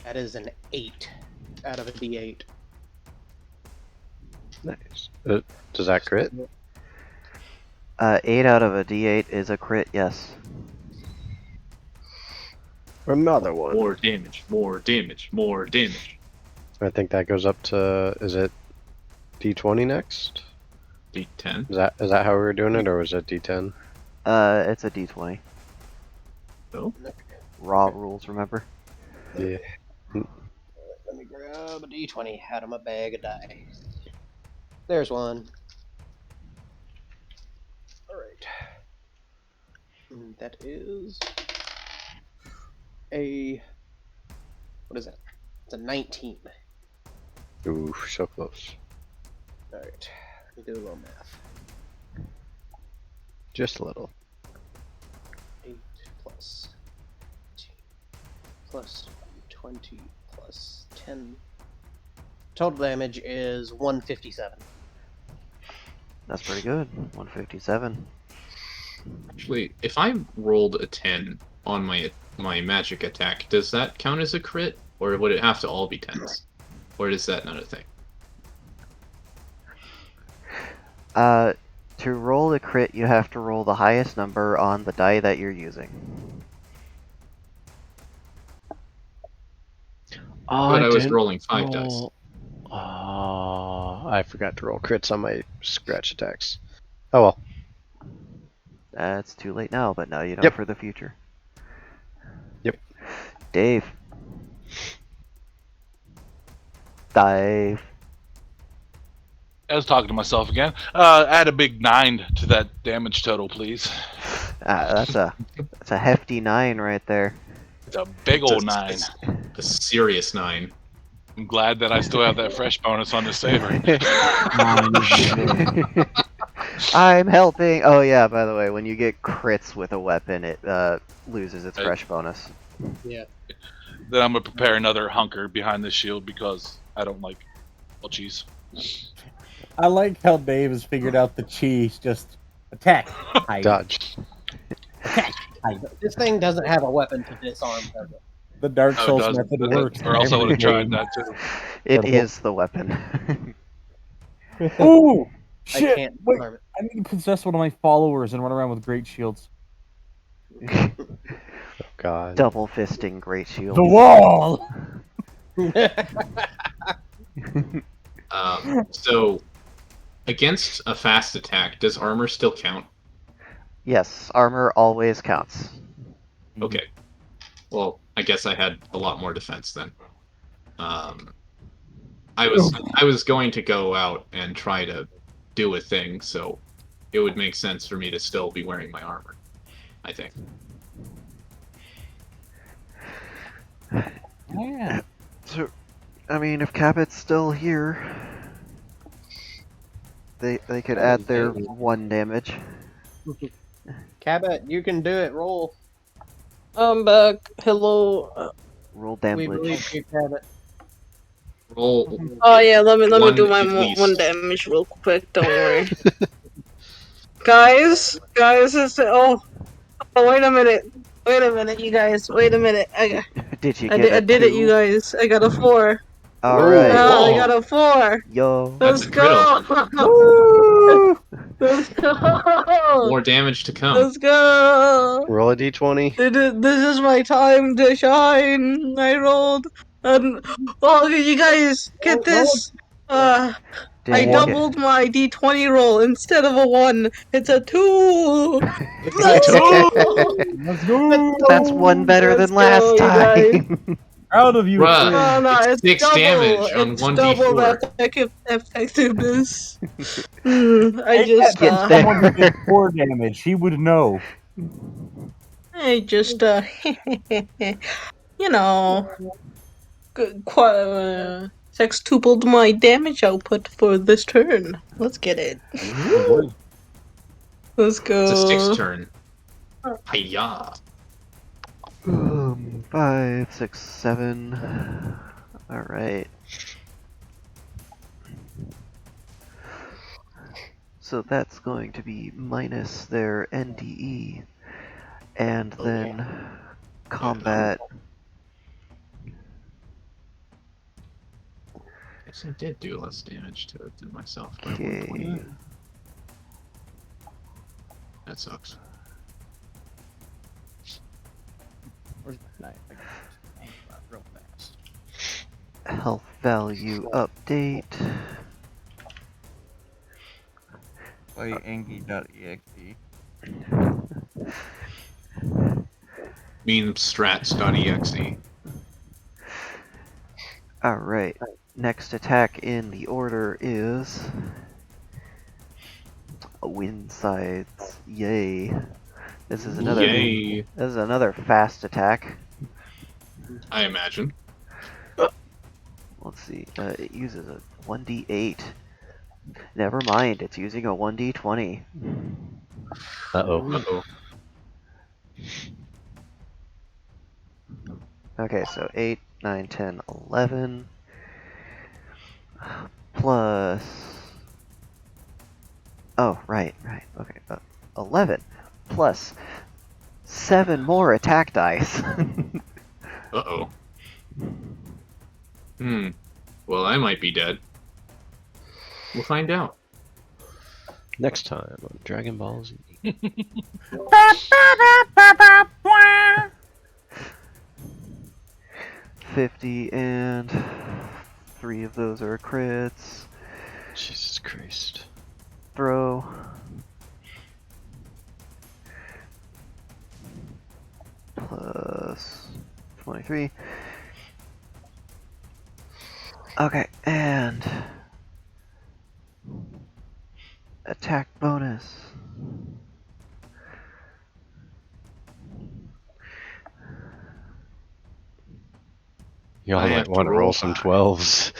Speaker 2: That is an 8 out of a D8.
Speaker 3: Nice. Does that crit?
Speaker 1: 8 out of a d8 is a crit, yes.
Speaker 3: Another one.
Speaker 7: More damage, more damage, more damage.
Speaker 3: I think that goes up to, is it D20 next?
Speaker 7: D10.
Speaker 3: Is that how we were doing it, or was it D10?
Speaker 1: It's a d20.
Speaker 7: Oh,
Speaker 1: Raw rules, remember?
Speaker 3: Yeah.
Speaker 2: Let me grab a D20 out of my bag of dice. There's one. That is a... What is that? It's a 19.
Speaker 3: Ooh, so close.
Speaker 2: Alright, let me do a little math.
Speaker 3: Just a little.
Speaker 2: 8 plus 18 plus 20 plus 10. Total damage is 157.
Speaker 1: That's pretty good. 157.
Speaker 7: Actually, if I rolled a 10 on my magic attack, does that count as a crit, or would it have to all be 10s, or is that not a thing?
Speaker 1: To roll a crit, you have to roll the highest number on the die that you're using.
Speaker 3: Oh,
Speaker 7: But I was
Speaker 3: didn't
Speaker 7: rolling 5 dice.
Speaker 3: roll. Oh, I forgot to roll crits on my scratch attacks. Oh well.
Speaker 1: It's too late now, but now you know
Speaker 3: Yep.
Speaker 1: for the future.
Speaker 3: Yep.
Speaker 1: Dave. Dive.
Speaker 6: I was talking to myself again. Add a big 9 to that damage total, please.
Speaker 1: That's a hefty 9 right there.
Speaker 6: It's a big old
Speaker 7: It's
Speaker 6: 9.
Speaker 7: a serious 9.
Speaker 6: I'm glad that I still have that fresh bonus on the saver.
Speaker 1: I'm helping. Oh yeah, by the way, when you get crits with a weapon, it loses its
Speaker 6: Right.
Speaker 1: fresh bonus.
Speaker 2: Yeah.
Speaker 6: Then I'm gonna prepare another hunker behind the shield because I don't like cheese.
Speaker 5: I like how Dave has figured out the cheese. Just attack, hide,
Speaker 3: Dodge.
Speaker 5: attack, hide.
Speaker 2: This thing doesn't have a weapon to disarm, does it?
Speaker 5: The Dark
Speaker 6: Oh, it
Speaker 5: Souls
Speaker 6: doesn't.
Speaker 5: method works.
Speaker 6: Or else I would have tried that too.
Speaker 1: It is the weapon.
Speaker 5: Ooh,
Speaker 2: I
Speaker 5: shit!
Speaker 2: can't
Speaker 5: Wait,
Speaker 2: disarm
Speaker 5: I need to possess one of my followers and run around with great shields.
Speaker 3: God.
Speaker 1: Double fisting great shield.
Speaker 5: The wall.
Speaker 2: it.
Speaker 7: So, against a fast attack, does armor still count?
Speaker 1: Yes, armor always counts.
Speaker 7: Okay. Well, I guess I had a lot more defense then. I was going to go out and try to do a thing, so it would make sense for me to still be wearing my armor, I think.
Speaker 5: Yeah.
Speaker 1: So, I mean, if Cabot's still here, they could add their 1 damage.
Speaker 2: Cabot, you can do it. Roll.
Speaker 4: I'm back. Hello.
Speaker 1: Roll
Speaker 2: We
Speaker 1: damage.
Speaker 2: believe you, Cabot.
Speaker 7: Roll.
Speaker 4: Oh yeah, let me
Speaker 7: One
Speaker 4: do my
Speaker 7: at least.
Speaker 4: 1 damage real quick. Don't worry, guys. It's wait a minute. You guys. Wait a minute.
Speaker 1: Did you
Speaker 4: I
Speaker 1: get
Speaker 4: did
Speaker 1: a
Speaker 4: it, you
Speaker 1: 2?
Speaker 4: guys. I got a 4.
Speaker 1: Alright.
Speaker 4: Oh, I
Speaker 7: Whoa.
Speaker 4: got a 4.
Speaker 1: Yo.
Speaker 7: That's
Speaker 4: Let's
Speaker 7: a critical.
Speaker 4: go. Let's go.
Speaker 7: More damage to come.
Speaker 4: Let's go.
Speaker 3: Roll a d20.
Speaker 4: This is my time to shine. I rolled. Oh, you guys get this.
Speaker 1: Did
Speaker 4: I
Speaker 1: you
Speaker 4: doubled my d20 roll. Instead of a 1, it's a 2.
Speaker 7: It's a
Speaker 4: Let's
Speaker 7: 2.
Speaker 4: go.
Speaker 5: Let's go.
Speaker 1: That's 1 better
Speaker 4: Let's
Speaker 1: than last
Speaker 4: go, you guys.
Speaker 1: time.
Speaker 5: Proud of you,
Speaker 7: Bruh.
Speaker 5: Finn.
Speaker 4: Oh no,
Speaker 7: It's
Speaker 4: it's
Speaker 7: 6
Speaker 4: double.
Speaker 7: damage on
Speaker 4: It's
Speaker 7: 1d4.
Speaker 4: double effectiveness. I just
Speaker 1: Get
Speaker 5: Someone who did
Speaker 1: there.
Speaker 5: 4 damage, he would know.
Speaker 4: you know, sextupled my damage output for this turn. Let's get it. Let's go.
Speaker 7: It's a 6 turn. Hiya.
Speaker 1: 5, 6, 7. Alright. So that's going to be minus their NDE. And
Speaker 7: Oh,
Speaker 1: then combat.
Speaker 7: I guess I did do less damage to it than myself. By
Speaker 1: Okay.
Speaker 7: 120. That sucks.
Speaker 5: Where's my knife? I got it. Real fast.
Speaker 1: Health value update.
Speaker 5: Play Angie.exe.
Speaker 7: Mean strats.exe.
Speaker 1: Alright. Next attack in the order is Wind Sides. Yay. This is another.
Speaker 7: Yay!
Speaker 1: This is another fast attack.
Speaker 7: I imagine.
Speaker 1: Let's see. It uses a 1d8. Never mind. It's using a 1d20.
Speaker 3: Uh-oh.
Speaker 7: Uh-oh.
Speaker 1: Okay, so 8, 9, 10, 11. Plus. Oh, right. Okay. 11. Plus 7 more attack dice.
Speaker 7: Uh-oh. Well, I might be dead. We'll find out.
Speaker 3: Next time on Dragon Ball Z.
Speaker 1: 50, and 3 of those are crits.
Speaker 3: Jesus Christ.
Speaker 1: Throw. Plus 23. Okay, and attack bonus.
Speaker 3: Y'all
Speaker 7: I
Speaker 3: might
Speaker 7: have to
Speaker 3: want to
Speaker 7: roll
Speaker 3: roll some
Speaker 7: high.
Speaker 3: 12s.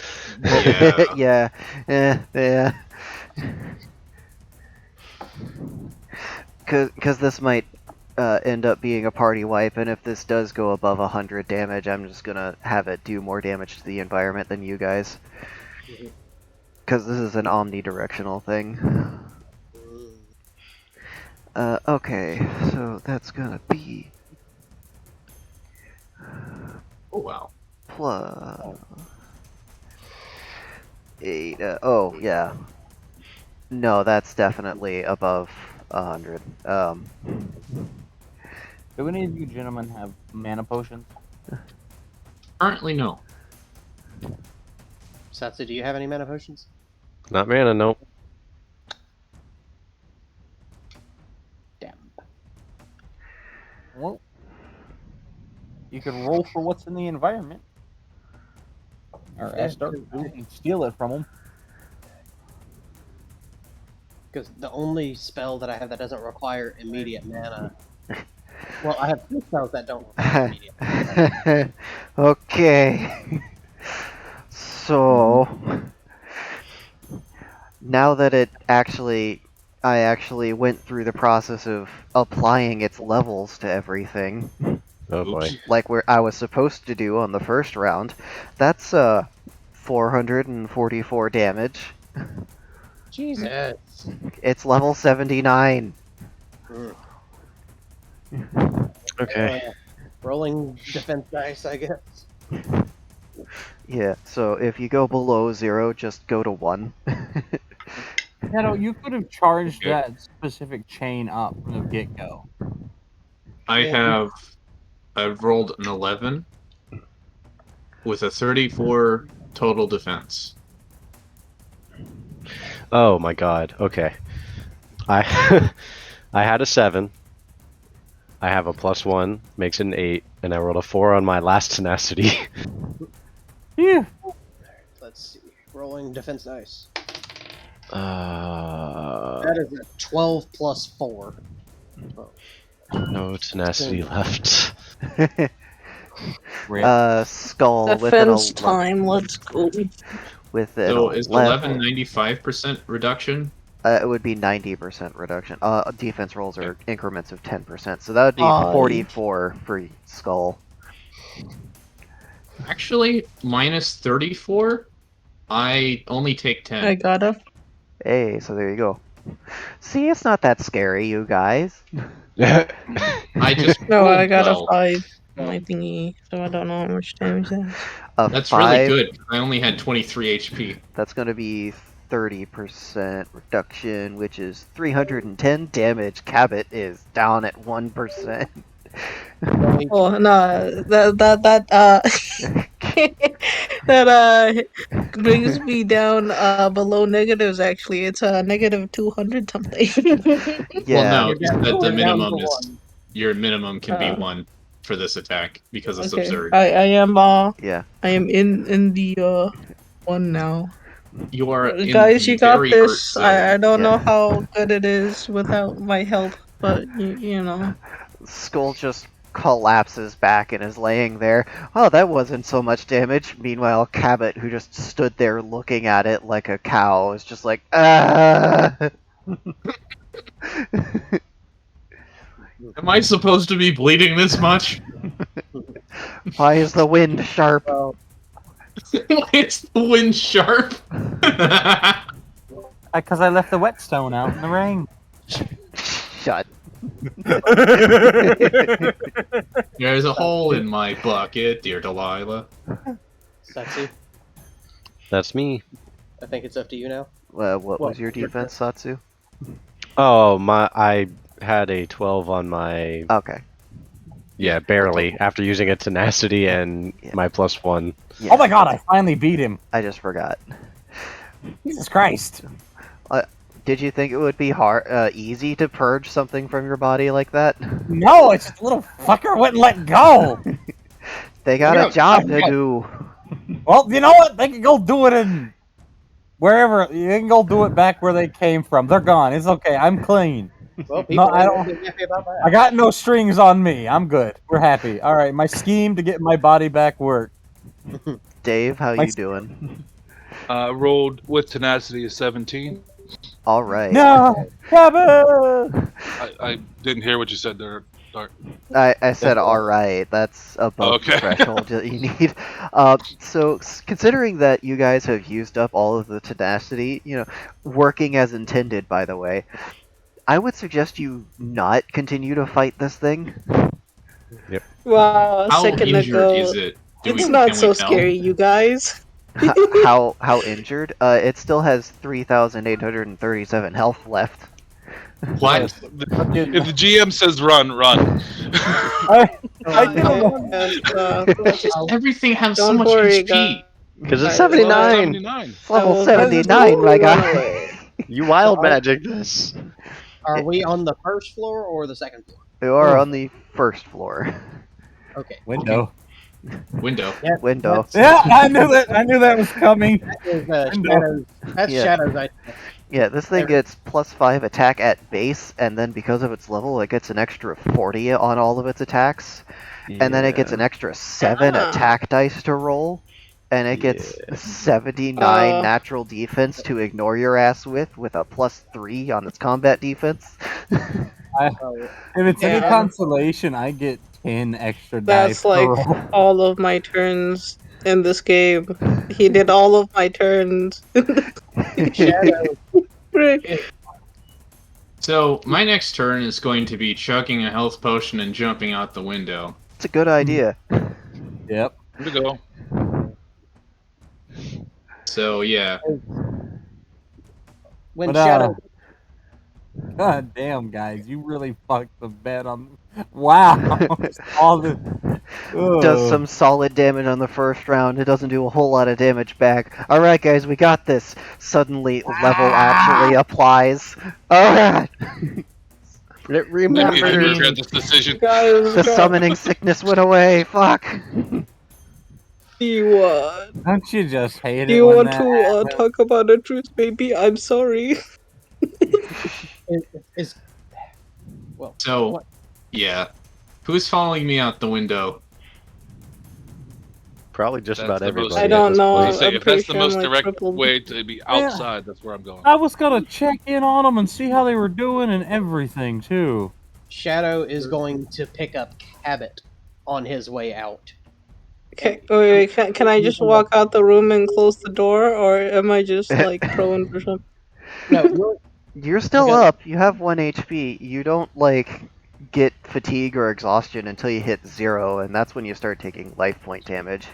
Speaker 7: Yeah.
Speaker 1: yeah. Because this might end up being a party wipe, and if this does go above 100 damage, I'm just gonna have it do more damage to the environment than you guys. Because this is an omnidirectional thing. Okay, so that's gonna be
Speaker 7: Oh, wow.
Speaker 1: plus 8. Oh, yeah. No, that's definitely above 100.
Speaker 5: Do any of you gentlemen have mana potions?
Speaker 7: Currently, no.
Speaker 2: Satsu, do you have any mana potions?
Speaker 3: Not mana, nope.
Speaker 2: Damn.
Speaker 5: Well, you could roll for what's in the environment. Or ask Dark and steal it from them.
Speaker 2: Because the only spell that I have that doesn't require immediate mana. Well, I have 2 spells that don't require immediate mana.
Speaker 1: Okay. So now that I actually went through the process of applying its levels to everything,
Speaker 3: Oh boy.
Speaker 7: Oops.
Speaker 1: like where I was supposed to do on the first round, that's 444 damage.
Speaker 2: Jesus.
Speaker 1: It's level 79.
Speaker 3: Okay.
Speaker 2: Rolling defense dice, I guess.
Speaker 1: Yeah, so if you go below 0, just go to 1.
Speaker 5: You could have charged
Speaker 7: Okay.
Speaker 5: that specific chain up from the get-go.
Speaker 7: I've rolled an 11 with a 34 total defense.
Speaker 3: Oh my god. Okay. I I had a 7. I have a +1, makes it an 8, and I rolled a 4 on my last tenacity.
Speaker 5: Yeah.
Speaker 2: Let's see. Rolling defense dice.
Speaker 3: Uh,
Speaker 2: That is a 12 plus 4.
Speaker 3: no tenacity left.
Speaker 1: Skull with an
Speaker 4: Defense time, let's go.
Speaker 1: with an
Speaker 7: So is
Speaker 1: 11.
Speaker 7: 95% reduction?
Speaker 1: It would be 90% reduction. Defense rolls are increments of 10%, so that would be
Speaker 4: Aye.
Speaker 1: 44 for Skull.
Speaker 7: Actually, minus 34. I only take 10.
Speaker 4: I gotta.
Speaker 1: Hey, so there you go. See, it's not that scary, you guys.
Speaker 7: I just
Speaker 4: No, I
Speaker 7: rolled
Speaker 4: got
Speaker 7: well.
Speaker 4: a 5 on my thingy, so I don't know how much damage that is.
Speaker 1: A
Speaker 7: That's
Speaker 1: 5,
Speaker 7: really good. I only had 23 HP.
Speaker 1: That's going to be 30% reduction, which is 310 damage. Cabot is down at 1%.
Speaker 4: Oh no, that brings me down below negatives. Actually, it's negative 200 something.
Speaker 1: Yeah.
Speaker 7: Well, no,
Speaker 2: You're
Speaker 7: you
Speaker 2: down-
Speaker 7: said the
Speaker 2: you're down
Speaker 7: minimum
Speaker 2: to
Speaker 7: is
Speaker 2: 1.
Speaker 7: your minimum can be
Speaker 4: Uh,
Speaker 7: 1 for this attack because it's
Speaker 4: Okay,
Speaker 7: absurd.
Speaker 4: I am
Speaker 1: Yeah.
Speaker 4: I am in the 1 now.
Speaker 7: You are in
Speaker 4: Guys,
Speaker 7: the
Speaker 4: you got
Speaker 7: very hurt
Speaker 4: this.
Speaker 7: zone.
Speaker 4: I don't know
Speaker 1: Yeah.
Speaker 4: how good it is without my help. but you know.
Speaker 1: Skull just collapses back and is laying there. Oh, that wasn't so much damage. Meanwhile, Cabot, who just stood there looking at it like a cow, is just like, ah.
Speaker 7: Am I supposed to be bleeding this much?
Speaker 1: Why is the wind sharp?
Speaker 2: Well,
Speaker 7: Why is the wind sharp?
Speaker 5: Because I left the whetstone out in the rain.
Speaker 1: Shut.
Speaker 7: There's a hole in my bucket, dear Delilah.
Speaker 2: Satsu,
Speaker 3: That's me.
Speaker 2: I think it's up to you now.
Speaker 1: What
Speaker 2: Well,
Speaker 1: was your defense, Satsu?
Speaker 3: Oh, I had a 12 on my...
Speaker 1: Okay.
Speaker 3: Yeah, barely. After using a tenacity and
Speaker 1: Yeah.
Speaker 3: my +1.
Speaker 1: Yeah,
Speaker 5: Oh my god, I finally beat him.
Speaker 1: I just forgot.
Speaker 5: Jesus Christ.
Speaker 1: Did you think it would be easy to purge something from your body like that?
Speaker 5: No, it's just the little fucker wouldn't let go.
Speaker 1: They got
Speaker 7: Yeah,
Speaker 1: a job to do.
Speaker 5: Well, you know what? They can go do it in wherever. They can go do it back where they came from. They're gone. It's okay. I'm clean.
Speaker 2: Well, people
Speaker 5: I
Speaker 2: are
Speaker 5: don't-
Speaker 2: gonna be happy about that.
Speaker 5: I got no strings on me. I'm good. We're happy. All right, my scheme to get my body back worked.
Speaker 1: Dave, how
Speaker 5: My-
Speaker 1: you doing?
Speaker 6: Rolled with tenacity is 17.
Speaker 1: All right.
Speaker 5: No, Kevin.
Speaker 6: I didn't hear what you said there, Dark.
Speaker 1: I said all right. That's above the
Speaker 6: Okay.
Speaker 1: threshold that you need. So considering that you guys have used up all of the tenacity, working as intended, by the way, I would suggest you not continue to fight this thing.
Speaker 4: Wow, a
Speaker 7: How
Speaker 4: second
Speaker 7: injured
Speaker 4: ago.
Speaker 7: is it?
Speaker 4: It's not
Speaker 7: can
Speaker 4: so
Speaker 7: we tell?
Speaker 4: scary, you guys.
Speaker 1: How injured? It still has 3,837 health left.
Speaker 7: What?
Speaker 6: If the GM says run, run.
Speaker 5: I did a lot.
Speaker 7: Why does everything have so
Speaker 4: Don't
Speaker 7: much
Speaker 4: worry,
Speaker 7: HP?
Speaker 3: Because it's
Speaker 4: Alright,
Speaker 3: 79!
Speaker 6: 79.
Speaker 1: It's level
Speaker 4: I will
Speaker 1: 79, my
Speaker 4: run
Speaker 1: guy.
Speaker 4: away.
Speaker 3: You wild magic this!
Speaker 2: Are we on the first floor or the second floor?
Speaker 1: You are
Speaker 5: Oh.
Speaker 1: on the first floor.
Speaker 2: Okay.
Speaker 5: Window.
Speaker 7: Window.
Speaker 2: Yeah,
Speaker 1: Window.
Speaker 5: Yeah, I knew that. I knew that was coming.
Speaker 2: That is,
Speaker 5: Window.
Speaker 2: Shadows. That's
Speaker 1: Yeah.
Speaker 2: Shadows.
Speaker 1: Yeah, this thing gets +5 attack at base, and then because of its level, it gets an extra 40 on all of its attacks. And then it gets an extra 7
Speaker 4: Ah.
Speaker 1: attack dice to roll. And it gets 79 natural defense to ignore your ass with a +3 on its combat defense.
Speaker 2: Oh,
Speaker 5: If it's any
Speaker 4: Yeah.
Speaker 5: consolation, I get 10 extra dice.
Speaker 4: That's like
Speaker 5: per roll.
Speaker 4: all of my turns in this game. He did all of my turns.
Speaker 2: Shadows.
Speaker 4: Frick.
Speaker 7: So my next turn is going to be chugging a health potion and jumping out the window.
Speaker 1: It's a good idea.
Speaker 5: Yep.
Speaker 6: Here we go.
Speaker 7: So yeah,
Speaker 2: When
Speaker 5: But,
Speaker 2: Shadow.
Speaker 5: God damn, guys, you really fucked the bed on. Wow. All the.
Speaker 1: Does
Speaker 5: Ugh.
Speaker 1: some solid damage on the first round. It doesn't do a whole lot of damage back. Alright, guys, we got this. Suddenly, level actually applies. Alright!
Speaker 3: It
Speaker 6: I need to
Speaker 3: remembered!
Speaker 6: regret this decision.
Speaker 4: Guys,
Speaker 1: The summoning sickness went away. Fuck!
Speaker 4: do you
Speaker 5: Don't you just hate
Speaker 4: do
Speaker 5: it
Speaker 4: you
Speaker 5: when
Speaker 4: want
Speaker 5: that
Speaker 4: to
Speaker 5: happens?
Speaker 4: talk about the truth, baby? I'm sorry.
Speaker 2: Is well.
Speaker 7: so
Speaker 2: What?
Speaker 7: yeah. Who's following me out the window?
Speaker 3: Probably just
Speaker 6: That's
Speaker 3: about
Speaker 6: the most-
Speaker 3: everybody.
Speaker 4: I
Speaker 3: at
Speaker 4: don't
Speaker 3: this
Speaker 4: know.
Speaker 3: point.
Speaker 6: I say,
Speaker 4: I'm
Speaker 6: if that's
Speaker 4: pretty
Speaker 6: the most
Speaker 4: sure I'm, like,
Speaker 6: direct
Speaker 4: triple-
Speaker 6: way to be outside, that's where I'm going.
Speaker 5: I was gonna check in on them and see how they were doing and everything too.
Speaker 2: Shadow is going to pick up Cabot on his way out.
Speaker 4: Okay, wait, can I just walk out the room and close the door, or am I just like prone for something?
Speaker 2: No, you're,
Speaker 1: You're still
Speaker 2: Because-
Speaker 1: up. You have 1 HP. You don't, get fatigue or exhaustion until you hit 0, and that's when you start taking life point damage.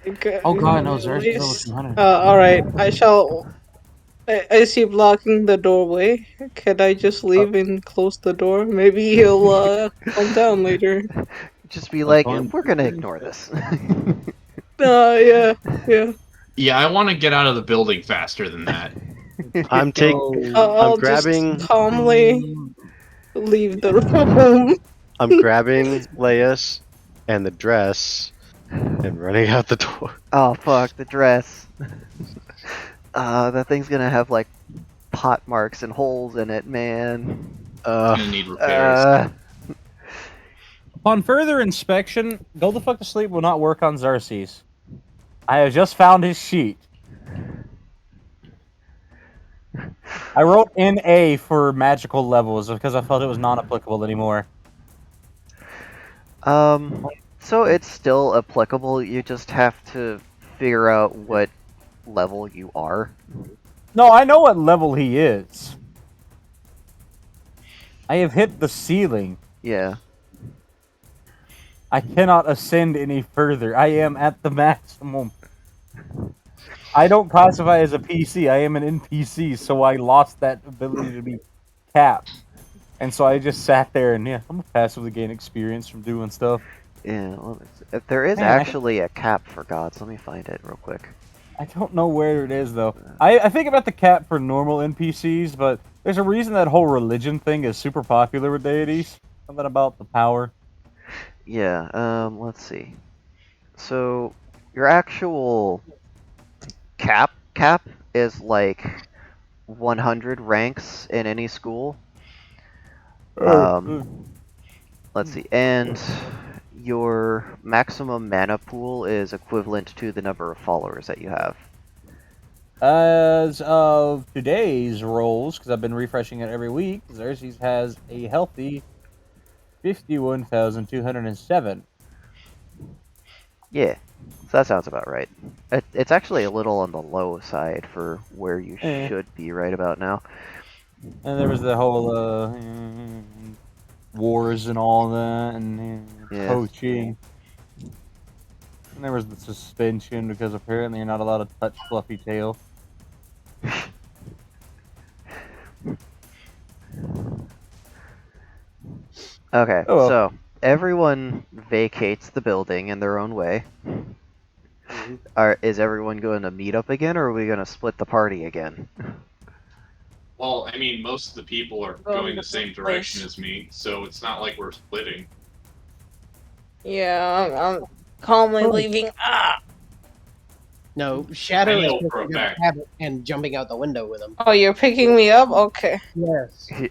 Speaker 4: Okay.
Speaker 5: Oh god, no, Zer's
Speaker 4: Yes.
Speaker 5: level 200.
Speaker 4: Alright, I shall. I see blocking the doorway. Can I just leave and close the door? Maybe he'll calm down later.
Speaker 1: Just be like,
Speaker 5: fine.
Speaker 1: we're gonna ignore this.
Speaker 4: Yeah.
Speaker 7: Yeah, I want to get out of the building faster than that.
Speaker 3: I'm taking.
Speaker 4: I'll
Speaker 3: grabbing-
Speaker 4: just calmly leave the room.
Speaker 3: I'm grabbing Leia's and the dress and running out the door.
Speaker 1: Oh fuck, the dress. That thing's gonna have pot marks and holes in it, man.
Speaker 7: Gonna need repairs.
Speaker 5: Upon further inspection, go the fuck to sleep will not work on Tarsiers. I have just found his sheet. I wrote NA for magical levels because I felt it was non-applicable anymore.
Speaker 1: So it's still applicable. You just have to figure out what level you are.
Speaker 5: No, I know what level he is. I have hit the ceiling.
Speaker 1: Yeah.
Speaker 5: I cannot ascend any further. I am at the maximum. I don't classify as a PC. I am an NPC, so I lost that ability to be capped. And so I just sat there and I'm gonna passively gain experience from doing stuff.
Speaker 1: Yeah. There is
Speaker 5: Man,
Speaker 1: actually a cap for gods. Let me find it real quick.
Speaker 5: I don't know where it is though. I think about the cap for normal NPCs, but there's a reason that whole religion thing is super popular with deities. Something about the power.
Speaker 1: Yeah. Let's see. So your actual cap is like 100 ranks in any school. Let's see, and your maximum mana pool is equivalent to the number of followers that you have.
Speaker 5: As of today's rolls, because I've been refreshing it every week, Xerxes has a healthy 51,207.
Speaker 1: Yeah, so that sounds about right. It's actually a little on the low side for where you should be right about now.
Speaker 5: And there was the whole wars and all that, and coaching. And there was the suspension because apparently you're not allowed to touch Fluffy Tail.
Speaker 1: Okay, so everyone vacates the building in their own way. Is everyone going to meet up again, or are we going to split the party again?
Speaker 7: Well, I mean, most of the people are going the same direction as me, so it's not like we're splitting.
Speaker 4: Yeah, I'm calmly leaving.
Speaker 2: No, Shadow
Speaker 7: I
Speaker 2: is
Speaker 7: know for a
Speaker 2: picking up
Speaker 7: fact.
Speaker 2: Cabot and jumping out the window with him.
Speaker 4: Oh, you're picking me up? Okay.
Speaker 2: Yes.
Speaker 7: And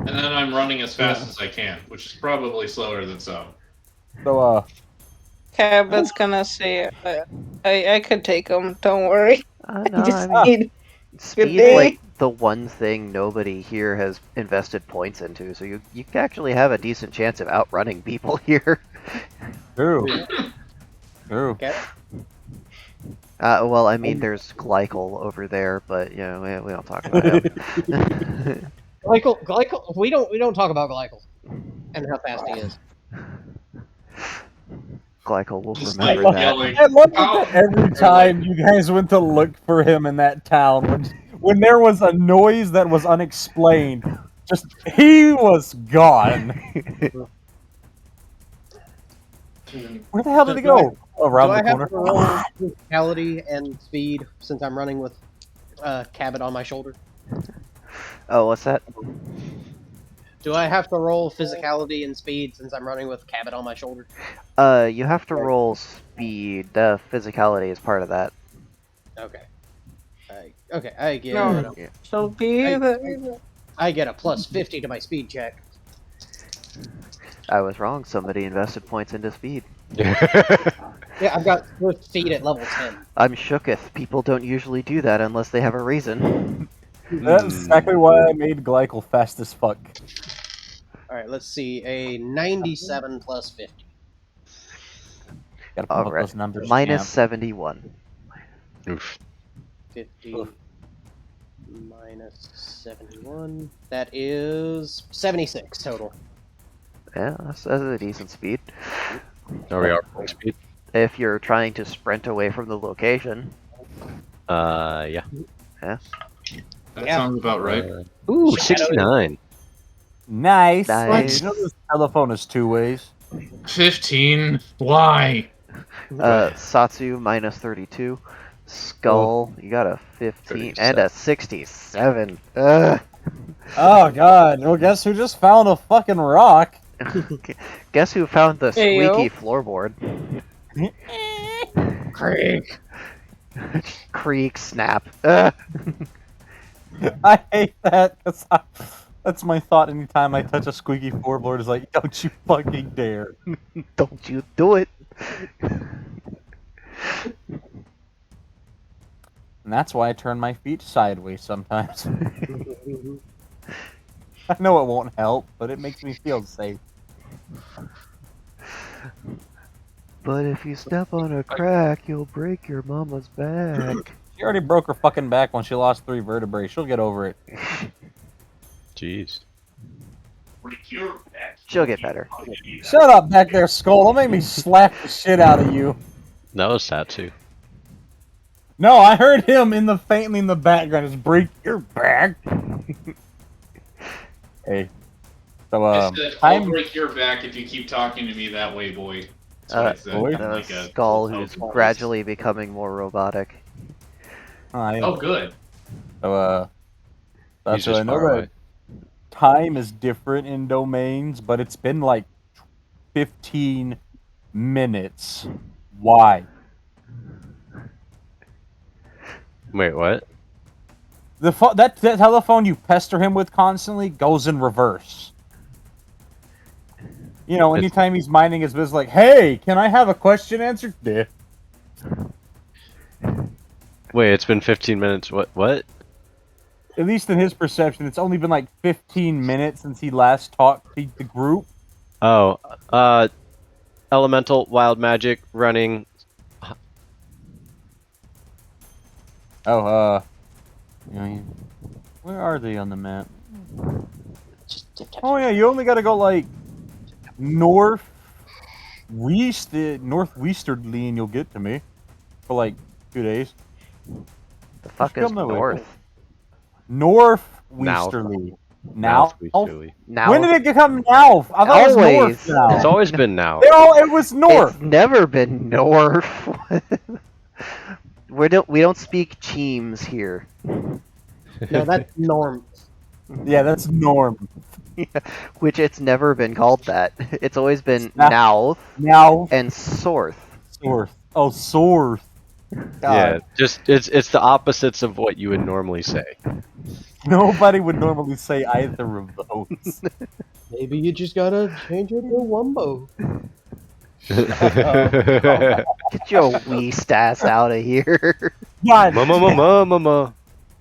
Speaker 7: then I'm running as fast as I can, which is probably slower than some.
Speaker 5: So,
Speaker 4: Cabot's gonna say I could take him. Don't worry.
Speaker 1: No,
Speaker 4: I just
Speaker 1: I mean,
Speaker 4: need
Speaker 1: speed's like the one thing nobody here has invested points into, so you actually have a decent chance of outrunning people here.
Speaker 5: True. True.
Speaker 2: Okay.
Speaker 1: Well, I mean, there's Glycol over there, but you know, we don't talk about him.
Speaker 2: Glycol. We don't talk about Glycol and how fast he is.
Speaker 1: Glycol will
Speaker 7: Just
Speaker 1: remember
Speaker 7: like
Speaker 1: that.
Speaker 7: yelling,
Speaker 5: I love that every time you guys went to look for him in that town, when there was a noise that was unexplained, just he was gone. Where the hell did he go? Around the corner.
Speaker 2: Do I have to roll physicality and speed since I'm running with Cabot on my shoulder?
Speaker 1: Oh, what's that?
Speaker 2: Do I have to roll physicality and speed since I'm running with Cabot on my shoulder?
Speaker 1: You have to roll speed. Physicality is part of that.
Speaker 2: Okay. I get.
Speaker 4: No. So be
Speaker 2: I get a plus 50 to my speed check.
Speaker 1: I was wrong. Somebody invested points into speed.
Speaker 2: Yeah, I've got swift feet at level 10.
Speaker 1: I'm shooketh. People don't usually do that unless they have a reason.
Speaker 5: That's exactly why I made Glycol fast as fuck.
Speaker 2: Alright, let's see. A 97 plus 50.
Speaker 5: Gotta pump up those numbers.
Speaker 1: Minus 71.
Speaker 3: Oof.
Speaker 2: 50 minus 71. That is 76 total.
Speaker 1: Yeah, that's a decent speed.
Speaker 3: Are we full speed?
Speaker 1: If you're trying to sprint away from the location.
Speaker 3: Yeah.
Speaker 1: Yeah.
Speaker 7: That sounds about right.
Speaker 3: Ooh, 69.
Speaker 5: Nice.
Speaker 1: Nice.
Speaker 5: You know this telephone is two ways.
Speaker 7: 15? Why?
Speaker 1: Satsu minus 32. Skull, you got a 15 and a 67. Ugh.
Speaker 5: Oh god. Well, guess who just found a fucking rock?
Speaker 1: Guess who found the
Speaker 4: Hey,
Speaker 1: squeaky
Speaker 4: yo.
Speaker 1: floorboard?
Speaker 2: Creak.
Speaker 1: Creak, snap. Ugh.
Speaker 5: I hate that because That's my thought anytime I touch a squeaky floorboard is like, don't you fucking dare.
Speaker 1: Don't you do it.
Speaker 5: And that's why I turn my feet sideways sometimes. I know it won't help, but it makes me feel safe.
Speaker 1: But if you step on a crack, you'll break your mama's back.
Speaker 5: She already broke her fucking back when she lost 3 vertebrae. She'll get over it.
Speaker 3: Jeez.
Speaker 1: She'll get better.
Speaker 5: Shut up back there, Skull. Don't make me slap the shit out of you.
Speaker 3: That was sad too.
Speaker 5: No, I heard him in the faintly in the background. Just break your back. Hey. So
Speaker 7: I said, I'll
Speaker 5: I'm
Speaker 7: break your back if you keep talking to me that way, boy. That's what I said.
Speaker 5: boy?
Speaker 7: Like a
Speaker 1: Skull,
Speaker 7: little
Speaker 1: who's
Speaker 7: voice.
Speaker 1: gradually becoming more robotic.
Speaker 7: Oh, good.
Speaker 5: So
Speaker 3: He's
Speaker 5: so
Speaker 3: just
Speaker 5: I know
Speaker 3: far
Speaker 5: that
Speaker 3: away.
Speaker 5: time is different in domains, but it's been like 15 minutes. Why?
Speaker 3: Wait, what?
Speaker 5: That telephone you pester him with constantly goes in reverse. You know, anytime he's minding his business, like, "Hey, can I have a question answered?" Yeah.
Speaker 3: Wait, it's been 15 minutes. What?
Speaker 5: At least in his perception, it's only been like 15 minutes since he last talked to the group.
Speaker 3: Oh, elemental, wild magic, running.
Speaker 5: Oh, where are they on the map? Oh yeah, you only gotta go like northwesterly and you'll get to me for like 2 days.
Speaker 1: The fuck is
Speaker 5: come that way.
Speaker 1: north?
Speaker 5: Northwesterly. Now?
Speaker 3: Northwesterly.
Speaker 1: Now
Speaker 5: When did it become now? I thought it was north
Speaker 1: Always.
Speaker 5: now.
Speaker 3: It's always been now.
Speaker 5: It was north.
Speaker 1: It's never been north. we don't speak teams here.
Speaker 2: No, that's norm.
Speaker 5: Yeah, that's norm.
Speaker 1: Which it's never been called that. It's always been
Speaker 5: Now-
Speaker 1: north
Speaker 5: Now
Speaker 1: and sorth.
Speaker 5: north. Oh, north.
Speaker 3: Yeah, just it's the opposites of what you would normally say.
Speaker 5: Nobody would normally say either of those.
Speaker 2: Maybe you just gotta change it to Wumbo.
Speaker 1: Get your wee stass out of here.
Speaker 5: God,
Speaker 3: Mama.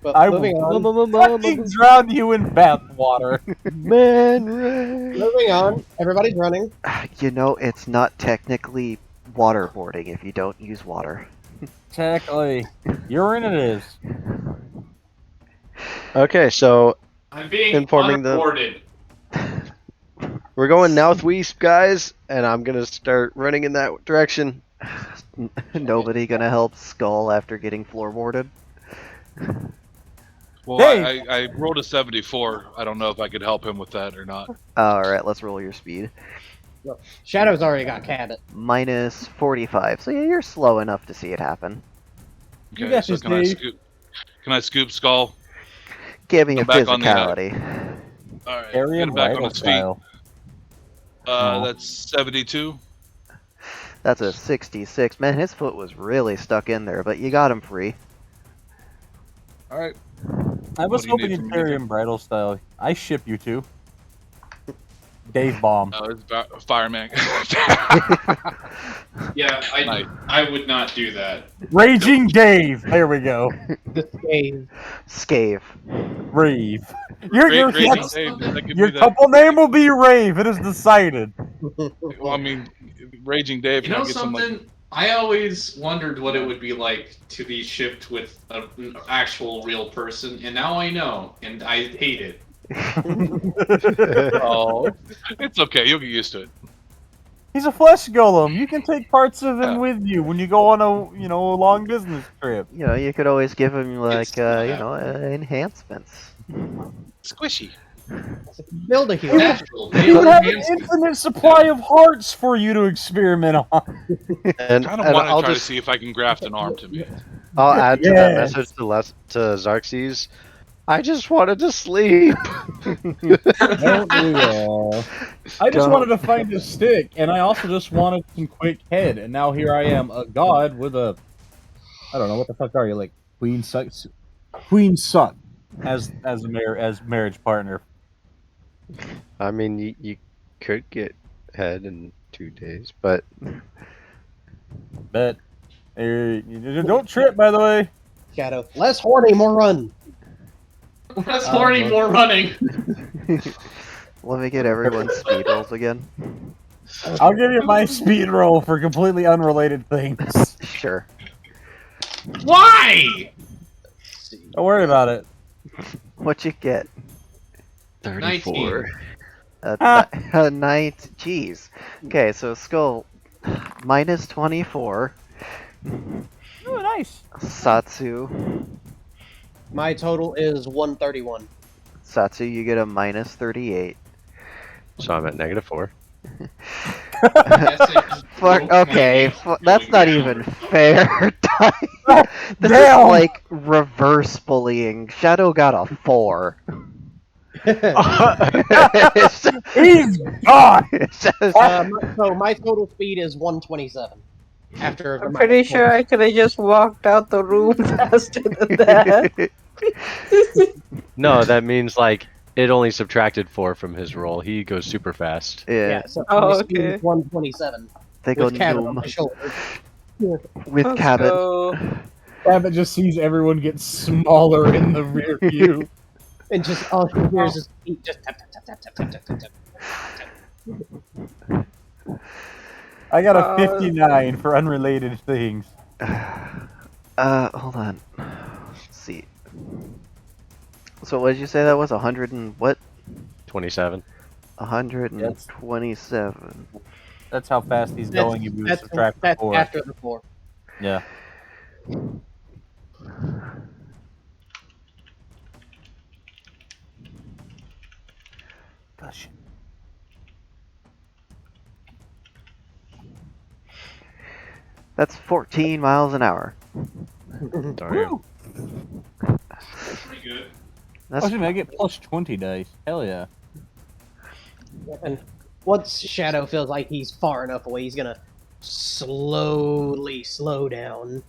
Speaker 2: But
Speaker 5: I
Speaker 2: moving on.
Speaker 5: fucking drown you in bathwater.
Speaker 3: Man, Ray.
Speaker 2: Moving on. Everybody's running.
Speaker 1: You know, it's not technically waterboarding if you don't use water.
Speaker 5: Technically, urine it is.
Speaker 3: Okay, so
Speaker 7: I'm being
Speaker 3: Informing the-
Speaker 7: unreported.
Speaker 3: we're going northwest, guys, and I'm gonna start running in that direction.
Speaker 1: Nobody gonna help Skull after getting floorboarded?
Speaker 6: Well,
Speaker 5: Hey!
Speaker 6: I rolled a 74. I don't know if I could help him with that or not.
Speaker 1: Alright, let's roll your speed.
Speaker 2: Shadow's already got Cabot.
Speaker 1: Minus 45. So yeah, you're slow enough to see it happen.
Speaker 5: You
Speaker 6: Okay,
Speaker 5: got
Speaker 6: so
Speaker 5: this,
Speaker 6: can I
Speaker 5: Dave.
Speaker 6: scoop? Can I scoop Skull?
Speaker 1: Give me a
Speaker 6: I'm back on the
Speaker 1: physicality.
Speaker 6: All right,
Speaker 5: Carry
Speaker 6: get
Speaker 5: him
Speaker 6: him back
Speaker 5: right
Speaker 6: on
Speaker 5: on
Speaker 6: his feet.
Speaker 5: style. Oh.
Speaker 6: That's 72.
Speaker 1: That's a 66. Man, his foot was really stuck in there, but you got him free.
Speaker 6: All right.
Speaker 5: I was
Speaker 6: What do you
Speaker 5: hoping
Speaker 6: need
Speaker 5: you'd
Speaker 6: from me,
Speaker 5: carry
Speaker 6: Ethan?
Speaker 5: him bridal style. I ship you two. Dave bomb.
Speaker 6: Oh, it's fireman.
Speaker 7: Yeah, I would not do that.
Speaker 5: Raging Dave. There we go.
Speaker 2: The scave.
Speaker 1: Scave.
Speaker 5: Rave. Your
Speaker 6: Raging
Speaker 5: yes,
Speaker 6: Dave, that could
Speaker 5: your
Speaker 6: be that.
Speaker 5: couple name will be Rave. It is decided.
Speaker 6: Well, I mean, Raging Dave.
Speaker 7: You
Speaker 6: can I
Speaker 7: know
Speaker 6: get some,
Speaker 7: something?
Speaker 6: like,
Speaker 7: I always wondered what it would be like to be shipped with an actual real person, and now I know, and I hate it.
Speaker 6: oh, it's okay. You'll get used to it.
Speaker 5: He's a flesh golem. You can take parts of him
Speaker 6: Yeah.
Speaker 5: with you when you go on a long business trip.
Speaker 1: You know, you could always give him, like,
Speaker 6: It's not
Speaker 1: enhancements.
Speaker 6: Squishy.
Speaker 2: Build a hero.
Speaker 7: Natural.
Speaker 5: He
Speaker 7: They
Speaker 5: would
Speaker 7: are
Speaker 5: have an
Speaker 7: enhanced.
Speaker 5: infinite supply of hearts for you to experiment on.
Speaker 3: And,
Speaker 6: I kind of
Speaker 3: and
Speaker 6: want to
Speaker 3: I'll
Speaker 6: try to
Speaker 3: just
Speaker 6: see if I can graft an arm to me.
Speaker 3: I'll add to that
Speaker 5: Yes.
Speaker 3: message to Xerxes. I just wanted to sleep.
Speaker 5: Don't we all? I just
Speaker 3: Don't.
Speaker 5: wanted to find a stick, and I also just wanted some quick head, and now here I am, a god with a, I don't know, what the fuck are you, like, Queen Suck as marriage partner.
Speaker 3: I mean, you could get head in 2 days, but
Speaker 5: Bet. Don't trip, by the way.
Speaker 2: Shadow, less horny, more run.
Speaker 7: Less horny, more running.
Speaker 1: Let me get everyone's speed rolls again.
Speaker 5: I'll give you my speed roll for completely unrelated things.
Speaker 1: Sure.
Speaker 7: Why?
Speaker 5: Don't worry about it.
Speaker 1: What you get?
Speaker 3: 34.
Speaker 1: Night. Jeez. Okay, so Skull minus 24.
Speaker 5: Oh, nice.
Speaker 1: Satsu.
Speaker 2: My total is 131.
Speaker 1: Satsu, you get a minus 38.
Speaker 3: So I'm at -4.
Speaker 1: Okay, that's not even fair. This is
Speaker 5: Damn.
Speaker 1: like reverse bullying. Shadow got a 4. It's just-
Speaker 5: He's gone.
Speaker 1: it's just-
Speaker 2: So my total speed is 127. After the
Speaker 4: I'm pretty
Speaker 2: minus
Speaker 4: sure I could have just walked out the room faster than that.
Speaker 3: No, that means like it only subtracted 4 from his roll. He goes super fast.
Speaker 1: yeah,
Speaker 2: Yeah, so
Speaker 4: Oh,
Speaker 2: my speed
Speaker 4: okay.
Speaker 2: is 127
Speaker 1: they go
Speaker 2: with Cabot on
Speaker 1: noom
Speaker 2: my shoulder.
Speaker 1: with
Speaker 4: Let's
Speaker 1: Cabot.
Speaker 4: go.
Speaker 5: Cabot just sees everyone get smaller in the rear view.
Speaker 2: And just all she hears is feet just tap tap tap tap tap tap tap tap.
Speaker 5: I got a 59 for unrelated things.
Speaker 1: Hold on. Let's see. So what did you say that was? 100 and what?
Speaker 3: 27.
Speaker 1: 127.
Speaker 5: That's how fast he's going. You would subtract
Speaker 2: That's
Speaker 5: 4.
Speaker 2: after the 4.
Speaker 5: Yeah. Gosh.
Speaker 1: That's 14 miles an hour.
Speaker 3: Dario.
Speaker 7: That's pretty good.
Speaker 1: That's
Speaker 5: Oh, I get plus 20 dice. Hell yeah.
Speaker 2: And once Shadow feels like he's far enough away, he's gonna slowly slow down.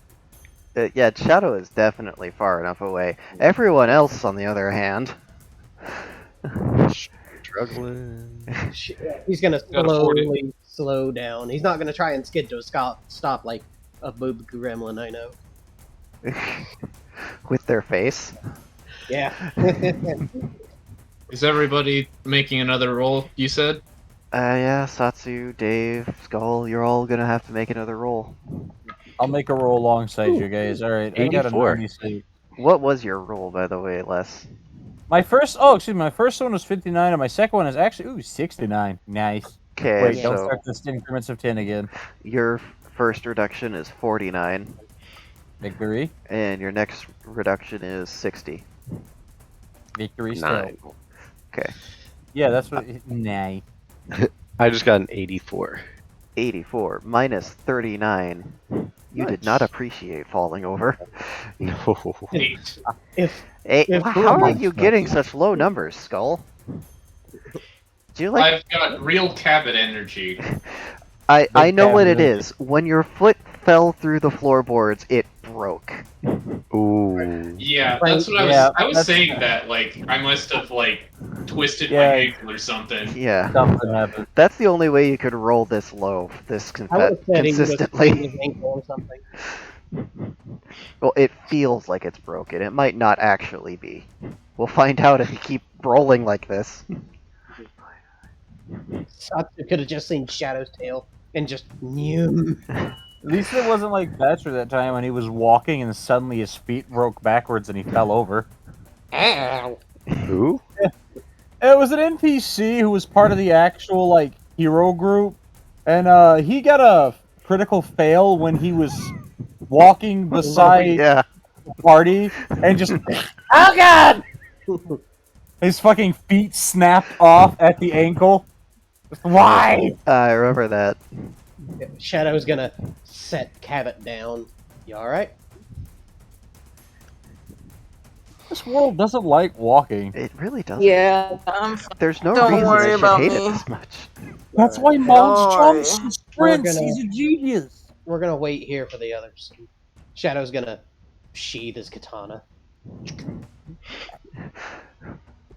Speaker 1: yeah, Shadow is definitely far enough away. Everyone else, on the other hand,
Speaker 3: Struggling.
Speaker 2: He's gonna
Speaker 6: Gotta afford it.
Speaker 2: slowly slow down. He's not gonna try and skid to a stop like a boob gremlin I know.
Speaker 1: with their face.
Speaker 2: Yeah.
Speaker 7: Is everybody making another roll, you said?
Speaker 1: Yeah, Satsu, Dave, Skull, you're all gonna have to make another roll.
Speaker 5: I'll make a roll alongside you guys. All right. I got a
Speaker 3: 84.
Speaker 5: 96.
Speaker 1: What was your roll, by the way, Les?
Speaker 5: My first my first one was 59, and my second one is actually 69. Nice.
Speaker 1: Okay,
Speaker 5: Wait, don't
Speaker 1: so
Speaker 5: start this in increments of 10 again.
Speaker 1: your first reduction is 49,
Speaker 5: Victory.
Speaker 1: and your next reduction is 60.
Speaker 5: Victory still.
Speaker 3: 9.
Speaker 1: Okay.
Speaker 5: Yeah, that's what. Nice.
Speaker 3: I just got an 84.
Speaker 1: 84 minus 39. You did not appreciate falling over.
Speaker 3: No.
Speaker 7: 8.
Speaker 2: If
Speaker 1: How are you getting such low numbers, Skull? Do you like?
Speaker 7: I've got real Cabot energy.
Speaker 1: I know what it
Speaker 5: cabinet.
Speaker 1: is. When your foot fell through the floorboards, it broke.
Speaker 3: Ooh.
Speaker 7: Yeah, that's what I was.
Speaker 5: Yeah,
Speaker 7: I was
Speaker 5: that's-
Speaker 7: saying that like I must have like twisted
Speaker 5: Yeah.
Speaker 7: my ankle or something.
Speaker 1: Yeah,
Speaker 5: Something happened.
Speaker 1: that's the only way you could roll this low, this
Speaker 2: I would have said he would have
Speaker 1: consistently.
Speaker 2: sprained his ankle or something.
Speaker 1: Well, it feels like it's broken. It might not actually be. We'll find out if you keep rolling like this.
Speaker 2: Satsu could have just seen Shadow's tail and just Nyum.
Speaker 5: At least it wasn't like Thatcher that time when he was walking and suddenly his feet broke backwards and he fell over.
Speaker 3: Who?
Speaker 5: It was an NPC who was part of the actual like hero group, and he got a critical fail when he was walking beside
Speaker 1: Yeah.
Speaker 5: the party and just oh god, his fucking feet snapped off at the ankle. Why?
Speaker 1: I remember that.
Speaker 2: Shadow's gonna set Cabot down. You alright?
Speaker 5: This world doesn't like walking.
Speaker 1: It really doesn't.
Speaker 4: Yeah,
Speaker 1: There's no
Speaker 4: Don't
Speaker 1: reason
Speaker 4: worry
Speaker 1: it should
Speaker 4: about
Speaker 1: hate it
Speaker 4: me.
Speaker 1: this much.
Speaker 5: That's why
Speaker 4: Don't
Speaker 5: Mons jumps
Speaker 4: worry.
Speaker 5: and sprints.
Speaker 2: We're gonna-
Speaker 5: He's a genius.
Speaker 2: We're gonna wait here for the others. Shadow's gonna sheath his katana.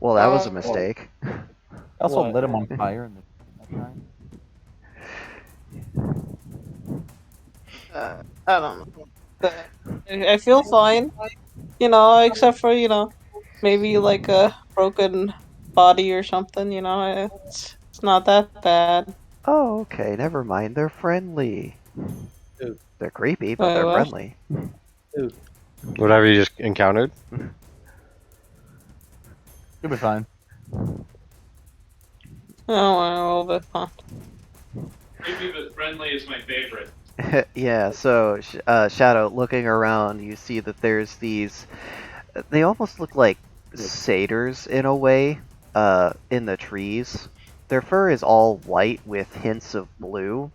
Speaker 1: Well, that was a mistake.
Speaker 5: I also
Speaker 2: What?
Speaker 5: lit him on fire in that time.
Speaker 4: I don't know. I feel fine, you know, except for, you know, maybe like a broken body or something, you know. It's not that bad.
Speaker 1: Oh, okay, never mind. They're friendly.
Speaker 2: Who?
Speaker 1: They're creepy, but
Speaker 4: Wait,
Speaker 1: they're
Speaker 4: what?
Speaker 1: friendly.
Speaker 2: Who?
Speaker 3: Whatever you just encountered.
Speaker 5: You'll be fine.
Speaker 4: Oh, well, that's fine.
Speaker 7: Creepy but friendly is my favorite.
Speaker 1: Yeah, so Shadow, looking around, you see that there's these. They almost look like satyrs in a way, in the trees. Their fur is all white with hints of blue,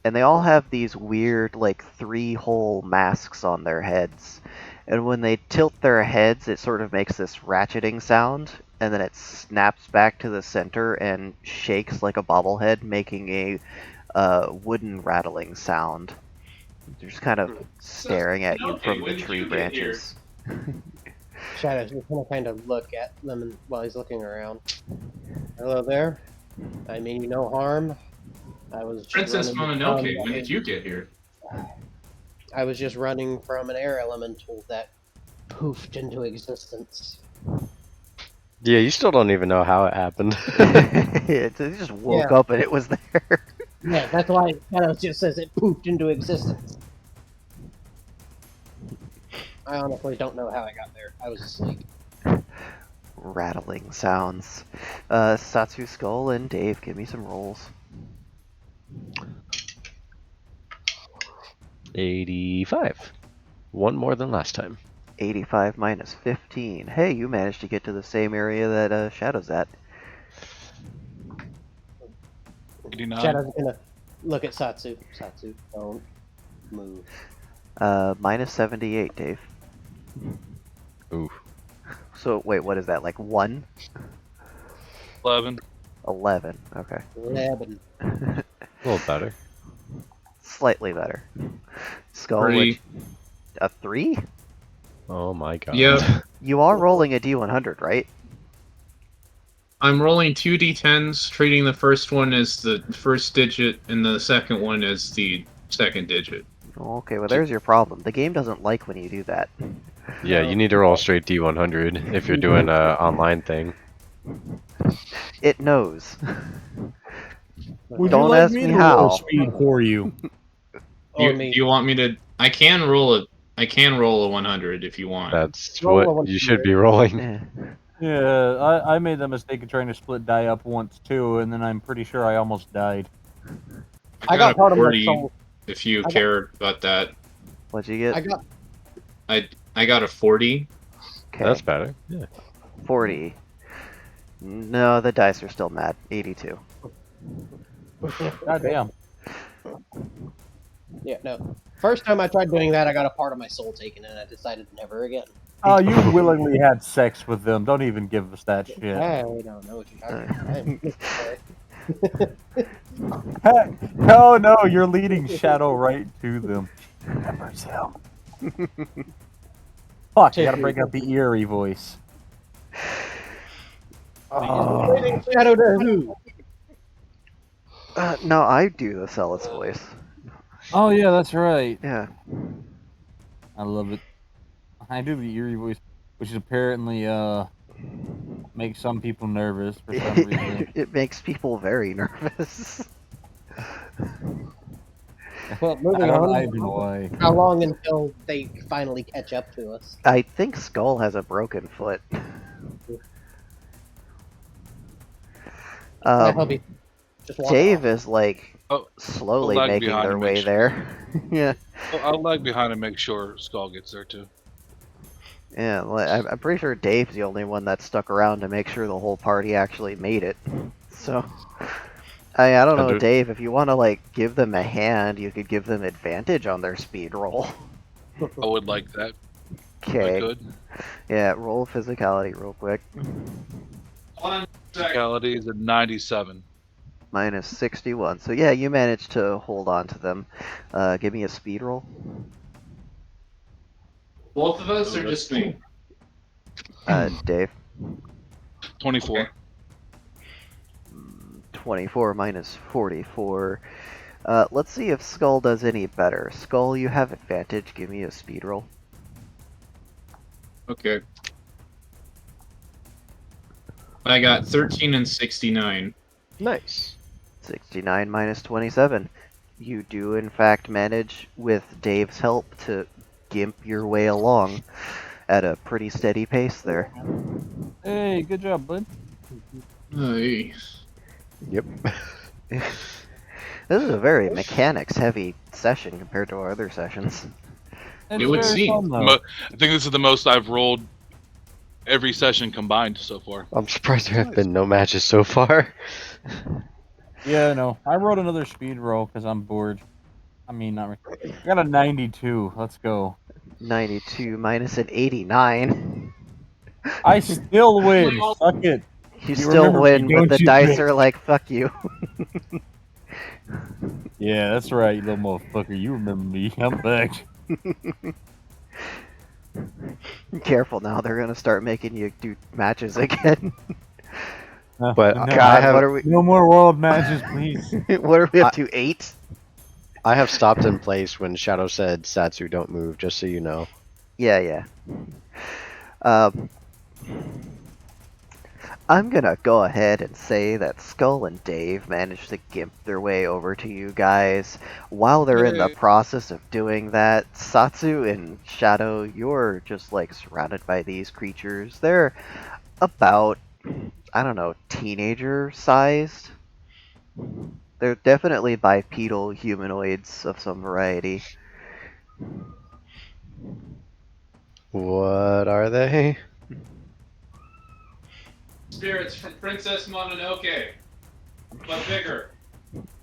Speaker 1: and they all have these weird, like, three-hole masks on their heads. And when they tilt their heads, it sort of makes this ratcheting sound, and then it snaps back to the center and shakes like a bobblehead, making a wooden rattling sound. They're just kind of staring at you
Speaker 7: Okay,
Speaker 1: from the
Speaker 7: when did
Speaker 1: tree
Speaker 7: you get here?
Speaker 1: branches.
Speaker 2: Shadow's just gonna kind of look at them while he's looking around. Hello there. I mean you no harm. I was just
Speaker 7: Princess
Speaker 2: running from
Speaker 7: Mononoke, when did you get here?
Speaker 2: I was just running from an air elemental that poofed into existence.
Speaker 3: Yeah, you still don't even know how it happened.
Speaker 1: It just woke
Speaker 2: Yeah.
Speaker 1: up and it was there.
Speaker 2: Yeah, that's why Shadow just says it poofed into existence. I honestly don't know how I got there. I was asleep.
Speaker 1: Rattling sounds. Satsu Skull and Dave, give me some rolls.
Speaker 3: 85. One more than last time.
Speaker 1: 85 minus 15. Hey, you managed to get to the same area that Shadow's at.
Speaker 6: 89.
Speaker 2: Shadow's gonna look at Satsu. Satsu, don't move.
Speaker 1: Minus 78, Dave.
Speaker 3: Ooh.
Speaker 1: So, wait, what is that, like 1?
Speaker 6: 11.
Speaker 1: 11, okay.
Speaker 2: 11.
Speaker 3: A little better.
Speaker 1: Slightly better. Skull,
Speaker 7: 3.
Speaker 1: which, a 3?
Speaker 3: Oh my god.
Speaker 7: Yep.
Speaker 1: You are rolling a D100, right?
Speaker 7: I'm rolling 2d10s, treating the first one as the first digit and the second one as the second digit.
Speaker 1: Okay, well, there's your problem. The game doesn't like when you do that.
Speaker 3: Yeah, you need to roll straight D100 if you're doing a online thing.
Speaker 1: It knows.
Speaker 5: Would
Speaker 1: Don't
Speaker 5: you like
Speaker 1: ask
Speaker 5: me
Speaker 1: me
Speaker 5: to roll
Speaker 1: how.
Speaker 5: speed for you?
Speaker 2: Or
Speaker 7: Do
Speaker 2: me.
Speaker 7: you want me to? I can roll a 100 if you want.
Speaker 3: That's
Speaker 2: Roll a
Speaker 3: what
Speaker 2: 100.
Speaker 3: you should be rolling.
Speaker 1: Eh.
Speaker 5: Yeah, I made the mistake of trying to split die up once too, and then I'm pretty sure I almost died.
Speaker 2: I got
Speaker 7: a
Speaker 2: part of my
Speaker 7: 40
Speaker 2: soul.
Speaker 7: if you
Speaker 2: I got-
Speaker 7: care about that.
Speaker 1: What'd you get?
Speaker 2: I got
Speaker 7: I got a 40.
Speaker 1: Okay,
Speaker 3: That's better. Yeah.
Speaker 1: 40. No, the dice are still mad. 82.
Speaker 5: God damn.
Speaker 2: Yeah, no. First time I tried doing that, I got a part of my soul taken, and I decided never again.
Speaker 5: Oh, you willingly had sex with them. Don't even give us that shit.
Speaker 2: I don't know what you're talking about.
Speaker 5: Heck, oh no, you're leading Shadow right to them. She remembers him. Fuck, you gotta break out the eerie voice.
Speaker 2: Pointing Shadow to who?
Speaker 1: No, I do the Celis voice.
Speaker 5: Oh yeah, that's right.
Speaker 1: Yeah.
Speaker 5: I love it. I do the eerie voice, which is apparently makes some people nervous for some reason.
Speaker 1: It makes people very nervous.
Speaker 2: Well,
Speaker 5: I
Speaker 2: moving
Speaker 5: don't
Speaker 2: on.
Speaker 5: even know why.
Speaker 2: How long until they finally catch up to us?
Speaker 1: I think Skull has a broken foot.
Speaker 2: He'll be just walk
Speaker 1: Dave
Speaker 2: off.
Speaker 1: is like
Speaker 6: Oh,
Speaker 1: slowly
Speaker 6: lag
Speaker 1: making
Speaker 6: behind
Speaker 1: their
Speaker 6: and
Speaker 1: way
Speaker 6: make sure.
Speaker 1: there. Yeah.
Speaker 6: I'll lag behind and make sure Skull gets there too.
Speaker 1: Yeah, well, I'm pretty sure Dave's the only one that stuck around to make sure the whole party actually made it. So, I don't know,
Speaker 3: 100.
Speaker 1: Dave, if you want to, like, give them a hand, you could give them advantage on their speed roll.
Speaker 6: I would like that. If I
Speaker 1: Okay.
Speaker 6: could.
Speaker 1: Yeah, roll physicality real quick.
Speaker 6: Physicality is a 97.
Speaker 1: Minus 61. So, yeah, you managed to hold on to them. Give me a speed roll.
Speaker 7: Both of us or just me?
Speaker 1: Dave.
Speaker 6: 24.
Speaker 7: Okay.
Speaker 1: 24 minus 44. Let's see if Skull does any better. Skull, you have advantage. Give me a speed roll.
Speaker 7: Okay. I got 13 and 69.
Speaker 3: Nice.
Speaker 1: 69 minus 27. You do, in fact, manage, with Dave's help, to gimp your way along at a pretty steady pace there.
Speaker 5: Hey, good job, bud.
Speaker 7: Hey.
Speaker 3: Yep.
Speaker 1: This is a very mechanics-heavy session compared to our other sessions.
Speaker 5: It's
Speaker 7: It would
Speaker 5: very
Speaker 7: seem.
Speaker 5: fun, though.
Speaker 6: I think this is the most I've rolled every session combined so far.
Speaker 3: I'm surprised there have been no matches so far.
Speaker 5: Yeah, no. I wrote another speed roll because I'm bored. I mean, not really. I got a 92. Let's go.
Speaker 1: 92 minus an 89.
Speaker 5: I still win. Suck it.
Speaker 1: You
Speaker 5: You
Speaker 1: still
Speaker 5: remember me,
Speaker 1: win, but
Speaker 5: don't
Speaker 1: the
Speaker 5: you,
Speaker 1: dice
Speaker 5: bitch?
Speaker 1: are like, fuck you.
Speaker 5: Yeah, that's right, you little motherfucker. You remember me. I'm back.
Speaker 1: Careful now, they're gonna start making you do matches again.
Speaker 3: But
Speaker 5: no,
Speaker 1: God,
Speaker 3: have-
Speaker 1: what are we?
Speaker 5: no more world matches, please.
Speaker 1: What are we up to? 8?
Speaker 3: I have stopped in place when Shadow said, Satsu, don't move, just so you know.
Speaker 1: Yeah. I'm gonna go ahead and say that Skull and Dave managed to gimp their way over to you guys. While they're in the
Speaker 4: Yay.
Speaker 1: process of doing that, Satsu and Shadow, you're just like surrounded by these creatures. They're about, I don't know, teenager sized. They're definitely bipedal humanoids of some variety.
Speaker 3: What are they?
Speaker 7: Spirits from Princess Mononoke, but bigger.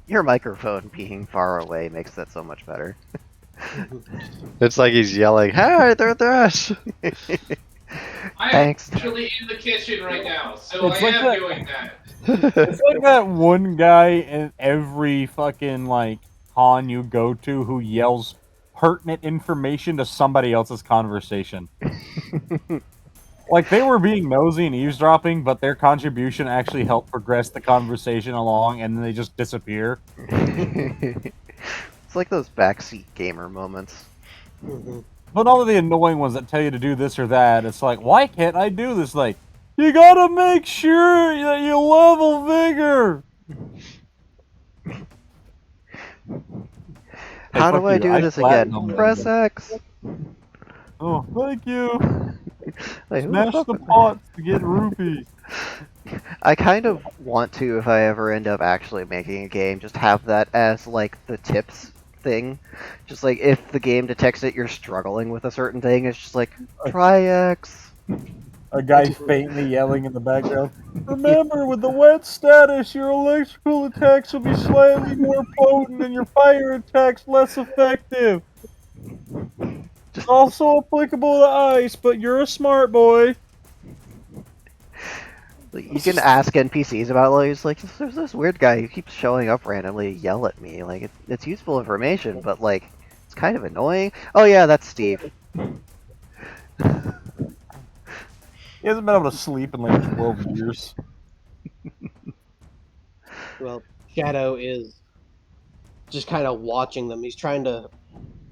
Speaker 1: Your microphone being far away makes that so much better.
Speaker 3: It's like he's yelling, hey, they're this!
Speaker 7: I am
Speaker 1: Thanks.
Speaker 7: actually in the kitchen right now, so
Speaker 5: It's
Speaker 7: I
Speaker 5: like
Speaker 7: am
Speaker 5: that-
Speaker 7: doing that.
Speaker 5: It's like that one guy in every fucking, like, con you go to who yells pertinent information to somebody else's conversation. Like, they were being nosy and eavesdropping, but their contribution actually helped progress the conversation along, and then they just disappear.
Speaker 1: It's like those backseat gamer moments.
Speaker 5: But all of the annoying ones that tell you to do this or that, it's like, why can't I do this? Like, you gotta make sure that you level vigor! Hey,
Speaker 1: How
Speaker 5: fuck
Speaker 1: do I
Speaker 5: you,
Speaker 1: do this again?
Speaker 5: flattened them.
Speaker 1: Press X.
Speaker 5: Oh, thank you!
Speaker 1: Wait, who the
Speaker 5: Smash
Speaker 1: fuck
Speaker 5: the
Speaker 1: was-
Speaker 5: pots to get rupees.
Speaker 1: I kind of want to, if I ever end up actually making a game, just have that as like the tips thing. Just like if the game detects that you're struggling with a certain thing, it's just like try X.
Speaker 5: A guy faintly yelling in the background. Remember, with the wet status, your electrical attacks will be slightly more potent and your fire attacks less effective. It's also applicable to ice, but you're a smart boy.
Speaker 1: Like, you can ask NPCs about like, it's like there's this weird guy who keeps showing up randomly to yell at me. Like it's useful information, but like it's kind of annoying. Oh yeah, that's Steve.
Speaker 5: He hasn't been able to sleep in like 12 years.
Speaker 2: Well, Shadow is just kind of watching them. He's trying to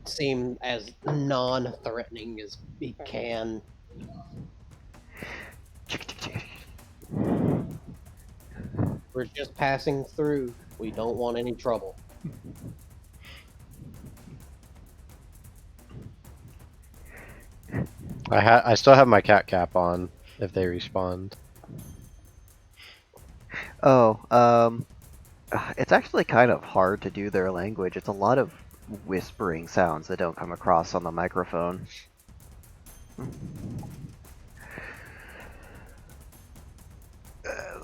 Speaker 2: seem as non-threatening as he can. We're just passing through. We don't want any trouble.
Speaker 3: I still have my cat cap on if they respond.
Speaker 1: Oh, it's actually kind of hard to do their language. It's a lot of whispering sounds that don't come across on the microphone.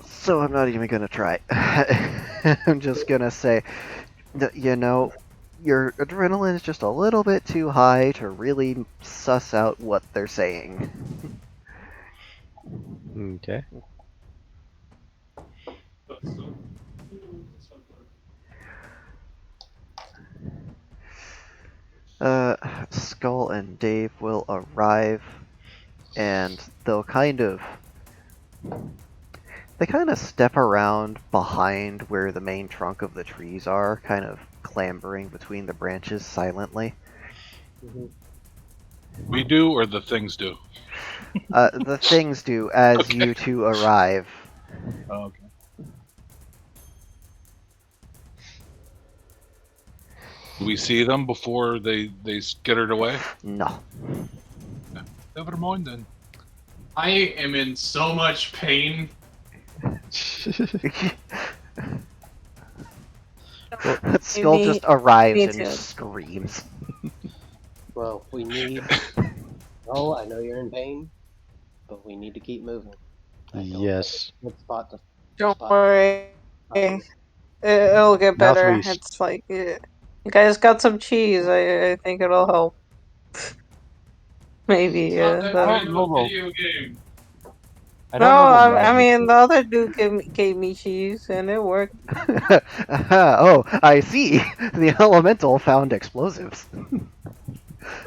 Speaker 1: So I'm not even gonna try. I'm just gonna say, you know, your adrenaline is just a little bit too high to really suss out what they're saying.
Speaker 3: Okay.
Speaker 1: Skull and Dave will arrive, and they'll kind of They kind of step around behind where the main trunk of the trees are, kind of clambering between the branches silently.
Speaker 2: Mhm.
Speaker 6: We do, or the things do?
Speaker 1: The things do as
Speaker 6: Okay.
Speaker 1: you two arrive.
Speaker 6: Oh, okay. Do we see them before they skittered away?
Speaker 1: No.
Speaker 6: Never mind then.
Speaker 7: I am in so much pain.
Speaker 1: Skull
Speaker 4: Me-
Speaker 1: just arrives
Speaker 4: me
Speaker 1: and
Speaker 4: too.
Speaker 1: screams.
Speaker 2: Well, we need. Oh, I know you're in pain, but we need to keep moving. I don't think
Speaker 3: Yes.
Speaker 2: it's a good spot to.
Speaker 4: Don't
Speaker 2: spot
Speaker 4: worry.
Speaker 2: to-
Speaker 4: It'll get better.
Speaker 3: Mouthpiece.
Speaker 4: It's like you guys got some cheese. I think it'll help. Maybe.
Speaker 7: It's not that
Speaker 5: I
Speaker 7: kind
Speaker 5: don't
Speaker 7: of
Speaker 5: know
Speaker 7: a
Speaker 5: though.
Speaker 7: video game.
Speaker 5: I
Speaker 4: No,
Speaker 5: don't know the
Speaker 4: I
Speaker 5: magic.
Speaker 4: mean the other dude gave me cheese and it worked.
Speaker 1: Oh, I see. The elemental found explosives.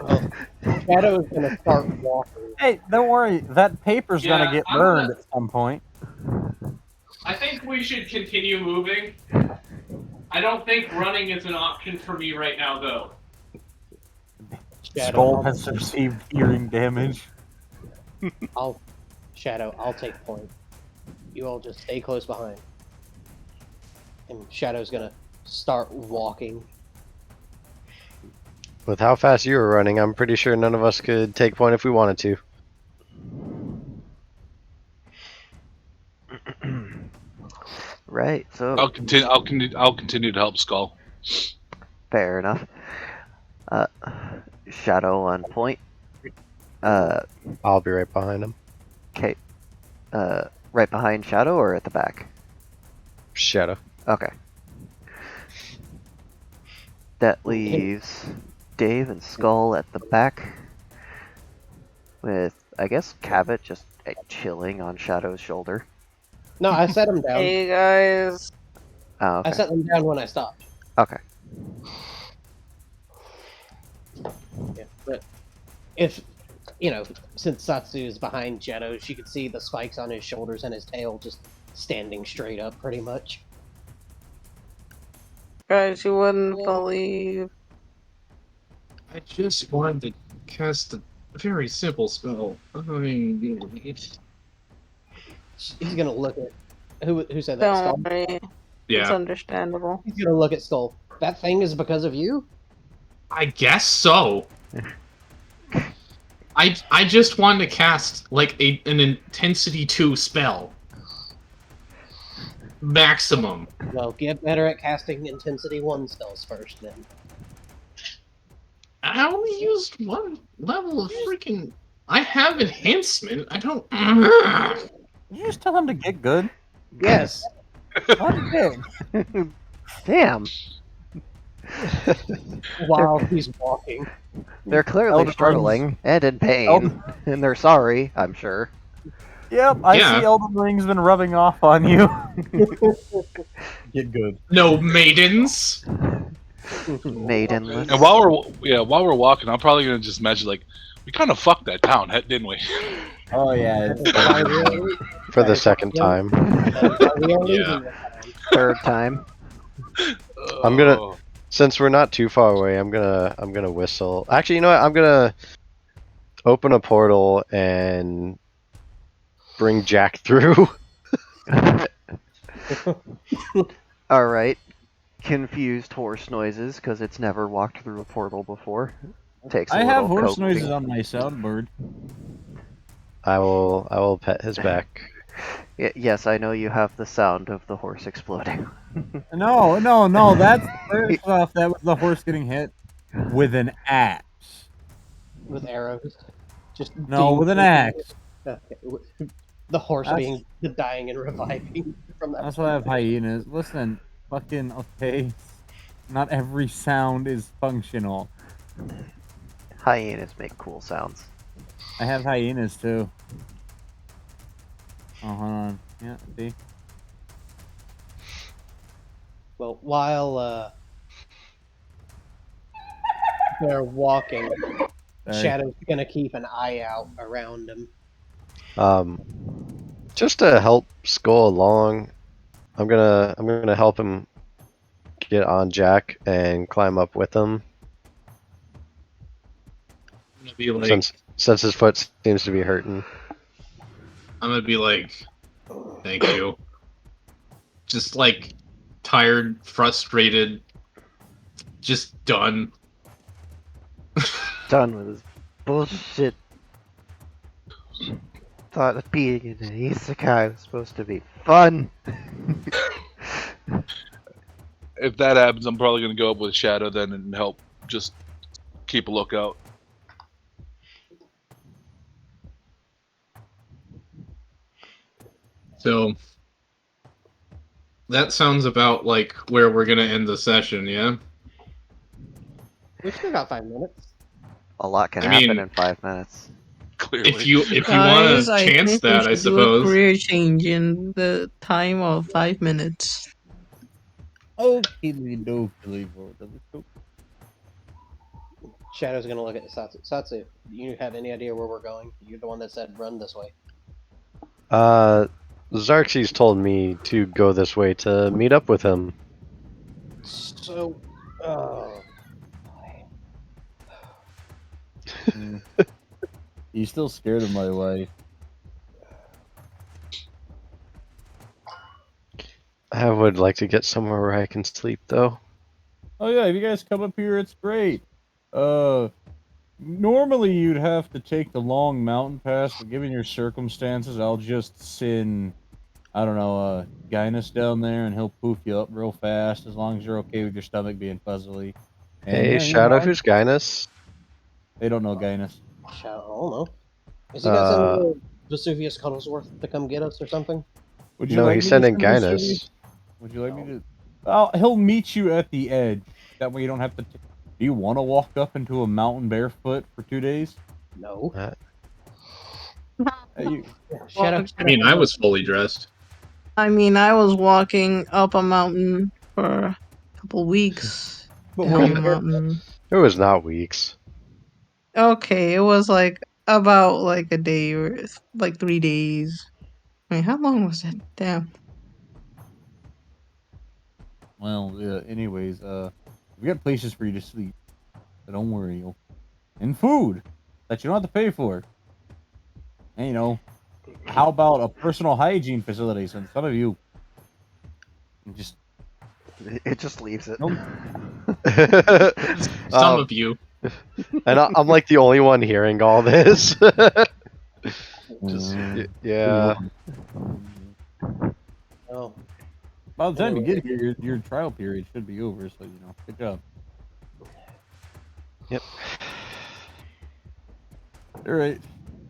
Speaker 2: Well, Shadow is gonna start walking.
Speaker 5: Hey, don't worry. That paper's
Speaker 7: Yeah,
Speaker 5: gonna get
Speaker 7: I'm
Speaker 5: burned
Speaker 7: gonna-
Speaker 5: at some point.
Speaker 7: I think we should continue moving. I don't think running is an option for me right now, though.
Speaker 2: Shadow,
Speaker 5: Skull has received hearing damage.
Speaker 2: I'll take point. You all just stay close behind. And Shadow's gonna start walking.
Speaker 3: With how fast you were running, I'm pretty sure none of us could take point if we wanted to.
Speaker 1: Right, so
Speaker 6: I'll continue. I'll continue to help Skull.
Speaker 1: fair enough. Shadow on point.
Speaker 3: I'll be right behind him.
Speaker 1: Okay. Right behind Shadow or at the back?
Speaker 3: Shadow.
Speaker 1: Okay. That leaves Dave and Skull at the back. With, I guess, Cabot just chilling on Shadow's shoulder.
Speaker 2: No, I set him down.
Speaker 4: Hey guys.
Speaker 1: Oh, okay.
Speaker 2: I set them down when I stopped.
Speaker 1: Okay.
Speaker 2: Yeah, but if since Satsu is behind Shadow, she could see the spikes on his shoulders and his tail just standing straight up, pretty much.
Speaker 4: Guys, you wouldn't believe.
Speaker 7: I just wanted to cast a very simple spell. I mean,
Speaker 2: He's gonna look at who said that. Skull.
Speaker 4: Don't worry. It's
Speaker 7: yeah,
Speaker 4: understandable.
Speaker 2: He's gonna look at Skull. That thing is because of you.
Speaker 7: I guess so. I just wanted to cast like an intensity 2 spell. Maximum.
Speaker 2: Well, get better at casting intensity 1 spells first, then.
Speaker 7: I only used one level of freaking. I have enhancement. I don't.
Speaker 5: Did you just tell him to get good?
Speaker 2: Yes.
Speaker 5: Okay.
Speaker 1: Damn.
Speaker 2: While he's walking.
Speaker 1: They're clearly
Speaker 5: Elder
Speaker 1: struggling and in pain.
Speaker 5: Elder-
Speaker 1: And they're sorry, I'm sure.
Speaker 5: Yep, I
Speaker 7: Yeah.
Speaker 5: see Elden Ring's been rubbing off on you. Get good.
Speaker 7: No maidens.
Speaker 1: Maidenless.
Speaker 6: And while we're walking, I'm probably gonna just imagine like we kind of fucked that town, didn't we?
Speaker 5: Oh yeah.
Speaker 3: For the second time.
Speaker 2: We are losing
Speaker 7: Yeah.
Speaker 2: this time.
Speaker 1: Third time.
Speaker 3: I'm gonna-
Speaker 6: Oh.
Speaker 3: Since we're not too far away, I'm gonna whistle. Actually, you know what? I'm gonna open a portal and bring Jack through.
Speaker 1: Alright. Confused horse noises, because it's never walked through a portal before. Takes a
Speaker 5: I have
Speaker 1: little
Speaker 5: horse
Speaker 1: coaxing.
Speaker 5: noises on my soundboard.
Speaker 3: I will pet his back.
Speaker 1: Yes, I know you have the sound of the horse exploding.
Speaker 5: No, that's first off. That was the horse getting hit with an axe.
Speaker 2: With arrows. Just
Speaker 5: No, with an axe.
Speaker 2: Okay. The horse
Speaker 5: That's-
Speaker 2: being dying and reviving from that.
Speaker 5: That's why I have hyenas. Listen, fucking okay. Not every sound is functional.
Speaker 1: Hyenas make cool sounds.
Speaker 5: I have hyenas too. Oh, hold on. Yeah, see?
Speaker 2: Well, while they're walking,
Speaker 5: Sorry.
Speaker 2: Shadow's gonna keep an eye out around him.
Speaker 3: Just to help Skull along, I'm gonna help him get on Jack and climb up with him.
Speaker 7: I'm gonna be like,
Speaker 3: Since his foot seems to be hurting.
Speaker 7: thank you. Just like tired, frustrated, just done.
Speaker 1: Done with his bullshit. Thought that being in an isekai was supposed to be fun.
Speaker 6: If that happens, I'm probably going to go up with Shadow then and help just keep a lookout.
Speaker 7: So that sounds about like where we're gonna end the session, yeah?
Speaker 2: We still got 5 minutes.
Speaker 1: A lot can
Speaker 7: I
Speaker 1: happen
Speaker 7: mean,
Speaker 1: in 5 minutes.
Speaker 6: Clearly.
Speaker 7: if you want
Speaker 4: Guys,
Speaker 7: to
Speaker 4: I
Speaker 7: chance
Speaker 4: think we
Speaker 7: that, I
Speaker 4: should do a
Speaker 7: suppose.
Speaker 4: career change in the time of 5 minutes.
Speaker 5: Okay, dokey,
Speaker 2: Shadow's gonna look at Satsu. Satsu, do you have any idea where we're going? You're the one that said run this way.
Speaker 3: Xerxes told me to go this way to meet up with him.
Speaker 2: So, oh,
Speaker 5: He's still scared of my wife.
Speaker 3: I would like to get somewhere where I can sleep, though.
Speaker 5: Oh yeah, if you guys come up here, it's great. Normally you'd have to take the long mountain pass, but given your circumstances, I'll just send, I don't know, Guinness down there, and he'll poof you up real fast, as long as you're okay with your stomach being fuzzily. And
Speaker 3: Hey,
Speaker 5: yeah,
Speaker 3: Shadow, who's Guinness?
Speaker 5: they don't know Guinness.
Speaker 2: Shadow, I don't know. Is he got some Vesuvius Cuddlesworth to come get us or something?
Speaker 5: Would you
Speaker 3: No,
Speaker 5: like
Speaker 3: he's
Speaker 5: me to
Speaker 3: sending
Speaker 5: send this to you?
Speaker 3: Guinness.
Speaker 5: Would you like me to? Well, he'll meet you at the edge. That way you don't have to. Do you want to walk up into a mountain barefoot for 2 days?
Speaker 2: No.
Speaker 5: Hey,
Speaker 2: Shadow.
Speaker 7: I mean, I was fully dressed.
Speaker 4: I mean, I was walking up a mountain for a couple weeks.
Speaker 2: But
Speaker 4: Down
Speaker 2: we're
Speaker 4: a mountain.
Speaker 3: It was not weeks.
Speaker 4: Okay, it was like about like a day or like 3 days. Wait, how long was it? Damn.
Speaker 5: well, anyways, we got places for you to sleep, so don't worry. And food that you don't have to pay for. And how about a personal hygiene facility? Since some of you just
Speaker 1: It just leaves it.
Speaker 5: Nope.
Speaker 7: Some of you.
Speaker 3: And I'm like the only one hearing all this. Just, yeah.
Speaker 2: Oh.
Speaker 5: By the time you
Speaker 2: Anyway.
Speaker 5: get here, your trial period should be over. So good job.
Speaker 3: Yep.
Speaker 5: All right.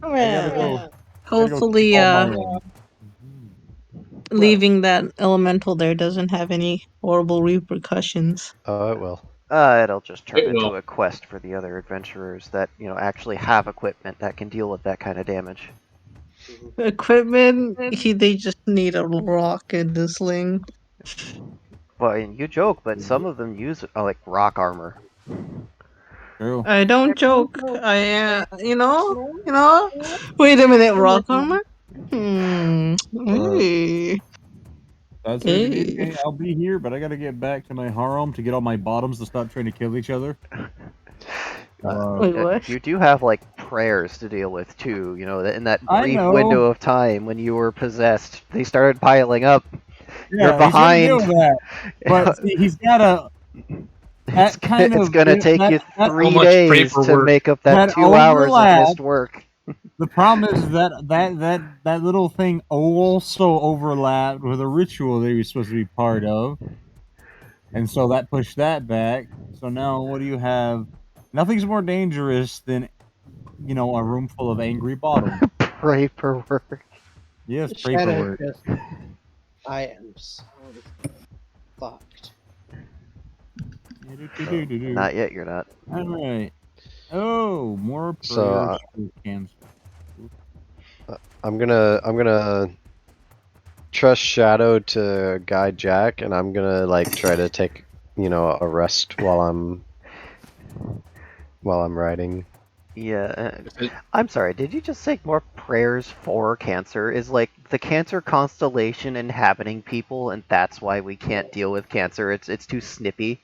Speaker 4: Well,
Speaker 5: go
Speaker 4: hopefully,
Speaker 5: call my,
Speaker 4: leaving that elemental there doesn't have any horrible repercussions.
Speaker 3: Oh, it will.
Speaker 1: It'll just turn
Speaker 7: It
Speaker 1: into
Speaker 7: will.
Speaker 1: a quest for the other adventurers that, actually have equipment that can deal with that kind of damage.
Speaker 4: Equipment, they just need a rock and a sling.
Speaker 1: Well, and you joke, but some of them use like rock armor.
Speaker 5: True.
Speaker 4: I don't joke. Wait a minute, rock armor? Hey.
Speaker 5: That's if you need
Speaker 4: Hey.
Speaker 5: me, I'll be here, but I gotta get back to my harem to get all my bottoms to stop trying to kill each other.
Speaker 4: Wait, what?
Speaker 1: You do have like prayers to deal with too. In that
Speaker 5: I
Speaker 1: brief
Speaker 5: know.
Speaker 1: window of time when you were possessed, they started piling up.
Speaker 5: Yeah,
Speaker 1: You're behind.
Speaker 5: He's gonna deal with that. But see, he's gotta.
Speaker 1: It's gonna take you
Speaker 7: so
Speaker 1: 3
Speaker 7: much
Speaker 1: days to
Speaker 7: paperwork.
Speaker 1: make up that
Speaker 5: That
Speaker 1: 2 hours of
Speaker 5: overlap.
Speaker 1: missed work.
Speaker 5: The problem is that little thing also overlapped with a ritual that he was supposed to be part of, and so that pushed that back. So now, what do you have? Nothing's more dangerous than a room full of angry bottoms.
Speaker 1: Paperwork.
Speaker 5: Yes,
Speaker 2: Shadow
Speaker 5: paperwork.
Speaker 2: just. I am so fucked.
Speaker 1: Not yet. You're not.
Speaker 5: All right. Oh, more prayers
Speaker 3: So,
Speaker 5: for cancer.
Speaker 3: I'm gonna trust Shadow to guide Jack, and I'm gonna try to take a rest while I'm riding.
Speaker 1: Yeah.
Speaker 7: If it,
Speaker 1: I'm sorry, did you just say more prayers for cancer? Is like the cancer constellation inhabiting people and that's why we can't deal with cancer? It's too snippy.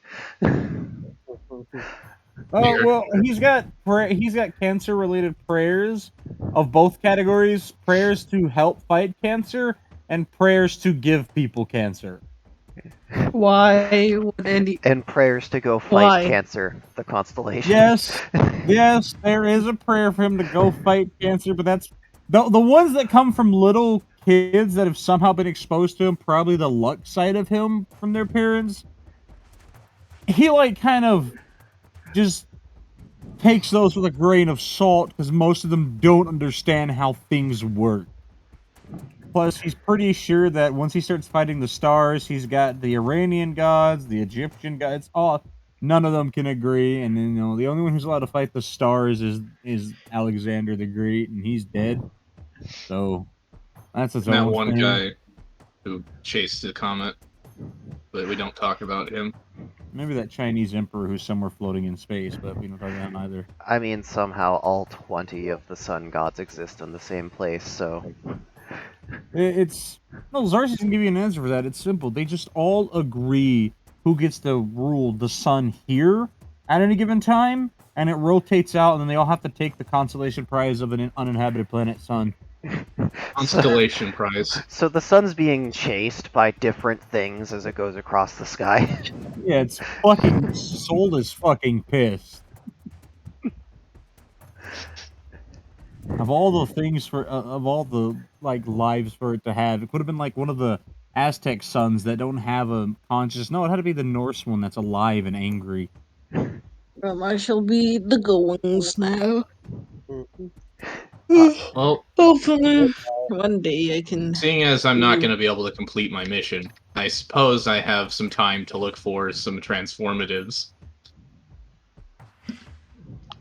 Speaker 5: Oh
Speaker 7: Weird.
Speaker 5: well, he's got cancer related prayers of both categories: prayers to help fight cancer and prayers to give people cancer.
Speaker 4: Why would any?
Speaker 1: And prayers to go fight
Speaker 4: Why?
Speaker 1: cancer, the constellation.
Speaker 5: Yes, yes, there is a prayer for him to go fight cancer, but that's the ones that come from little kids that have somehow been exposed to him, probably the luck side of him from their parents. He like kind of just takes those with a grain of salt because most of them don't understand how things work. Plus, he's pretty sure that once he starts fighting the stars, he's got the Iranian gods, the Egyptian gods. All none of them can agree, and then the only one who's allowed to fight the stars is Alexander the Great, and he's dead. So that's his
Speaker 7: And that
Speaker 5: own
Speaker 7: one
Speaker 5: thing.
Speaker 7: guy who chased the comet, but we don't talk about him.
Speaker 5: Maybe that Chinese emperor who's somewhere floating in space, but we don't talk about him either.
Speaker 1: I mean, somehow all 20 of the sun gods exist in the same place, so.
Speaker 5: It's no Zarsis can give you an answer for that. It's simple. They just all agree who gets to rule the sun here at any given time, and it rotates out, and then they all have to take the consolation prize of an uninhabited planet sun.
Speaker 7: Constellation prize.
Speaker 1: So the sun's being chased by different things as it goes across the sky.
Speaker 5: Yeah, it's fucking soul is fucking pissed. Of all the things of all the like lives for it to have, it could have been like one of the Aztec suns that don't have a conscious. No, it had to be the Norse one that's alive and angry.
Speaker 4: I shall be the goings now.
Speaker 7: Well,
Speaker 4: Hopefully, one day I can.
Speaker 7: seeing as I'm not going to be able to complete my mission, I suppose I have some time to look for some transformatives.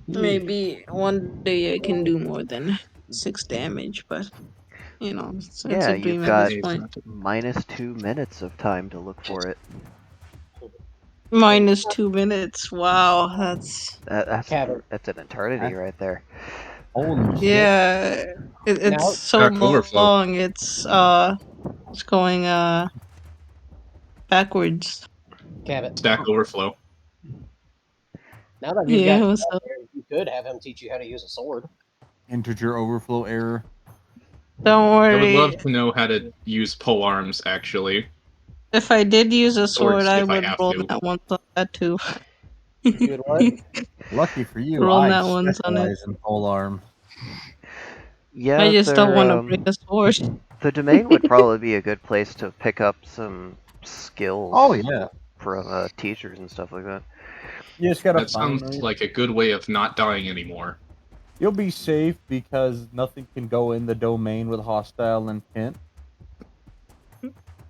Speaker 4: Maybe one day I can do more than 6 damage, but it's
Speaker 1: Yeah,
Speaker 4: a
Speaker 1: you've
Speaker 4: dream at
Speaker 1: got
Speaker 4: this point.
Speaker 1: -2 minutes of time to look for it.
Speaker 4: Minus 2 minutes. Wow, that's
Speaker 1: That's
Speaker 2: Cabin.
Speaker 1: that's an eternity right there.
Speaker 5: Holy shit!
Speaker 4: yeah. It's
Speaker 2: Now,
Speaker 4: so
Speaker 7: Stack Overflow.
Speaker 4: long. It's going backwards.
Speaker 2: Cabot.
Speaker 7: Stack Overflow.
Speaker 2: Now that you've
Speaker 4: Yeah,
Speaker 2: got
Speaker 4: what's
Speaker 2: out
Speaker 4: up?
Speaker 2: there, you could have him teach you how to use a sword.
Speaker 5: Integer overflow error.
Speaker 4: Don't
Speaker 7: I would
Speaker 4: worry.
Speaker 7: love to know how to use pole arms, actually.
Speaker 4: If I did use a sword,
Speaker 7: Swords,
Speaker 4: I
Speaker 7: if I
Speaker 4: would
Speaker 7: have
Speaker 4: roll
Speaker 7: to.
Speaker 4: that once on that too.
Speaker 2: You would what?
Speaker 5: Lucky for you,
Speaker 4: Roll
Speaker 5: I
Speaker 4: that once on it.
Speaker 5: specialize in pole arm.
Speaker 1: Yeah,
Speaker 4: I just don't want to break a sword.
Speaker 1: the domain would probably be a good place to pick up some skills.
Speaker 5: Oh yeah,
Speaker 1: From teachers and stuff like that.
Speaker 5: you just gotta
Speaker 7: That
Speaker 5: find
Speaker 7: sounds
Speaker 5: them.
Speaker 7: like a good way of not dying anymore.
Speaker 5: You'll be safe because nothing can go in the domain with hostile intent.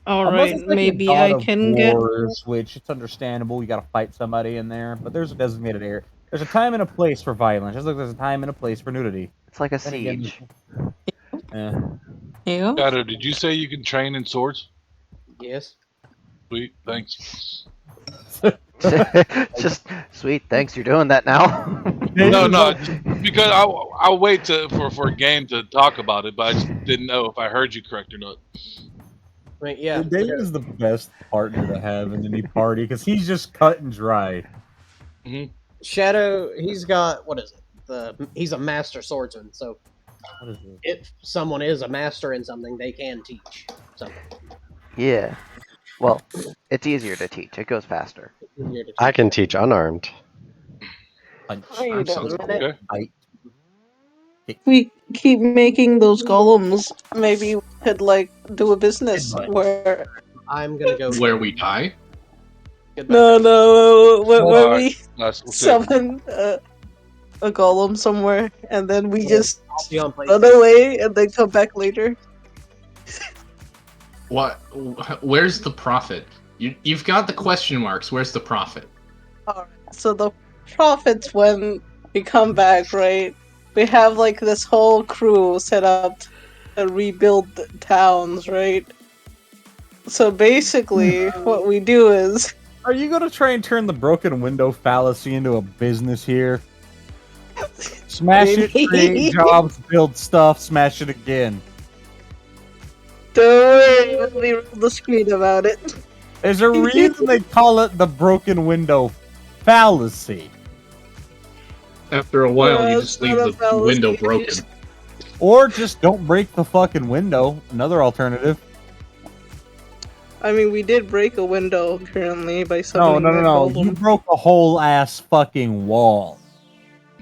Speaker 4: All
Speaker 5: Unless
Speaker 4: right,
Speaker 5: it's like a
Speaker 4: maybe
Speaker 5: God
Speaker 4: I
Speaker 5: of
Speaker 4: can get.
Speaker 5: Wars, which it's understandable. You gotta fight somebody in there, but there's a designated area. There's a time and a place for violence, just like there's a time and a place for nudity.
Speaker 1: It's like a
Speaker 5: Then again,
Speaker 1: siege.
Speaker 5: eh.
Speaker 4: Yeah.
Speaker 6: Shadow, did you say you can train in swords?
Speaker 2: Yes.
Speaker 6: Sweet, thanks.
Speaker 1: Just sweet. Thanks, you're doing that now.
Speaker 6: No, no, just because I'll wait for a game to talk about it, but I just didn't know if I heard you correct or not.
Speaker 2: Right, yeah.
Speaker 5: Dave is the best partner to have in any party because he's just cut and dry.
Speaker 2: Shadow, he's got what is it? He's a master swordsman, so
Speaker 5: What is it?
Speaker 2: if someone is a master in something, they can teach something.
Speaker 1: Yeah. Well, it's easier to teach. It goes faster.
Speaker 2: Easier to
Speaker 3: I
Speaker 2: teach.
Speaker 3: can teach unarmed.
Speaker 5: Punch.
Speaker 4: Wait a
Speaker 7: Sounds
Speaker 4: minute.
Speaker 6: Okay.
Speaker 5: Bite.
Speaker 4: We keep making those golems. Maybe we could do a business
Speaker 5: Headbutt.
Speaker 4: where
Speaker 2: I'm gonna go.
Speaker 7: Where we die?
Speaker 2: Goodbye.
Speaker 4: no, where
Speaker 6: Alright,
Speaker 4: we
Speaker 6: nice. We'll see.
Speaker 4: summon a golem somewhere and then we just
Speaker 2: I'll be on
Speaker 4: run
Speaker 2: PlayStation.
Speaker 4: away and then come back later.
Speaker 7: What? Where's the profit? You've got the question marks. Where's the profit?
Speaker 4: Alright, so the profits when we come back, right? We have this whole crew set up to rebuild the towns, right? So basically, what we do is
Speaker 5: Are you gonna try and turn the broken window fallacy into a business here? Smash it, create jobs, build stuff, smash it again.
Speaker 4: Don't worry, let me roll the screen about it.
Speaker 5: There's a reason they call it the broken window fallacy.
Speaker 7: After a while, you
Speaker 4: No,
Speaker 7: just
Speaker 4: it's not
Speaker 7: leave
Speaker 4: a
Speaker 7: the window
Speaker 4: fallacy.
Speaker 7: broken.
Speaker 5: Or just don't break the fucking window. Another alternative.
Speaker 4: I mean, we did break a window currently by
Speaker 5: No,
Speaker 4: summoning
Speaker 5: no, no,
Speaker 4: that
Speaker 5: no.
Speaker 4: golem.
Speaker 5: You broke a whole ass fucking wall.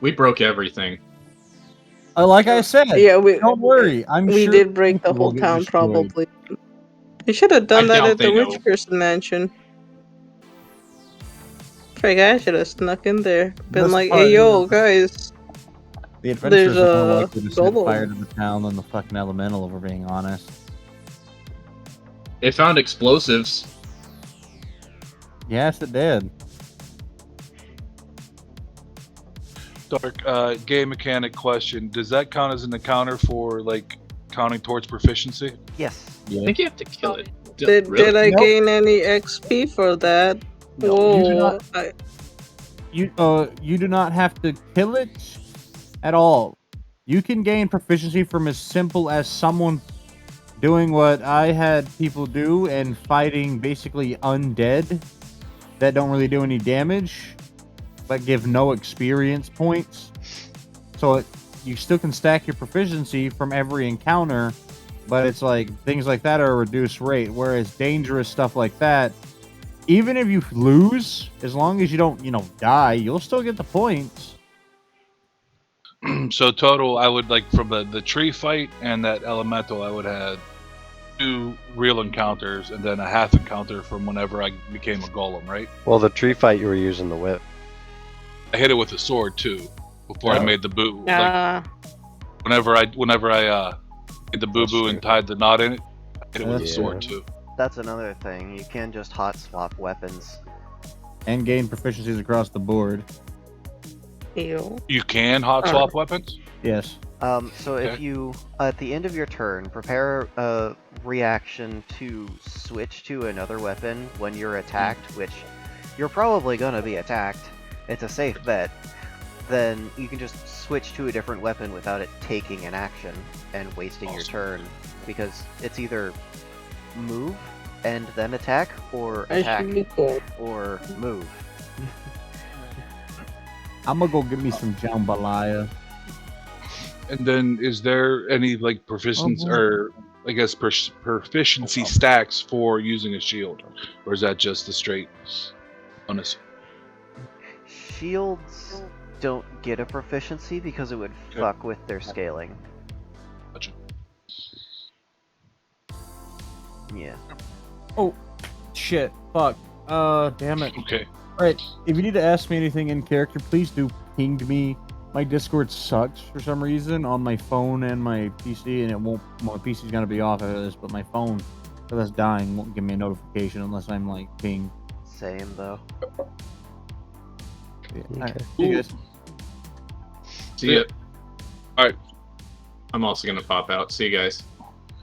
Speaker 7: We broke everything.
Speaker 5: Like I said,
Speaker 4: Yeah,
Speaker 5: don't worry. I'm
Speaker 4: we
Speaker 5: sure
Speaker 4: did break the
Speaker 5: people will
Speaker 4: whole
Speaker 5: get
Speaker 4: town
Speaker 5: destroyed.
Speaker 4: probably. You should have done
Speaker 7: I
Speaker 4: that
Speaker 7: doubt
Speaker 4: at the
Speaker 7: they
Speaker 4: witch
Speaker 7: know.
Speaker 4: person mansion. Frig, I should have snuck in there. Been
Speaker 5: This
Speaker 4: like,
Speaker 5: part
Speaker 4: hey yo,
Speaker 5: is-
Speaker 4: guys.
Speaker 5: The
Speaker 4: There's
Speaker 5: adventurers are more
Speaker 4: a
Speaker 5: likely to set fire
Speaker 4: golem.
Speaker 5: to the town than the fucking elemental, if we're being honest.
Speaker 7: It found explosives.
Speaker 5: Yes, it did.
Speaker 6: Dark, game mechanic question. Does that count as an encounter for, like, counting towards proficiency?
Speaker 1: Yes.
Speaker 7: I think you have to kill it.
Speaker 4: Did I
Speaker 5: Nope.
Speaker 4: gain any XP for that?
Speaker 6: No.
Speaker 4: Whoa.
Speaker 5: You do not. You do not have to kill it at all. You can gain proficiency from as simple as someone doing what I had people do and fighting basically undead that don't really do any damage, but give no experience points. So you still can stack your proficiency from every encounter, but it's like things like that are a reduced rate. Whereas dangerous stuff like that, even if you lose, as long as you don't, die, you'll still get the points.
Speaker 6: So total, I would, like, from the tree fight and that elemental, I would have 2 real encounters and then a half encounter from whenever I became a golem, right?
Speaker 3: Well, the tree fight, you were using the whip.
Speaker 6: I hit it with a sword too before I
Speaker 3: Oh.
Speaker 6: made the boo. Like,
Speaker 4: Ah,
Speaker 6: whenever I did the boo
Speaker 3: That's
Speaker 6: boo
Speaker 3: true.
Speaker 6: and tied the knot in it, I hit it with a
Speaker 3: Yeah.
Speaker 6: sword too.
Speaker 1: That's another thing. You can just hot swap weapons.
Speaker 5: And gain proficiencies across the board.
Speaker 4: ew.
Speaker 6: You can hot swap weapons.
Speaker 5: Yes.
Speaker 1: So if
Speaker 6: Okay.
Speaker 1: you, at the end of your turn, prepare a reaction to switch to another weapon when you're attacked, which you're probably gonna be attacked. It's a safe bet. Then you can just switch to a different weapon without it taking an action and wasting your
Speaker 6: Awesome.
Speaker 1: turn, because it's either move and then attack, or
Speaker 4: I
Speaker 1: attack
Speaker 4: should be cool.
Speaker 1: or move.
Speaker 5: I'm gonna go get me some jambalaya.
Speaker 6: And then, is there any like proficiency
Speaker 5: boy.
Speaker 6: or I guess proficiency stacks for using a shield, or is that just the straight bonus?
Speaker 1: Shields don't get a proficiency because it would
Speaker 6: Okay.
Speaker 1: fuck with their scaling.
Speaker 6: Gotcha.
Speaker 1: Yeah.
Speaker 5: Oh, shit. Fuck. Damn it.
Speaker 6: Okay.
Speaker 5: Alright, if you need to ask me anything in character, please do ping me. My Discord sucks for some reason on my phone and my PC, and it won't. My PC's gonna be off after this, but my phone, if that's dying, won't give me a notification unless I'm like ping.
Speaker 1: Same though.
Speaker 5: Yeah.
Speaker 3: Okay.
Speaker 5: Alright, see you guys.
Speaker 7: See ya.
Speaker 6: Alright.
Speaker 7: I'm also gonna pop out. See you guys.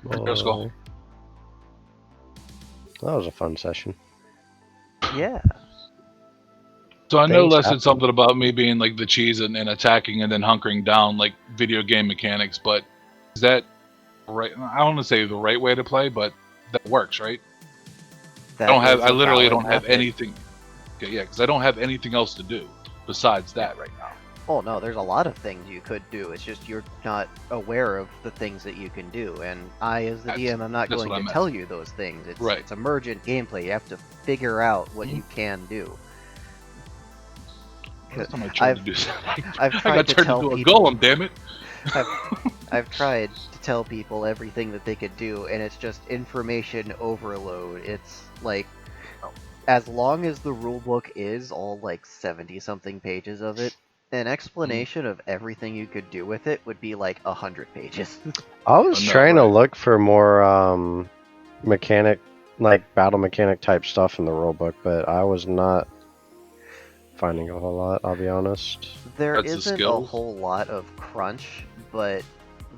Speaker 6: Let's go.
Speaker 3: That was a fun session.
Speaker 1: Yeah.
Speaker 6: So I know
Speaker 3: Things
Speaker 6: Les
Speaker 3: happen.
Speaker 6: said something about me being like the cheese and attacking and then hunkering down, like video game mechanics, but is that right? I don't want to say the right way to play, but that works, right?
Speaker 1: That is
Speaker 6: I
Speaker 1: a
Speaker 6: literally
Speaker 1: valid
Speaker 6: don't have
Speaker 1: method.
Speaker 6: anything. Okay, yeah, because I don't have anything else to do besides that right now.
Speaker 1: Oh no, there's a lot of things you could do. It's just you're not aware of the things that you can do. And I, as the
Speaker 6: That's-
Speaker 1: DM, I'm not
Speaker 6: that's
Speaker 1: going
Speaker 6: what I
Speaker 1: to
Speaker 6: meant.
Speaker 1: tell you those things. It's
Speaker 6: Right.
Speaker 1: it's emergent gameplay. You have to figure out what you can do.
Speaker 6: Last time I tried
Speaker 1: I've-
Speaker 6: to do something,
Speaker 1: I've
Speaker 6: I
Speaker 1: tried
Speaker 6: got
Speaker 1: to
Speaker 6: turned
Speaker 1: tell
Speaker 6: into a
Speaker 1: people.
Speaker 6: golem. Damn it!
Speaker 1: I've tried to tell people everything that they could do, and it's just information overload. It's like, as long as the rulebook is all like 70-something pages of it, an explanation of everything you could do with it would be like 100 pages.
Speaker 3: I was
Speaker 6: Oh, no,
Speaker 3: trying to
Speaker 6: right.
Speaker 3: look for more mechanic, like battle mechanic type stuff in the rulebook, but I was not finding a whole lot. I'll be honest.
Speaker 1: There
Speaker 6: That's the
Speaker 1: isn't a
Speaker 6: skills?
Speaker 1: whole lot of crunch, but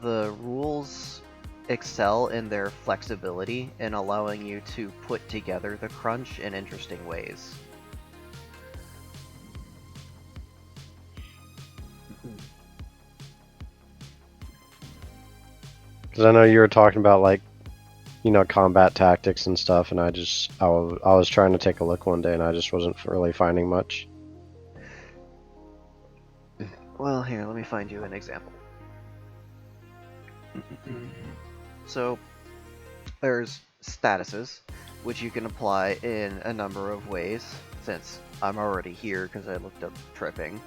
Speaker 1: the rules excel in their flexibility in allowing you to put together the crunch in interesting ways.
Speaker 3: Because I know you were talking about like, combat tactics and stuff, and I was trying to take a look one day, and I just wasn't really finding much.
Speaker 1: Well, here, let me find you an example. So, there's statuses, which you can apply in a number of ways, since I'm already here because I looked up tripping.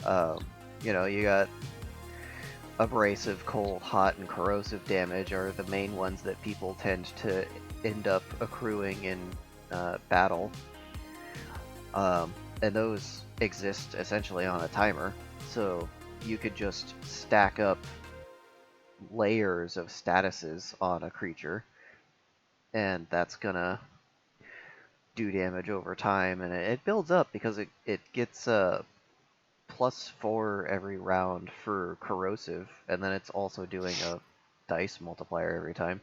Speaker 1: You got abrasive, cold, hot, and corrosive damage are the main ones that people tend to end up accruing in battle. And those exist essentially on a timer, so you could just stack up layers of statuses on a creature, and that's gonna do damage over time, and it builds up because it gets +4 every round for corrosive, and then it's also doing a dice multiplier every time.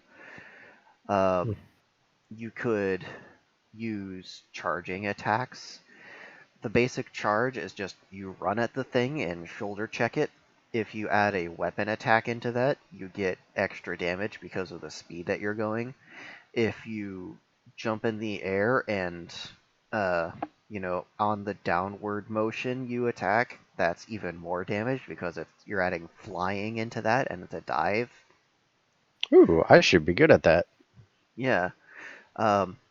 Speaker 1: You could use charging attacks. The basic charge is just you run at the thing and shoulder check it. If you add a weapon attack into that, you get extra damage because of the speed that you're going. If you jump in the air and, on the downward motion you attack, that's even more damage because you're adding flying into that, and it's a dive.
Speaker 3: Ooh, I should be good at that.
Speaker 1: Yeah.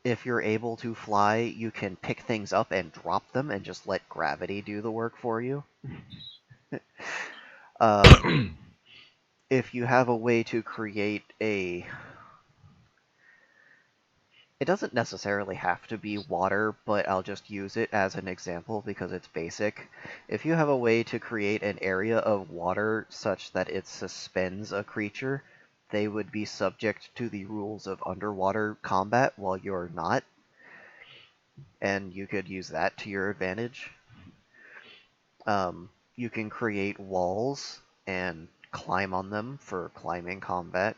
Speaker 1: If you're able to fly, you can pick things up and drop them and just let gravity do the work for you. If you have a way to create it doesn't necessarily have to be water, but I'll just use it as an example because it's basic. If you have a way to create an area of water such that it suspends a creature, they would be subject to the rules of underwater combat while you're not, and you could use that to your advantage. You can create walls and climb on them for climbing combat,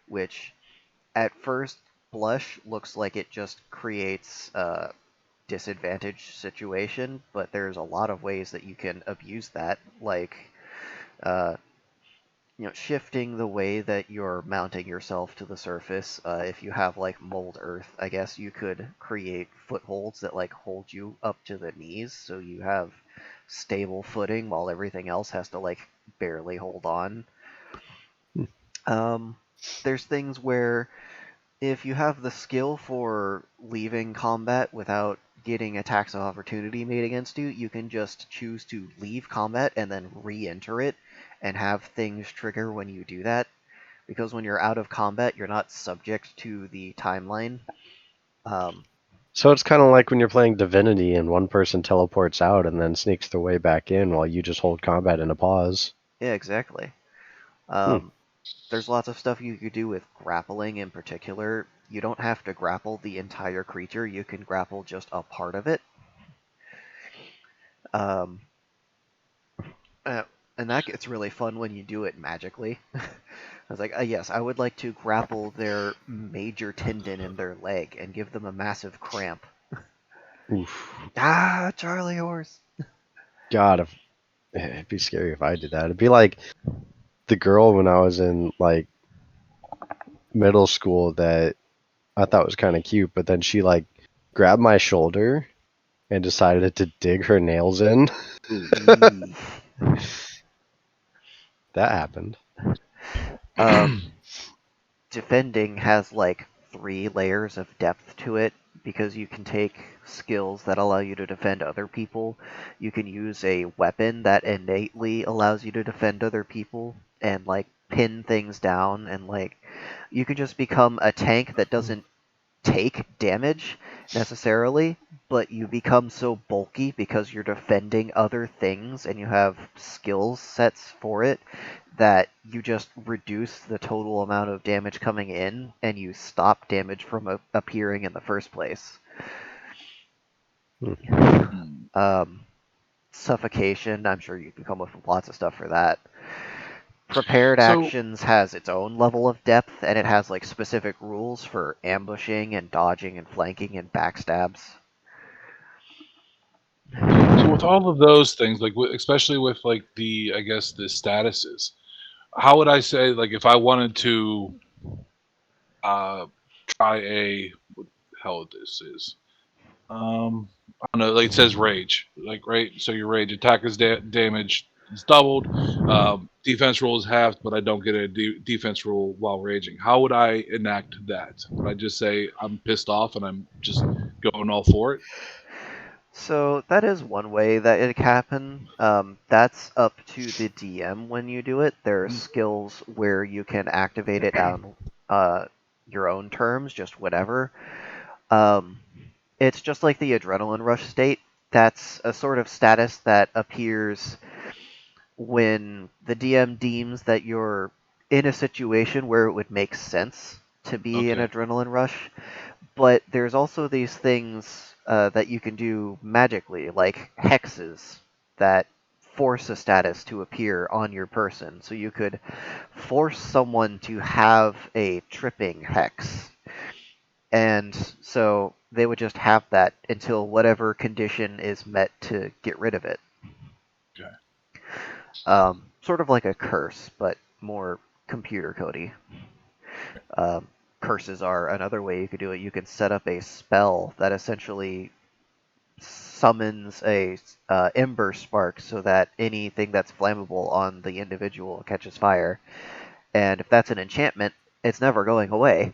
Speaker 1: which at first blush looks like it just creates a disadvantage situation, but there's a lot of ways that you can abuse that, like uh, shifting the way that you're mounting yourself to the surface. If you have like mold earth, I guess you could create footholds that like hold you up to the knees, so you have stable footing while everything else has to like barely hold on. There's things where if you have the skill for leaving combat without getting attacks of opportunity made against you, you can just choose to leave combat and then re-enter it and have things trigger when you do that. Because when you're out of combat, you're not subject to the timeline.
Speaker 3: So it's kind of like when you're playing Divinity and one person teleports out and then sneaks their way back in while you just hold combat in a pause.
Speaker 1: Yeah, exactly. There's lots of stuff you could do with grappling in particular. You don't have to grapple the entire creature, you can grapple just a part of it. And that gets really fun when you do it magically. I was like, yes, I would like to grapple their major tendon in their leg and give them a massive cramp.
Speaker 3: Oof.
Speaker 1: Charlie horse.
Speaker 3: God, it'd be scary if I did that. It'd be like the girl when I was in like middle school that I thought was kind of cute, but then she like grabbed my shoulder and decided to dig her nails in. That happened.
Speaker 1: Defending has like 3 layers of depth to it because you can take skills that allow you to defend other people. You can use a weapon that innately allows you to defend other people and like pin things down, and like you can just become a tank that doesn't take damage necessarily, but you become so bulky because you're defending other things and you have skill sets for it that you just reduce the total amount of damage coming in and you stop damage from appearing in the first place. Suffocation, I'm sure you can come up with lots of stuff for that. Prepared actions has its own level of depth, and it has like specific rules for ambushing and dodging and flanking and backstabs.
Speaker 6: So with all of those things, like especially with like I guess the statuses, how would I say, like, if I wanted to try what the hell this is? I don't know. Like it says rage, like right. So your rage attack is damage is doubled. Defense roll is halved, but I don't get a defense roll while raging. How would I enact that? Would I just say I'm pissed off and I'm just going all for it?
Speaker 1: So that is one way that it can happen. That's up to the DM when you do it. There are skills where you can activate it on your own terms, just whatever. Um, it's just like the adrenaline rush state. That's a sort of status that appears when the DM deems that you're in a situation where it would make sense to be an
Speaker 6: Okay.
Speaker 1: adrenaline rush. But there's also these things that you can do magically, like hexes that force a status to appear on your person. So you could force someone to have a tripping hex. And so they would just have that until whatever condition is met to get rid of it.
Speaker 6: Okay.
Speaker 1: Sort of like a curse, but more computer codey. Curses are another way you could do it. You can set up a spell that essentially summons a ember spark so that anything that's flammable on the individual catches fire. And if that's an enchantment, it's never going away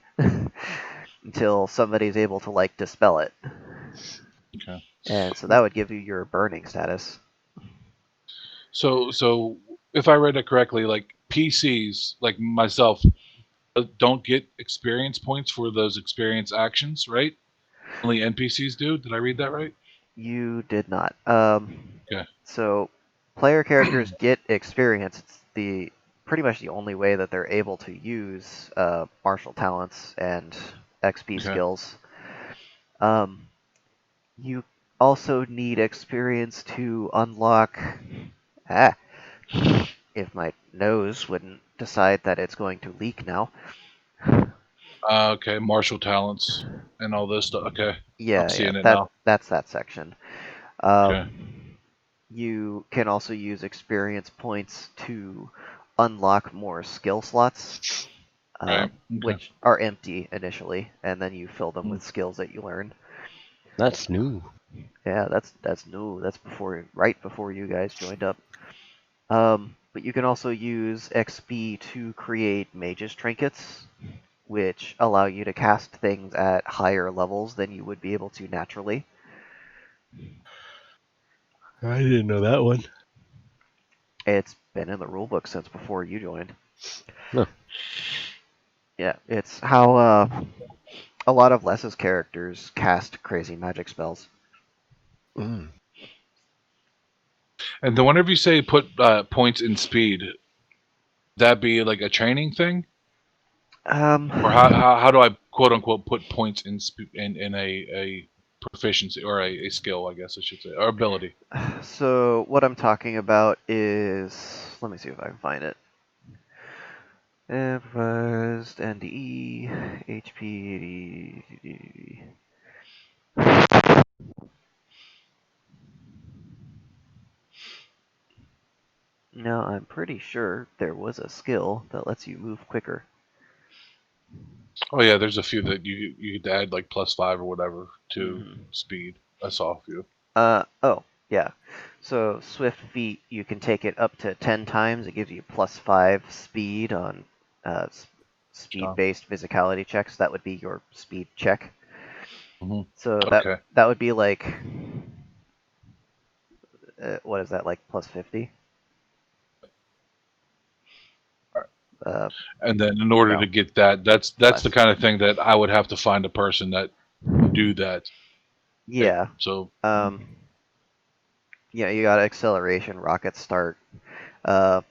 Speaker 1: until somebody's able to like dispel it.
Speaker 6: Okay.
Speaker 1: And so that would give you your burning status.
Speaker 6: So if I read it correctly, like PCs, like myself, don't get experience points for those experience actions, right? Only NPCs do. Did I read that right?
Speaker 1: You did not.
Speaker 6: Okay.
Speaker 1: So player characters get experience. It's the pretty much the only way that they're able to use martial talents and XP
Speaker 6: Okay.
Speaker 1: skills. You also need experience to unlock. Ah, if my nose wouldn't decide that it's going to leak now.
Speaker 6: Okay. Martial talents and all this stuff. Okay. I'm
Speaker 1: Yeah,
Speaker 6: seeing it now.
Speaker 1: that's that section.
Speaker 6: Okay.
Speaker 1: You can also use experience points to unlock more skill slots,
Speaker 6: Right. Okay.
Speaker 1: which are empty initially, and then you fill them
Speaker 6: Mm.
Speaker 1: with skills that you learn.
Speaker 3: That's new.
Speaker 1: Yeah, that's new. That's right before you guys joined up. But you can also use XP to create mage's trinkets, which allow you to cast things at higher levels than you would be able to naturally.
Speaker 3: I didn't know that one.
Speaker 1: It's been in the rulebook since before you joined.
Speaker 3: No.
Speaker 1: Yeah, it's how a lot of Les's characters cast crazy magic spells.
Speaker 3: Mm.
Speaker 6: And then whenever you say put points in speed, that be like a training thing, or how do I quote unquote put points in a proficiency or a skill, I guess I should say, or ability?
Speaker 1: So what I'm talking about is, let me see if I can find it. Improvised NDE HP. Now I'm pretty sure there was a skill that lets you move quicker.
Speaker 6: Oh yeah, there's a few that you could add like +5 or whatever to
Speaker 1: Mm-hmm.
Speaker 6: speed. I saw a few.
Speaker 1: Oh, yeah. So Swift Feet, you can take it up to 10 times. It gives you +5 speed on uh, speed-based physicality checks. That would be your speed check.
Speaker 6: Mm-hmm.
Speaker 1: So
Speaker 6: Okay.
Speaker 1: that would be like, what is that, like +50?
Speaker 6: And then in order
Speaker 1: No,
Speaker 6: to get that, that's the
Speaker 1: less.
Speaker 6: kind of thing that I would have to find a person that can do that. Right?
Speaker 1: Yeah.
Speaker 6: So
Speaker 1: Yeah, you got acceleration, rocket start. Uh,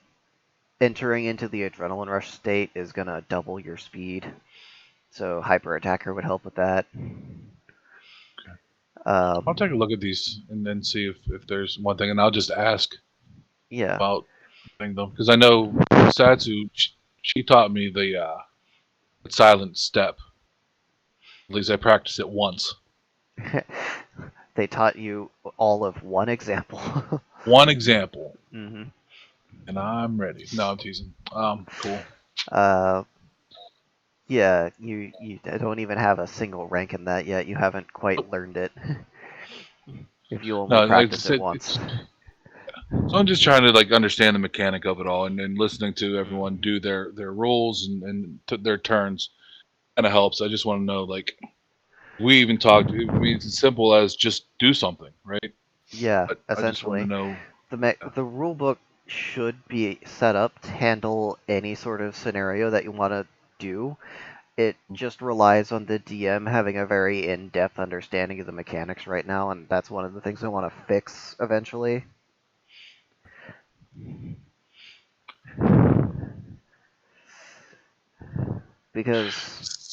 Speaker 1: Entering into the adrenaline rush state is gonna double your speed. So hyper attacker would help with that.
Speaker 6: I'll take a look at these and then see if there's one thing, and I'll just ask
Speaker 1: Yeah.
Speaker 6: about thing though, because I know Satsu, she taught me the silent step. At least I practiced it once.
Speaker 1: They taught you all of one example.
Speaker 6: One example.
Speaker 1: hmm
Speaker 6: And I'm ready. No, I'm teasing. Cool.
Speaker 1: Yeah, you don't even have a single rank in that yet. You haven't quite learned it. If you only
Speaker 6: No, like I
Speaker 1: practice it
Speaker 6: said,
Speaker 1: once.
Speaker 6: so I'm just trying to like understand the mechanic of it all, and listening to everyone do their roles and their turns kind of helps. I just want to know, like, we even talked. It would be as simple as just do something, right?
Speaker 1: Yeah,
Speaker 6: But I just want to
Speaker 1: essentially.
Speaker 6: know.
Speaker 1: The rule book should be set up to handle any sort of scenario that you want to do. It just relies on the DM having a very in-depth understanding of the mechanics right now, and that's one of the things I want to fix eventually. Because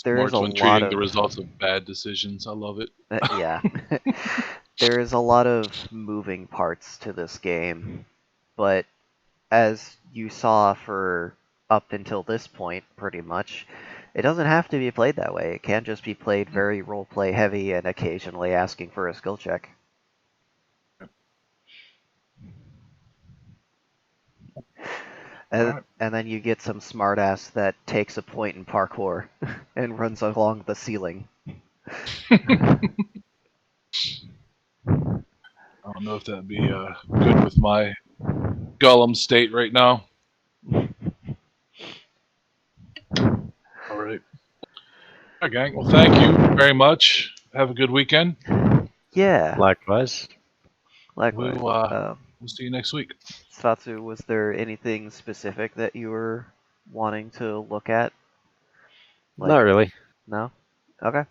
Speaker 1: there's
Speaker 6: Smart's
Speaker 1: a
Speaker 6: when
Speaker 1: lot
Speaker 6: treating the
Speaker 1: of
Speaker 6: results of bad decisions. I love it.
Speaker 1: yeah. There is a lot of moving parts to this game, but as you saw for up until this point, pretty much, it doesn't have to be played that way. It can just be played very roleplay heavy and occasionally asking for a skill check.
Speaker 6: Alright.
Speaker 1: And then you get some smartass that takes a point in parkour and runs along the ceiling.
Speaker 6: I don't know if that'd be good with my Gollum state right now. All right. All right, gang. Well, thank you very much. Have a good weekend.
Speaker 1: Yeah,
Speaker 3: Likewise.
Speaker 1: likewise.
Speaker 6: We'll see you next week.
Speaker 1: Satsu, was there anything specific that you were wanting to look at? Like,
Speaker 3: Not really.
Speaker 1: no? Okay.